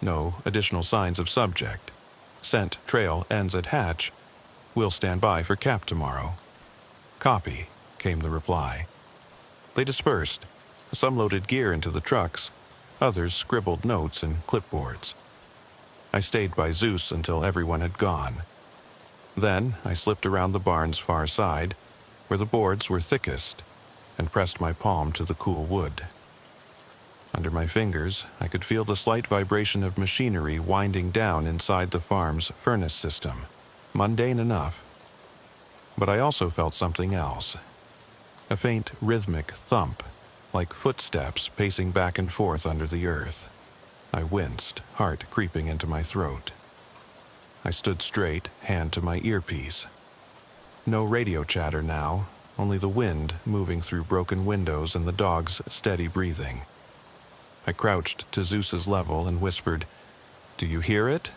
No additional signs of subject. Scent trail ends at hatch. We'll stand by for cap tomorrow." "Copy," came the reply. They dispersed. Some loaded gear into the trucks. Others scribbled notes in clipboards. I stayed by Zeus until everyone had gone. Then I slipped around the barn's far side, where the boards were thickest, and pressed my palm to the cool wood. Under my fingers, I could feel the slight vibration of machinery winding down inside the farm's furnace system. Mundane enough. But I also felt something else. A faint rhythmic thump, like footsteps pacing back and forth under the earth. I winced, heart creeping into my throat. I stood straight, hand to my earpiece. No radio chatter now, only the wind moving through broken windows and the dog's steady breathing. I crouched to Zeus's level and whispered, "Do you hear it?"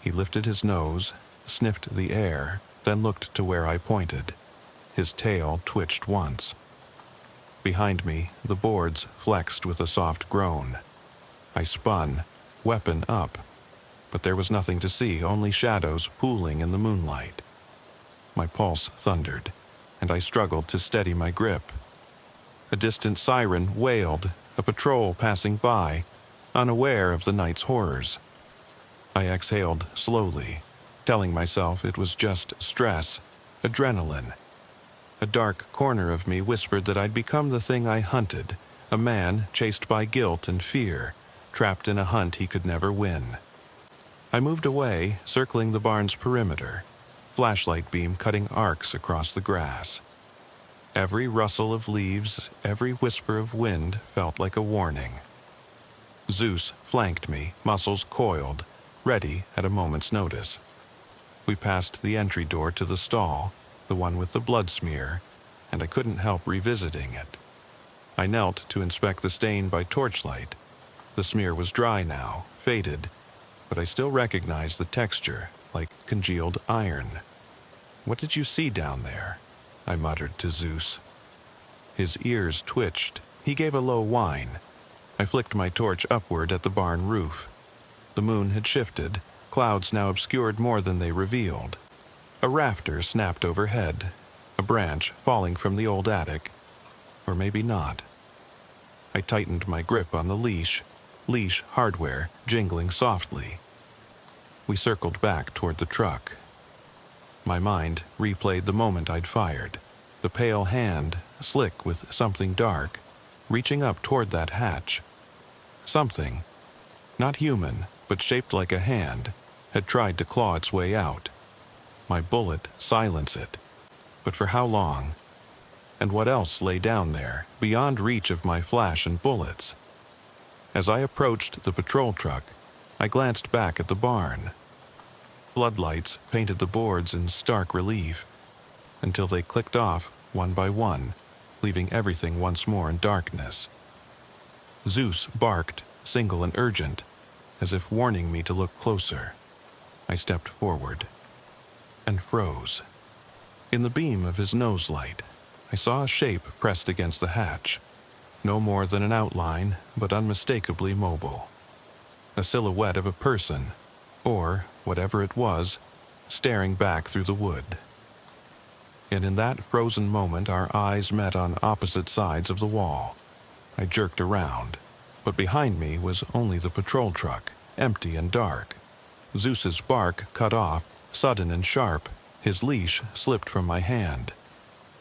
He lifted his nose, sniffed the air, then looked to where I pointed. His tail twitched once. Behind me, the boards flexed with a soft groan. I spun, weapon up, but there was nothing to see, only shadows pooling in the moonlight. My pulse thundered, and I struggled to steady my grip. A distant siren wailed, a patrol passing by, unaware of the night's horrors. I exhaled slowly, telling myself it was just stress, adrenaline. A dark corner of me whispered that I'd become the thing I hunted, a man chased by guilt and fear, trapped in a hunt he could never win. I moved away, circling the barn's perimeter, flashlight beam cutting arcs across the grass. Every rustle of leaves, every whisper of wind felt like a warning. Zeus flanked me, muscles coiled, ready at a moment's notice. We passed the entry door to the stall, the one with the blood smear, and I couldn't help revisiting it. I knelt to inspect the stain by torchlight. The smear was dry now, faded, but I still recognized the texture, like congealed iron. "What did you see down there?" I muttered to Zeus. His ears twitched. He gave a low whine. I flicked my torch upward at the barn roof. The moon had shifted. Clouds now obscured more than they revealed. A rafter snapped overhead, a branch falling from the old attic. Or maybe not. I tightened my grip on the leash hardware jingling softly. We circled back toward the truck. My mind replayed the moment I'd fired, the pale hand, slick with something dark, reaching up toward that hatch. Something, not human, but shaped like a hand, had tried to claw its way out. My bullet silenced it. But for how long? And what else lay down there, beyond reach of my flash and bullets? As I approached the patrol truck, I glanced back at the barn. Floodlights painted the boards in stark relief, until they clicked off one by one, leaving everything once more in darkness. Zeus barked, single and urgent, as if warning me to look closer. I stepped forward, and froze. In the beam of his nose light, I saw a shape pressed against the hatch, no more than an outline, but unmistakably mobile. A silhouette of a person, or whatever it was, staring back through the wood. And in that frozen moment, our eyes met on opposite sides of the wall. I jerked around, but behind me was only the patrol truck, empty and dark. Zeus's bark cut off, sudden and sharp. His leash slipped from my hand.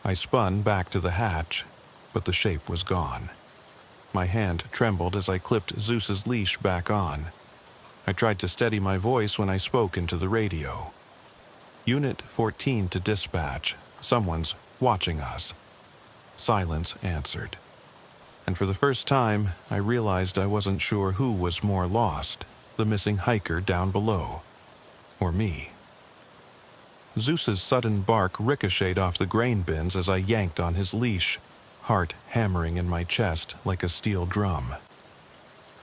I spun back to the hatch, but the shape was gone. My hand trembled as I clipped Zeus's leash back on. I tried to steady my voice when I spoke into the radio. "Unit 14 to dispatch. Someone's watching us." Silence answered. And for the first time, I realized I wasn't sure who was more lost, the missing hiker down below, or me. Zeus's sudden bark ricocheted off the grain bins as I yanked on his leash, heart hammering in my chest like a steel drum.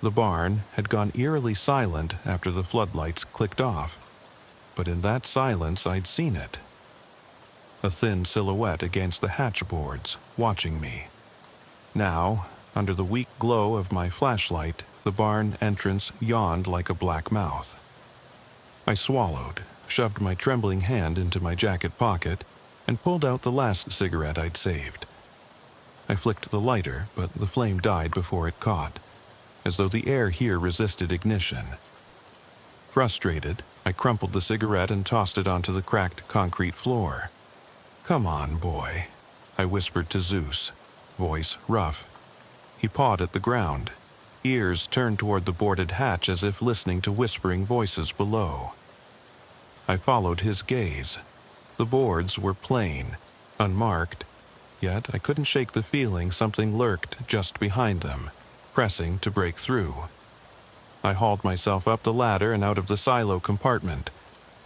The barn had gone eerily silent after the floodlights clicked off, but in that silence I'd seen it. A thin silhouette against the hatch boards, watching me. Now, under the weak glow of my flashlight, the barn entrance yawned like a black mouth. I swallowed, shoved my trembling hand into my jacket pocket, and pulled out the last cigarette I'd saved. I flicked the lighter, but the flame died before it caught, as though the air here resisted ignition. Frustrated, I crumpled the cigarette and tossed it onto the cracked concrete floor. "Come on, boy," I whispered to Zeus, voice rough. He pawed at the ground, ears turned toward the boarded hatch as if listening to whispering voices below. I followed his gaze. The boards were plain, unmarked, yet I couldn't shake the feeling something lurked just behind them, pressing to break through. I hauled myself up the ladder and out of the silo compartment,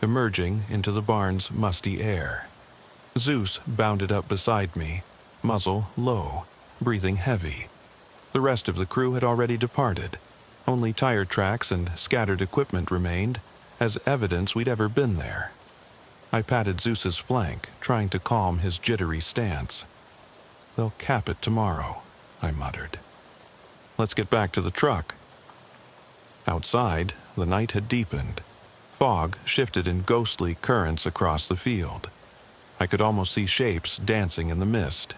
emerging into the barn's musty air. Zeus bounded up beside me, muzzle low, breathing heavy. The rest of the crew had already departed. Only tire tracks and scattered equipment remained, as evidence we'd ever been there. I patted Zeus's flank, trying to calm his jittery stance. "They'll cap it tomorrow," I muttered. "Let's get back to the truck." Outside, the night had deepened. Fog shifted in ghostly currents across the field. I could almost see shapes dancing in the mist.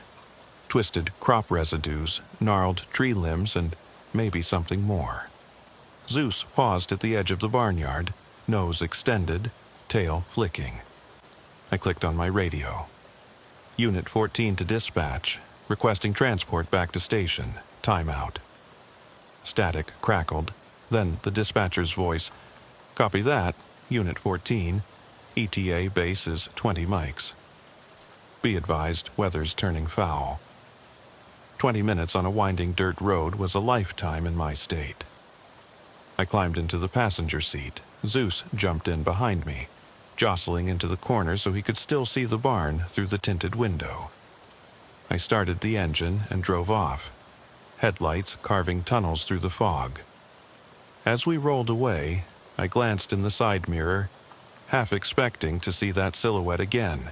Twisted crop residues, gnarled tree limbs, and maybe something more. Zeus paused at the edge of the barnyard, nose extended, tail flicking. I clicked on my radio. "Unit 14 to dispatch, requesting transport back to station, timeout." Static crackled, then the dispatcher's voice, "Copy that, Unit 14, ETA base is 20 mics. Be advised, weather's turning foul." 20 minutes on a winding dirt road was a lifetime in my state. I climbed into the passenger seat. Zeus jumped in behind me, jostling into the corner so he could still see the barn through the tinted window. I started the engine and drove off, headlights carving tunnels through the fog. As we rolled away, I glanced in the side mirror, half expecting to see that silhouette again.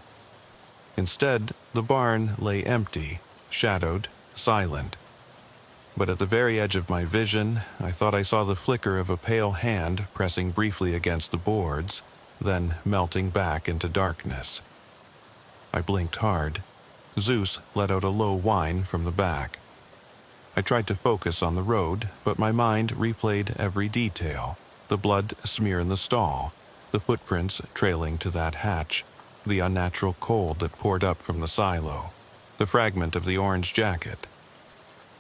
Instead, the barn lay empty, shadowed, silent. But at the very edge of my vision, I thought I saw the flicker of a pale hand pressing briefly against the boards, then melting back into darkness. I blinked hard. Zeus let out a low whine from the back. I tried to focus on the road, but my mind replayed every detail: the blood smear in the stall, the footprints trailing to that hatch, the unnatural cold that poured up from the silo, the fragment of the orange jacket.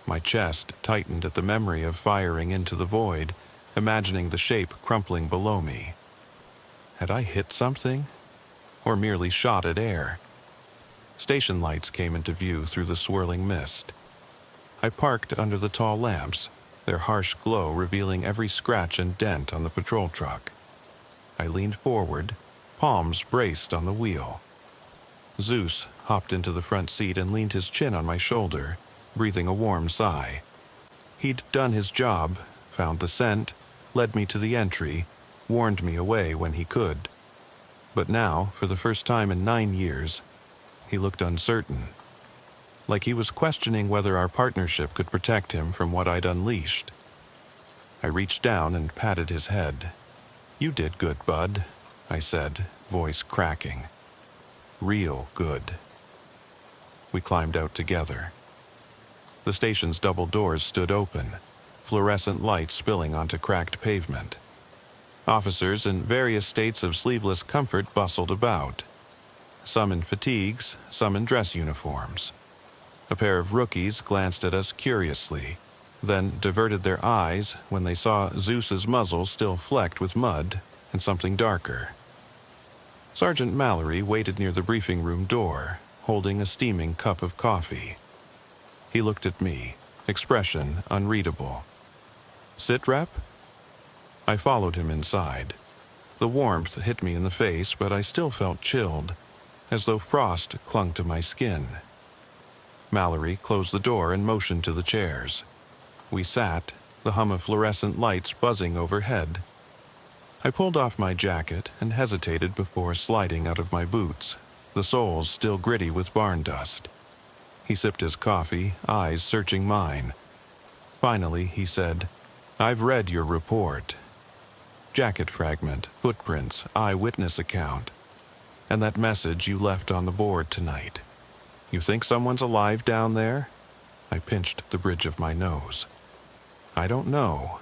My chest tightened at the memory of firing into the void, imagining the shape crumpling below me. Had I hit something? Or merely shot at air? Station lights came into view through the swirling mist. I parked under the tall lamps, their harsh glow revealing every scratch and dent on the patrol truck. I leaned forward, palms braced on the wheel. Zeus hopped into the front seat and leaned his chin on my shoulder, breathing a warm sigh. He'd done his job, found the scent, led me to the entry, warned me away when he could. But now, for the first time in 9 years, he looked uncertain. Like he was questioning whether our partnership could protect him from what I'd unleashed. I reached down and patted his head. "You did good, bud," I said, voice cracking. "Real good." We climbed out together. The station's double doors stood open, fluorescent light spilling onto cracked pavement. Officers in various states of sleeveless comfort bustled about, some in fatigues, some in dress uniforms. A pair of rookies glanced at us curiously, then diverted their eyes when they saw Zeus's muzzle still flecked with mud and something darker. Sergeant Mallory waited near the briefing room door, holding a steaming cup of coffee. He looked at me, expression unreadable. "Sit, Rep?" I followed him inside. The warmth hit me in the face, but I still felt chilled, as though frost clung to my skin. Mallory closed the door and motioned to the chairs. We sat, the hum of fluorescent lights buzzing overhead. I pulled off my jacket and hesitated before sliding out of my boots, the soles still gritty with barn dust. He sipped his coffee, eyes searching mine. Finally, he said, "I've read your report. Jacket fragment, footprints, eyewitness account, and that message you left on the board tonight. You think someone's alive down there?" I pinched the bridge of my nose. I don't know,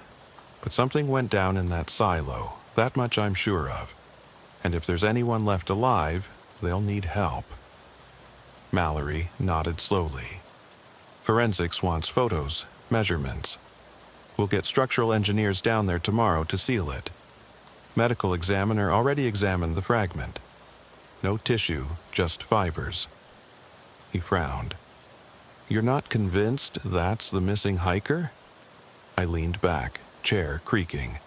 but something went down in that silo, that much I'm sure of. And if there's anyone left alive, they'll need help. Mallory nodded slowly. Forensics wants photos, measurements. We'll get structural engineers down there tomorrow to seal it. Medical examiner already examined the fragment. No tissue, just fibers. He frowned. You're not convinced that's the missing hiker? I leaned back, chair creaking.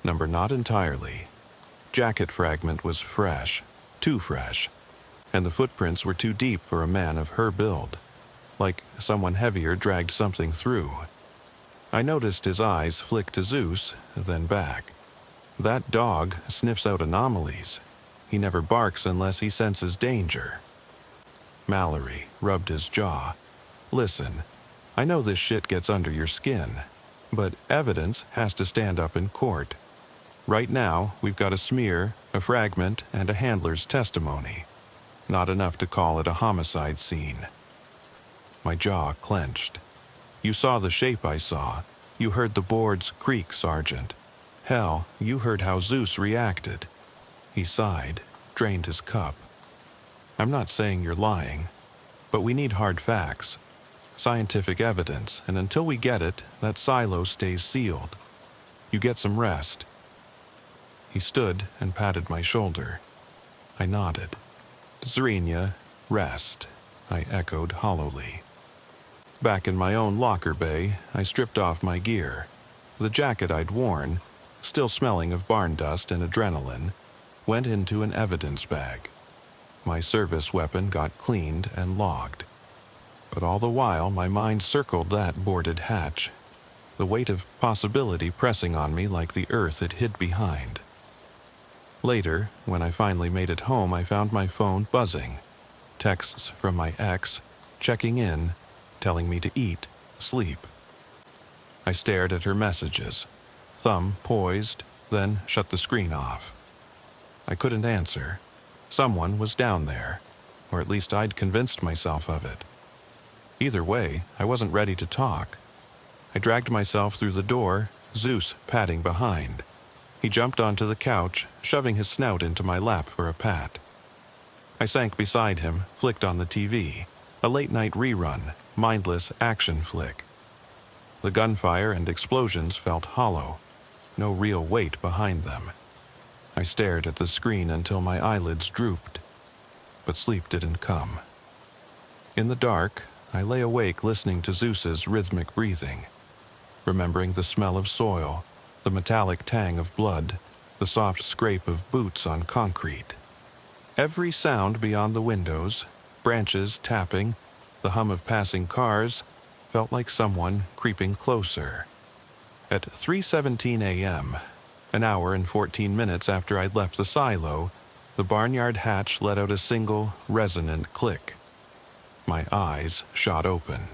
Number not entirely. Jacket fragment was fresh, too fresh, and the footprints were too deep for a man of her build, like someone heavier dragged something through. I noticed his eyes flick to Zeus, then back. That dog sniffs out anomalies. He never barks unless he senses danger. Mallory rubbed his jaw. Listen, I know this shit gets under your skin, but evidence has to stand up in court. Right now, we've got a smear, a fragment, and a handler's testimony. Not enough to call it a homicide scene. My jaw clenched. You saw the shape I saw. You heard the boards creak, Sergeant. Hell, you heard how Zeus reacted. He sighed, drained his cup. I'm not saying you're lying, but we need hard facts. Scientific evidence, and until we get it, that silo stays sealed. You get some rest. He stood and patted my shoulder. I nodded. Zrenia, rest, I echoed hollowly. Back in my own locker bay, I stripped off my gear. The jacket I'd worn, still smelling of barn dust and adrenaline, went into an evidence bag. My service weapon got cleaned and logged. But all the while, my mind circled that boarded hatch, the weight of possibility pressing on me like the earth it hid behind. Later, when I finally made it home, I found my phone buzzing. Texts from my ex, checking in, telling me to eat, sleep. I stared at her messages, thumb poised, then shut the screen off. I couldn't answer. Someone was down there, or at least I'd convinced myself of it. Either way, I wasn't ready to talk. I dragged myself through the door, Zeus padding behind. He jumped onto the couch, shoving his snout into my lap for a pat. I sank beside him, flicked on the TV, a late-night rerun, mindless action flick. The gunfire and explosions felt hollow, no real weight behind them. I stared at the screen until my eyelids drooped, but sleep didn't come. In the dark, I lay awake listening to Zeus's rhythmic breathing, remembering the smell of soil, the metallic tang of blood, the soft scrape of boots on concrete. Every sound beyond the windows, branches tapping, the hum of passing cars, felt like someone creeping closer. At 3:17 a.m., an hour and 14 minutes after I'd left the silo, the barnyard hatch let out a single, resonant click. My eyes shot open.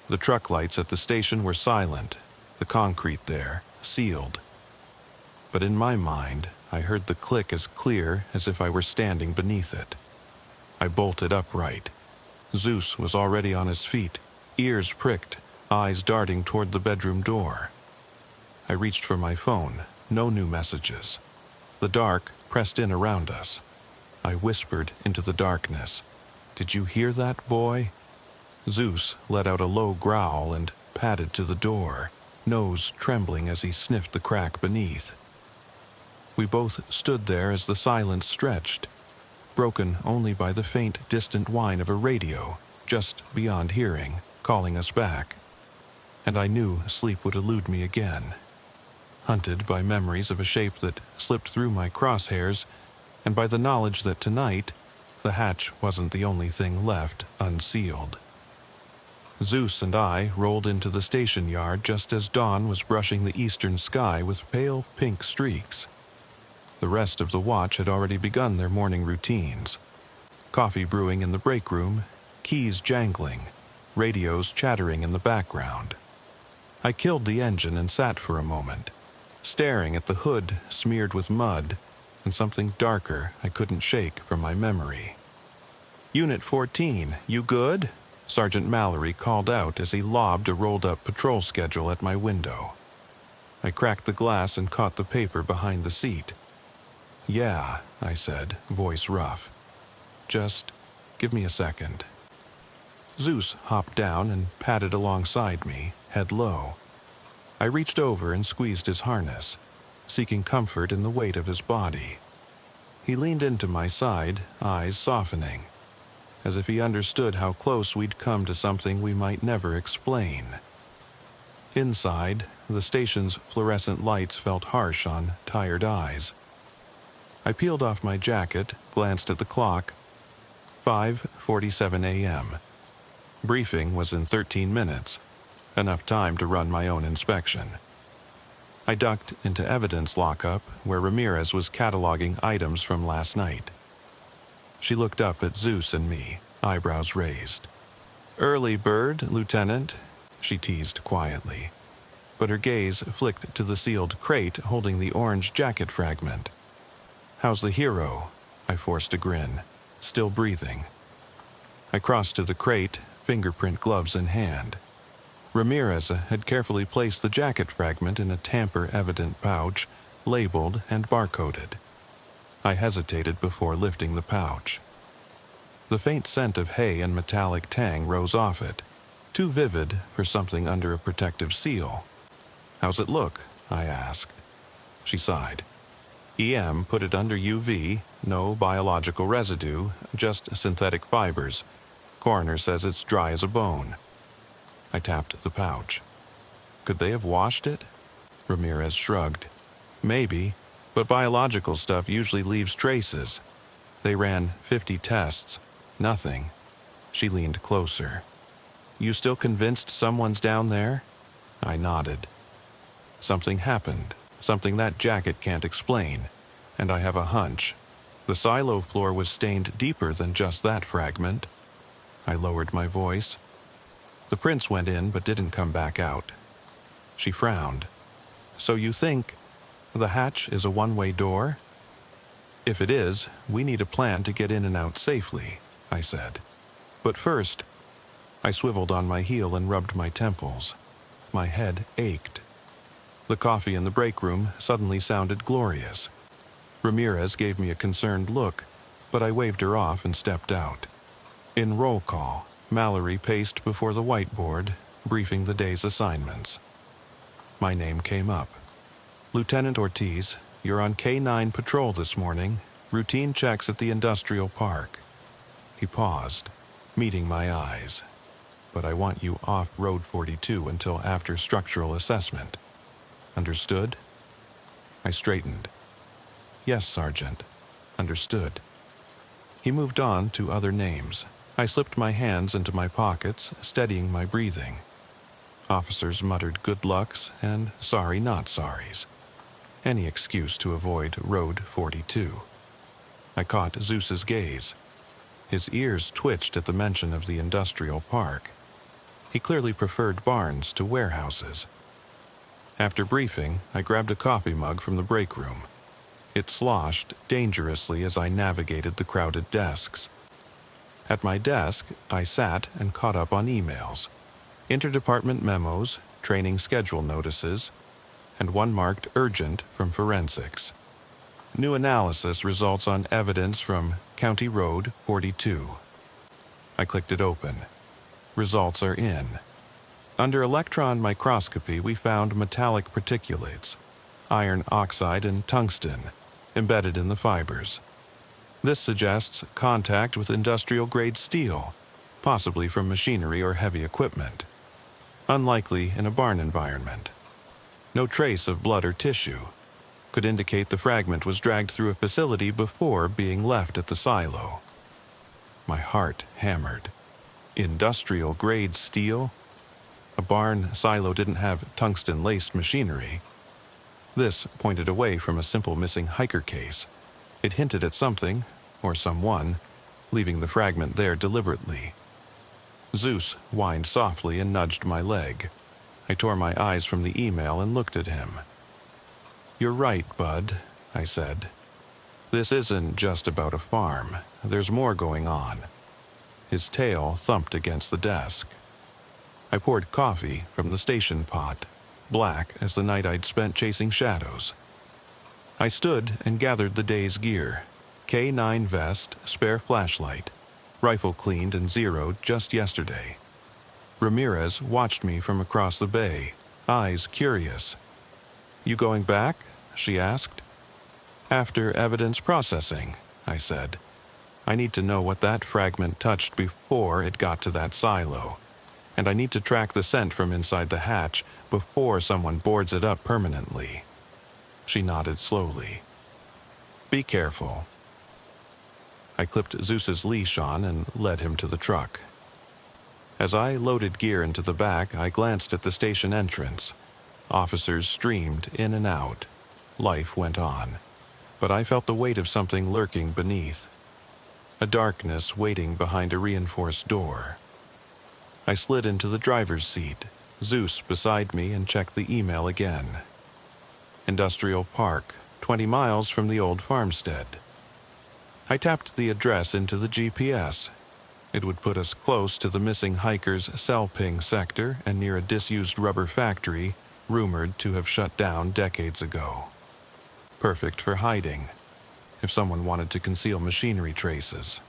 The truck lights at the station were silent, the concrete there, sealed. But in my mind, I heard the click as clear as if I were standing beneath it. I bolted upright. Zeus was already on his feet, ears pricked, eyes darting toward the bedroom door. I reached for my phone, no new messages. The dark pressed in around us. I whispered into the darkness, "Did you hear that, boy?" Zeus let out a low growl and padded to the door, nose trembling as he sniffed the crack beneath. We both stood there as the silence stretched, broken only by the faint, distant whine of a radio, just beyond hearing, calling us back. And I knew sleep would elude me again. Hunted by memories of a shape that slipped through my crosshairs, and by the knowledge that tonight, the hatch wasn't the only thing left unsealed. Zeus and I rolled into the station yard just as dawn was brushing the eastern sky with pale pink streaks. The rest of the watch had already begun their morning routines. Coffee brewing in the break room, keys jangling, radios chattering in the background. I killed the engine and sat for a moment, staring at the hood smeared with mud and something darker I couldn't shake from my memory. "Unit 14, you good?" Sergeant Mallory called out as he lobbed a rolled-up patrol schedule at my window. I cracked the glass and caught the paper behind the seat. "Yeah," I said, voice rough. "Just give me a second." Zeus hopped down and padded alongside me, head low. I reached over and squeezed his harness, seeking comfort in the weight of his body. He leaned into my side, eyes softening, as if he understood how close we'd come to something we might never explain. Inside, the station's fluorescent lights felt harsh on tired eyes. I peeled off my jacket, glanced at the clock. 5:47 a.m. Briefing was in 13 minutes, enough time to run my own inspection. I ducked into evidence lockup, where Ramirez was cataloging items from last night. She looked up at Zeus and me, eyebrows raised. "Early bird, Lieutenant," she teased quietly, but her gaze flicked to the sealed crate holding the orange jacket fragment. "How's the hero?" I forced a grin, still breathing. I crossed to the crate, fingerprint gloves in hand. Ramirez had carefully placed the jacket fragment in a tamper-evident pouch, labeled and barcoded. I hesitated before lifting the pouch. The faint scent of hay and metallic tang rose off it, too vivid for something under a protective seal. "How's it look?" I asked. She sighed. "EM put it under UV, no biological residue, just synthetic fibers. Coroner says it's dry as a bone." I tapped the pouch. "Could they have washed it?" Ramirez shrugged. "Maybe, but biological stuff usually leaves traces. They ran 50 tests. Nothing." She leaned closer. "You still convinced someone's down there?" I nodded. "Something happened, something that jacket can't explain, and I have a hunch. The silo floor was stained deeper than just that fragment." I lowered my voice. "The prints went in but didn't come back out." She frowned. "So you think the hatch is a one-way door?" "If it is, we need a plan to get in and out safely," I said. "But first," I swiveled on my heel and rubbed my temples. My head ached. The coffee in the break room suddenly sounded glorious. Ramirez gave me a concerned look, but I waved her off and stepped out. In roll call, Mallory paced before the whiteboard, briefing the day's assignments. My name came up. "Lieutenant Ortiz, you're on K9 patrol this morning, routine checks at the industrial park." He paused, meeting my eyes. "But I want you off Road 42 until after structural assessment. Understood?" I straightened. "Yes, Sergeant. Understood." He moved on to other names. I slipped my hands into my pockets, steadying my breathing. Officers muttered good lucks and sorry not sorries. Any excuse to avoid Road 42. I caught Zeus's gaze. His ears twitched at the mention of the industrial park. He clearly preferred barns to warehouses. After briefing, I grabbed a coffee mug from the break room. It sloshed dangerously as I navigated the crowded desks. At my desk, I sat and caught up on emails, interdepartment memos, training schedule notices, and one marked urgent from forensics. New analysis results on evidence from County Road 42. I clicked it open. Results are in. Under electron microscopy, we found metallic particulates, iron oxide and tungsten, embedded in the fibers. This suggests contact with industrial-grade steel, possibly from machinery or heavy equipment. Unlikely in a barn environment. No trace of blood or tissue. Could indicate the fragment was dragged through a facility before being left at the silo. My heart hammered. Industrial-grade steel? A barn silo didn't have tungsten-laced machinery. This pointed away from a simple missing hiker case. It hinted at something, or someone, leaving the fragment there deliberately. Zeus whined softly and nudged my leg. I tore my eyes from the email and looked at him. "You're right, Bud," I said. "This isn't just about a farm. There's more going on." His tail thumped against the desk. I poured coffee from the station pot, black as the night I'd spent chasing shadows. I stood and gathered the day's gear: K9 vest, spare flashlight, rifle cleaned and zeroed just yesterday. Ramirez watched me from across the bay, eyes curious. "You going back?" she asked. "After evidence processing," I said. "I need to know what that fragment touched before it got to that silo. And I need to track the scent from inside the hatch before someone boards it up permanently." She nodded slowly. "Be careful." I clipped Zeus's leash on and led him to the truck. As I loaded gear into the back, I glanced at the station entrance. Officers streamed in and out. Life went on, but I felt the weight of something lurking beneath. A darkness waiting behind a reinforced door. I slid into the driver's seat, Zeus beside me, and checked the email again. Industrial Park, 20 miles from the old farmstead. I tapped the address into the GPS. It would put us close to the missing hikers' cell ping sector and near a disused rubber factory rumored to have shut down decades ago. Perfect for hiding, if someone wanted to conceal machinery traces.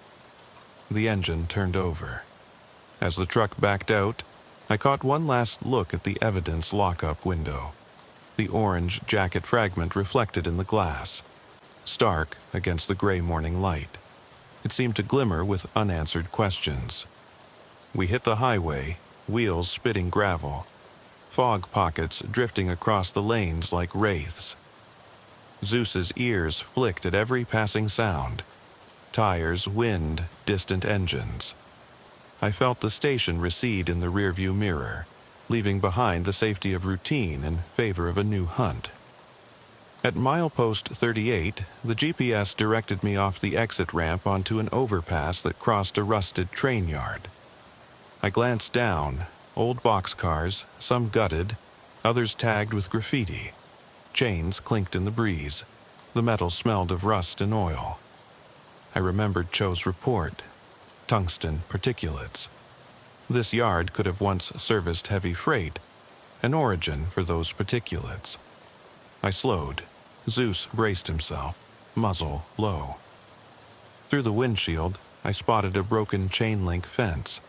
The engine turned over. As the truck backed out, I caught one last look at the evidence lockup window. The orange jacket fragment reflected in the glass, stark against the gray morning light. It seemed to glimmer with unanswered questions. We hit the highway, wheels spitting gravel, fog pockets drifting across the lanes like wraiths. Zeus's ears flicked at every passing sound. Tires, wind, distant engines. I felt the station recede in the rearview mirror, leaving behind the safety of routine in favor of a new hunt. At milepost 38, the GPS directed me off the exit ramp onto an overpass that crossed a rusted train yard. I glanced down, old boxcars, some gutted, others tagged with graffiti. Chains clinked in the breeze. The metal smelled of rust and oil. I remembered Cho's report. Tungsten particulates. This yard could have once serviced heavy freight, an origin for those particulates. I slowed. Zeus braced himself, muzzle low. Through the windshield, I spotted a broken chain-link fence.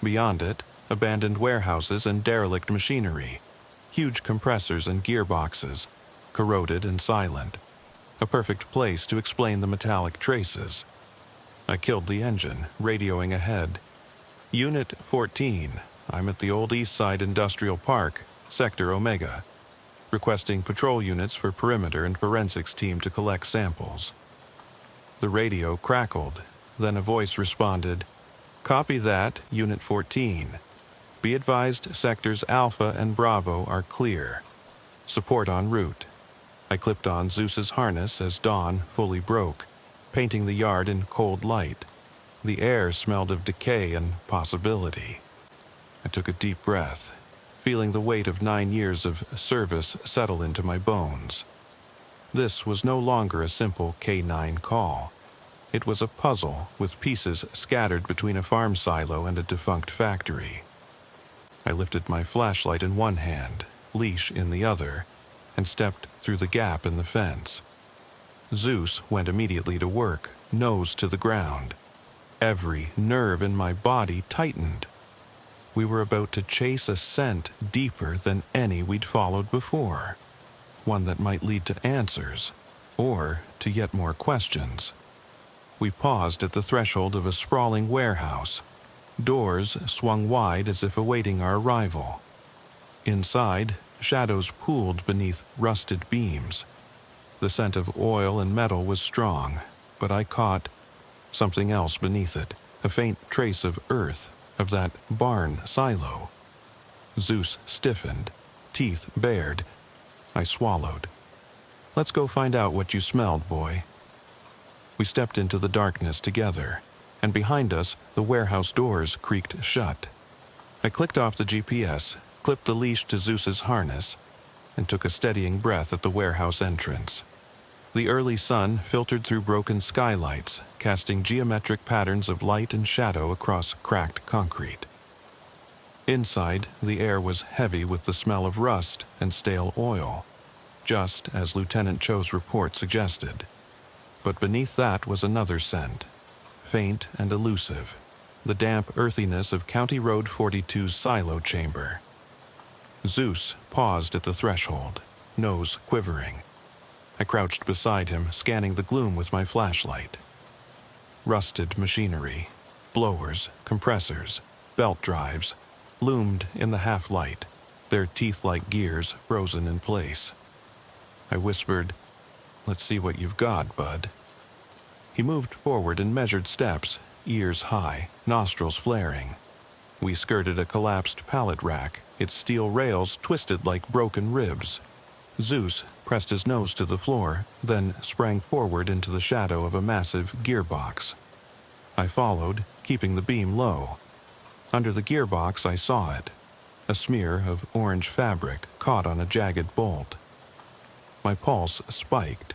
Beyond it, abandoned warehouses and derelict machinery, huge compressors and gearboxes, corroded and silent. A perfect place to explain the metallic traces. I killed the engine, radioing ahead. Unit 14, I'm at the old East Side Industrial Park, Sector Omega, requesting patrol units for perimeter and forensics team to collect samples. The radio crackled, then a voice responded, "Copy that, Unit 14. Be advised sectors Alpha and Bravo are clear. Support en route." I clipped on Zeus's harness as dawn fully broke, painting the yard in cold light. The air smelled of decay and possibility. I took a deep breath, feeling the weight of 9 years of service settle into my bones. This was no longer a simple K9 call. It was a puzzle with pieces scattered between a farm silo and a defunct factory. I lifted my flashlight in one hand, leash in the other, and stepped through the gap in the fence. Zeus went immediately to work, nose to the ground. Every nerve in my body tightened. We were about to chase a scent deeper than any we'd followed before. One that might lead to answers, or to yet more questions. We paused at the threshold of a sprawling warehouse. Doors swung wide as if awaiting our arrival. Inside, shadows pooled beneath rusted beams. The scent of oil and metal was strong, but I caught something else beneath it, a faint trace of earth, of that barn silo. Zeus stiffened, teeth bared. I swallowed. "Let's go find out what you smelled, boy." We stepped into the darkness together, and behind us the warehouse doors creaked shut. I clicked off the GPS, clipped the leash to Zeus's harness, and took a steadying breath at the warehouse entrance. The early sun filtered through broken skylights, casting geometric patterns of light and shadow across cracked concrete. Inside, the air was heavy with the smell of rust and stale oil, just as Lieutenant Cho's report suggested. But beneath that was another scent, faint and elusive, the damp earthiness of County Road 42's silo chamber. Zeus paused at the threshold, nose quivering. I crouched beside him, scanning the gloom with my flashlight. Rusted machinery, blowers, compressors, belt drives, loomed in the half-light, their teeth-like gears frozen in place. I whispered, "Let's see what you've got, bud." He moved forward and measured steps, ears high, nostrils flaring. We skirted a collapsed pallet rack, its steel rails twisted like broken ribs. Zeus pressed his nose to the floor, then sprang forward into the shadow of a massive gearbox. I followed, keeping the beam low. Under the gearbox I saw it, a smear of orange fabric caught on a jagged bolt. My pulse spiked.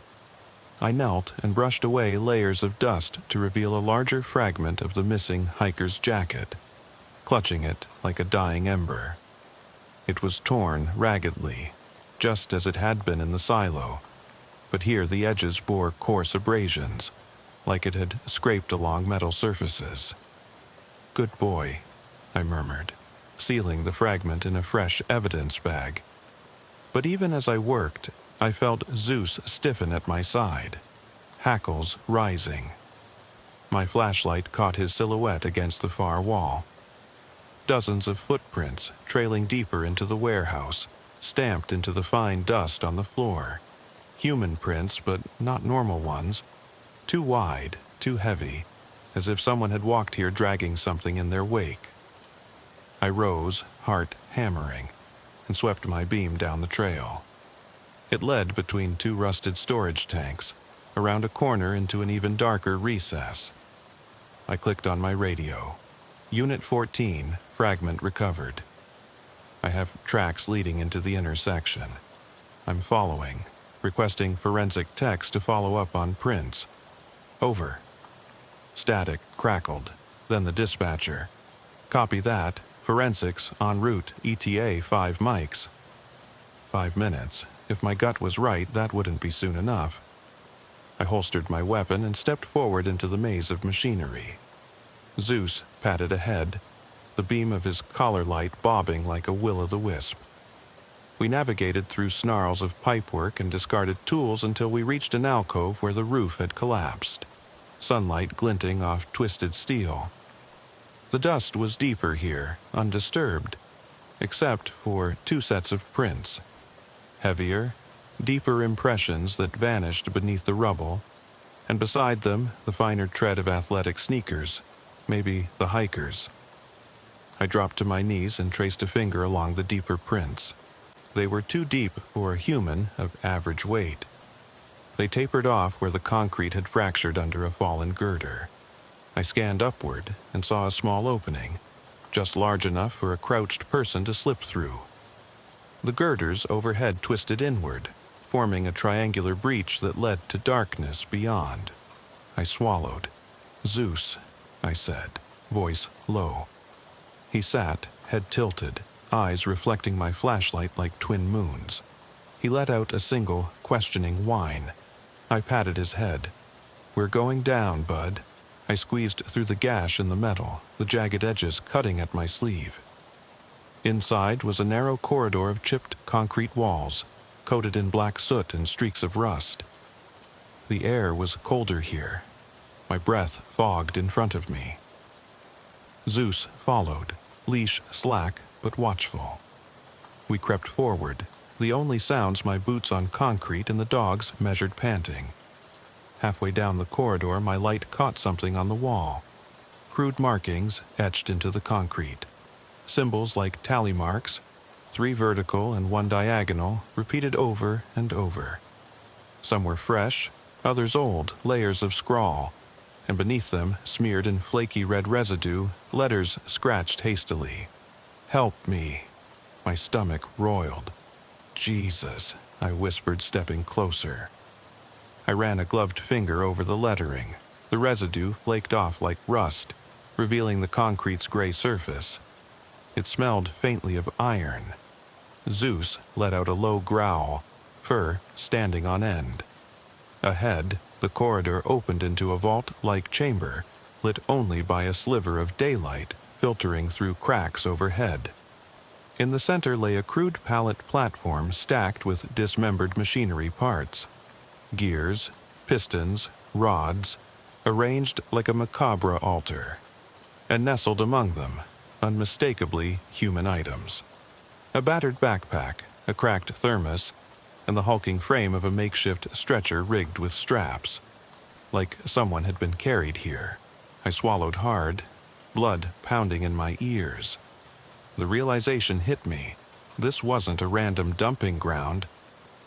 I knelt and brushed away layers of dust to reveal a larger fragment of the missing hiker's jacket, clutching it like a dying ember. It was torn raggedly, just as it had been in the silo, but here the edges bore coarse abrasions, like it had scraped along metal surfaces. "Good boy," I murmured, sealing the fragment in a fresh evidence bag. But even as I worked, I felt Zeus stiffen at my side, hackles rising. My flashlight caught his silhouette against the far wall. Dozens of footprints trailing deeper into the warehouse, stamped into the fine dust on the floor. Human prints, but not normal ones. Too wide, too heavy, as if someone had walked here dragging something in their wake. I rose, heart hammering, and swept my beam down the trail. It led between two rusted storage tanks, around a corner into an even darker recess. I clicked on my radio. Unit 14, fragment recovered. I have tracks leading into the intersection. I'm following, requesting forensic techs to follow up on prints. Over. Static crackled, then the dispatcher. Copy that. Forensics en route, ETA 5 mics. 5 minutes. If my gut was right, that wouldn't be soon enough. I holstered my weapon and stepped forward into the maze of machinery. Zeus padded ahead, the beam of his collar light bobbing like a will-o'-the-wisp. We navigated through snarls of pipework and discarded tools until we reached an alcove where the roof had collapsed, sunlight glinting off twisted steel. The dust was deeper here, undisturbed, except for 2 sets of prints. Heavier, deeper impressions that vanished beneath the rubble, and beside them the finer tread of athletic sneakers, maybe the hikers. I dropped to my knees and traced a finger along the deeper prints. They were too deep for a human of average weight. They tapered off where the concrete had fractured under a fallen girder. I scanned upward and saw a small opening, just large enough for a crouched person to slip through. The girders overhead twisted inward, forming a triangular breach that led to darkness beyond. I swallowed. "Zeus," I said, voice low. He sat, head tilted, eyes reflecting my flashlight like twin moons. He let out a single, questioning whine. I patted his head. "We're going down, bud." I squeezed through the gash in the metal, the jagged edges cutting at my sleeve. Inside was a narrow corridor of chipped concrete walls, coated in black soot and streaks of rust. The air was colder here. My breath fogged in front of me. Zeus followed, leash slack but watchful. We crept forward, the only sounds my boots on concrete and the dog's measured panting. Halfway down the corridor, my light caught something on the wall. Crude markings etched into the concrete. Symbols like tally marks, 3 vertical and 1 diagonal, repeated over and over. Some were fresh, others old, layers of scrawl, and beneath them, smeared in flaky red residue, letters scratched hastily. "Help me." My stomach roiled. "Jesus," I whispered, stepping closer. I ran a gloved finger over the lettering. The residue flaked off like rust, revealing the concrete's gray surface. It smelled faintly of iron. Zeus let out a low growl, fur standing on end. Ahead, the corridor opened into a vault-like chamber, lit only by a sliver of daylight filtering through cracks overhead. In the center lay a crude pallet platform stacked with dismembered machinery parts. Gears, pistons, rods, arranged like a macabre altar. And nestled among them, unmistakably human items. A battered backpack, a cracked thermos, and the hulking frame of a makeshift stretcher rigged with straps. Like someone had been carried here. I swallowed hard, blood pounding in my ears. The realization hit me. This wasn't a random dumping ground.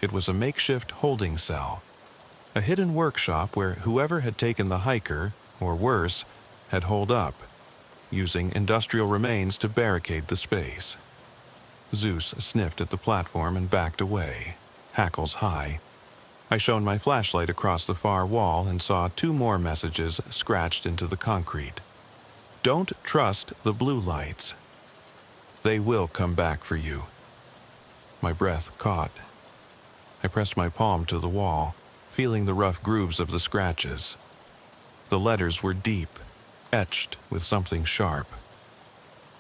It was a makeshift holding cell. A hidden workshop where whoever had taken the hiker, or worse, had holed up, using industrial remains to barricade the space. Zeus sniffed at the platform and backed away, hackles high. I shone my flashlight across the far wall and saw 2 more messages scratched into the concrete. Don't trust the blue lights. They will come back for you. My breath caught. I pressed my palm to the wall, feeling the rough grooves of the scratches. The letters were deep, etched with something sharp.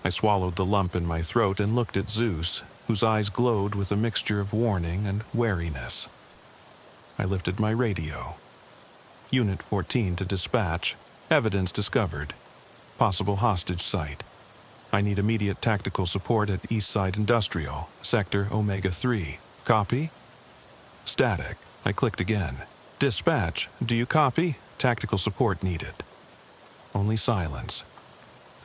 I swallowed the lump in my throat and looked at Zeus, whose eyes glowed with a mixture of warning and wariness. I lifted my radio. Unit 14 to dispatch. Evidence discovered. Possible hostage site. I need immediate tactical support at Eastside Industrial, Sector Omega 3. Copy? Static. I clicked again. Dispatch. Do you copy? Tactical support needed. Only silence.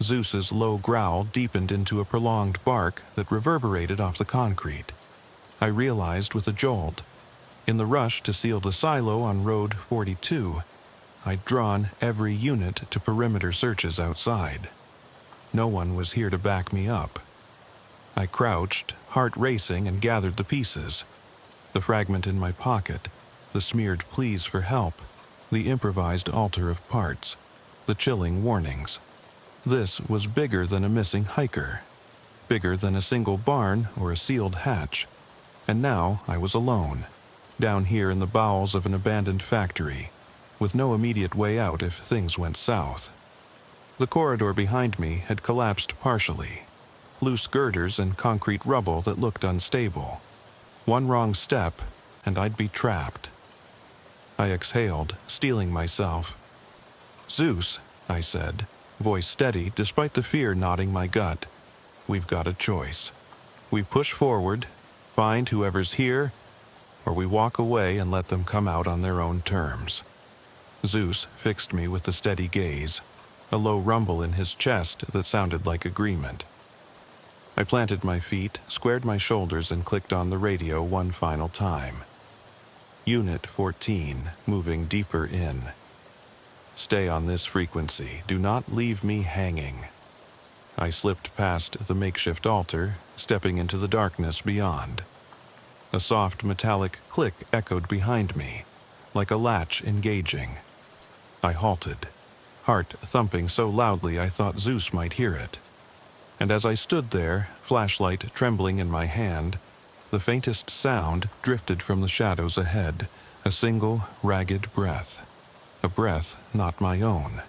Zeus's low growl deepened into a prolonged bark that reverberated off the concrete. I realized with a jolt. In the rush to seal the silo on Road 42, I'd drawn every unit to perimeter searches outside. No one was here to back me up. I crouched, heart racing, and gathered the pieces. The fragment in my pocket, the smeared pleas for help, the improvised altar of parts, the chilling warnings. This was bigger than a missing hiker, bigger than a single barn or a sealed hatch. And now I was alone, down here in the bowels of an abandoned factory, with no immediate way out if things went south. The corridor behind me had collapsed partially, loose girders and concrete rubble that looked unstable. One wrong step, and I'd be trapped. I exhaled, steeling myself. Zeus, I said, voice steady despite the fear knotting my gut. We've got a choice. We push forward, find whoever's here, or we walk away and let them come out on their own terms. Zeus fixed me with a steady gaze, a low rumble in his chest that sounded like agreement. I planted my feet, squared my shoulders, and clicked on the radio one final time. Unit 14, moving deeper in. Stay on this frequency. Do not leave me hanging. I slipped past the makeshift altar, stepping into the darkness beyond. A soft metallic click echoed behind me, like a latch engaging. I halted, heart thumping so loudly I thought Zeus might hear it. And as I stood there, flashlight trembling in my hand, the faintest sound drifted from the shadows ahead, a single, ragged breath. A breath not my own.